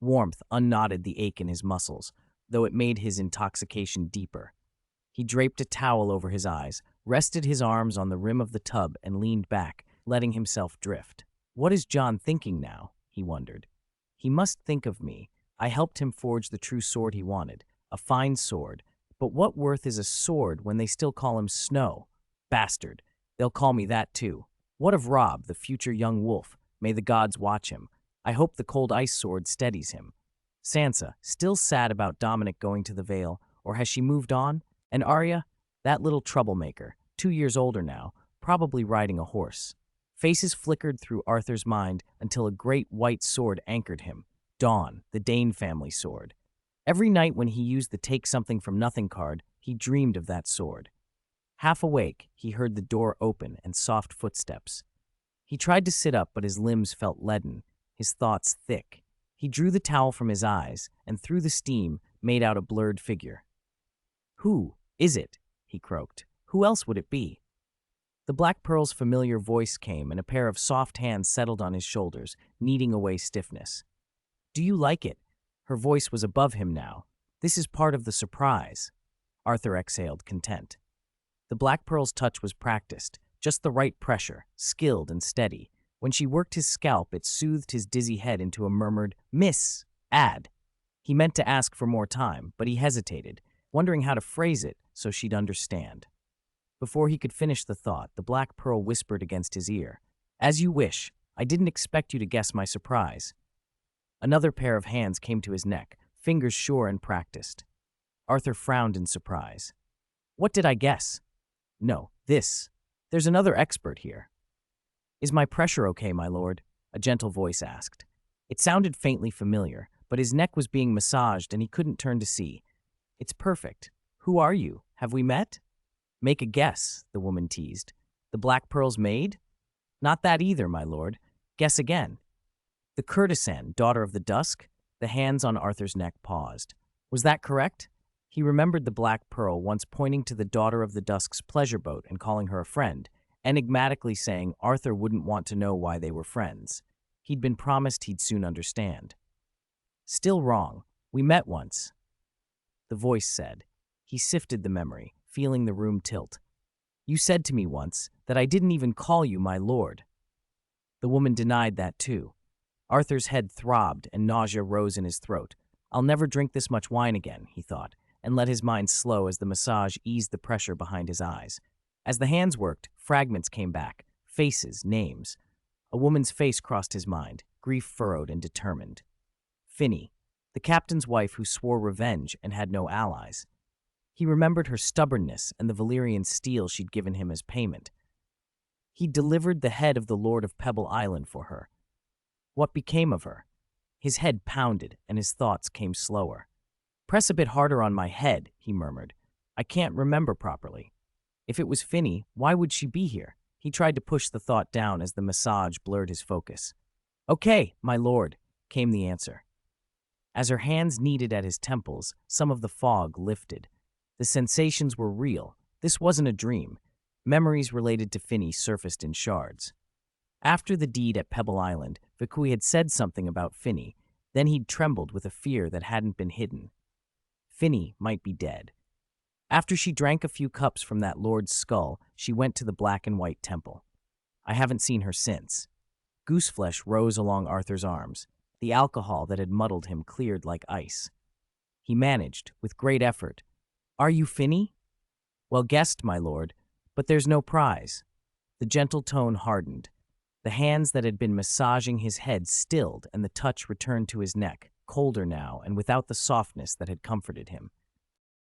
Warmth unknotted the ache in his muscles, though it made his intoxication deeper. He draped a towel over his eyes, rested his arms on the rim of the tub, and leaned back, letting himself drift. What is John thinking now? He wondered. He must think of me. I helped him forge the true sword he wanted, a fine sword. But what worth is a sword when they still call him Snow? Bastard. They'll call me that too. What of Robb, the future young wolf? May the gods watch him. I hope the cold ice sword steadies him. Sansa, still sad about Dominic going to the Vale, or has she moved on? And Arya, that little troublemaker, 2 years older now, probably riding a horse. Faces flickered through Arthur's mind until a great white sword anchored him. Dawn, the Dane family sword. Every night when he used the take something from nothing card, he dreamed of that sword. Half awake, he heard the door open and soft footsteps. He tried to sit up, but his limbs felt leaden, his thoughts thick. He drew the towel from his eyes, and through the steam, made out a blurred figure. "Who is it?" he croaked. "Who else would it be?" The Black Pearl's familiar voice came, and a pair of soft hands settled on his shoulders, kneading away stiffness. "Do you like it?" Her voice was above him now. "This is part of the surprise." Arthur exhaled, content. The Black Pearl's touch was practiced, just the right pressure, skilled and steady. When she worked his scalp, it soothed his dizzy head into a murmured, "Miss, add." He meant to ask for more time, but he hesitated, wondering how to phrase it so she'd understand. Before he could finish the thought, the Black Pearl whispered against his ear, "As you wish. I didn't expect you to guess my surprise." Another pair of hands came to his neck, fingers sure and practiced. Arthur frowned in surprise. What did I guess? No, this. There's another expert here. Is my pressure okay, my lord? A gentle voice asked. It sounded faintly familiar, but his neck was being massaged and he couldn't turn to see. It's perfect. Who are you? Have we met? Make a guess, the woman teased. The Black Pearl's maid? Not that either, my lord. Guess again. The courtesan, daughter of the dusk? The hands on Arthur's neck paused. Was that correct? He remembered the Black Pearl once pointing to the daughter of the dusk's pleasure boat and calling her a friend, enigmatically saying Arthur wouldn't want to know why they were friends. He'd been promised he'd soon understand. Still wrong. We met once, the voice said. He sifted the memory, feeling the room tilt. You said to me once that I didn't even call you my lord. The woman denied that too. Arthur's head throbbed and nausea rose in his throat. I'll never drink this much wine again, he thought, and let his mind slow as the massage eased the pressure behind his eyes. As the hands worked, fragments came back, faces, names. A woman's face crossed his mind, grief-furrowed and determined. Finny, the captain's wife who swore revenge and had no allies. He remembered her stubbornness and the Valyrian steel she'd given him as payment. He'd delivered the head of the Lord of Pebble Island for her. What became of her? His head pounded and his thoughts came slower. Press a bit harder on my head, he murmured. I can't remember properly. If it was Finny, why would she be here? He tried to push the thought down as the massage blurred his focus. Okay, my lord, came the answer. As her hands kneaded at his temples, some of the fog lifted. The sensations were real. This wasn't a dream. Memories related to Finny surfaced in shards. After the deed at Pebble Island, Vakui had said something about Finny. Then he'd trembled with a fear that hadn't been hidden. Finny might be dead. After she drank a few cups from that lord's skull, she went to the black and white temple. I haven't seen her since. Gooseflesh rose along Arthur's arms. The alcohol that had muddled him cleared like ice. He managed, with great effort. Are you Finny? Well guessed, my lord, but there's no prize. The gentle tone hardened. The hands that had been massaging his head stilled and the touch returned to his neck, colder now and without the softness that had comforted him.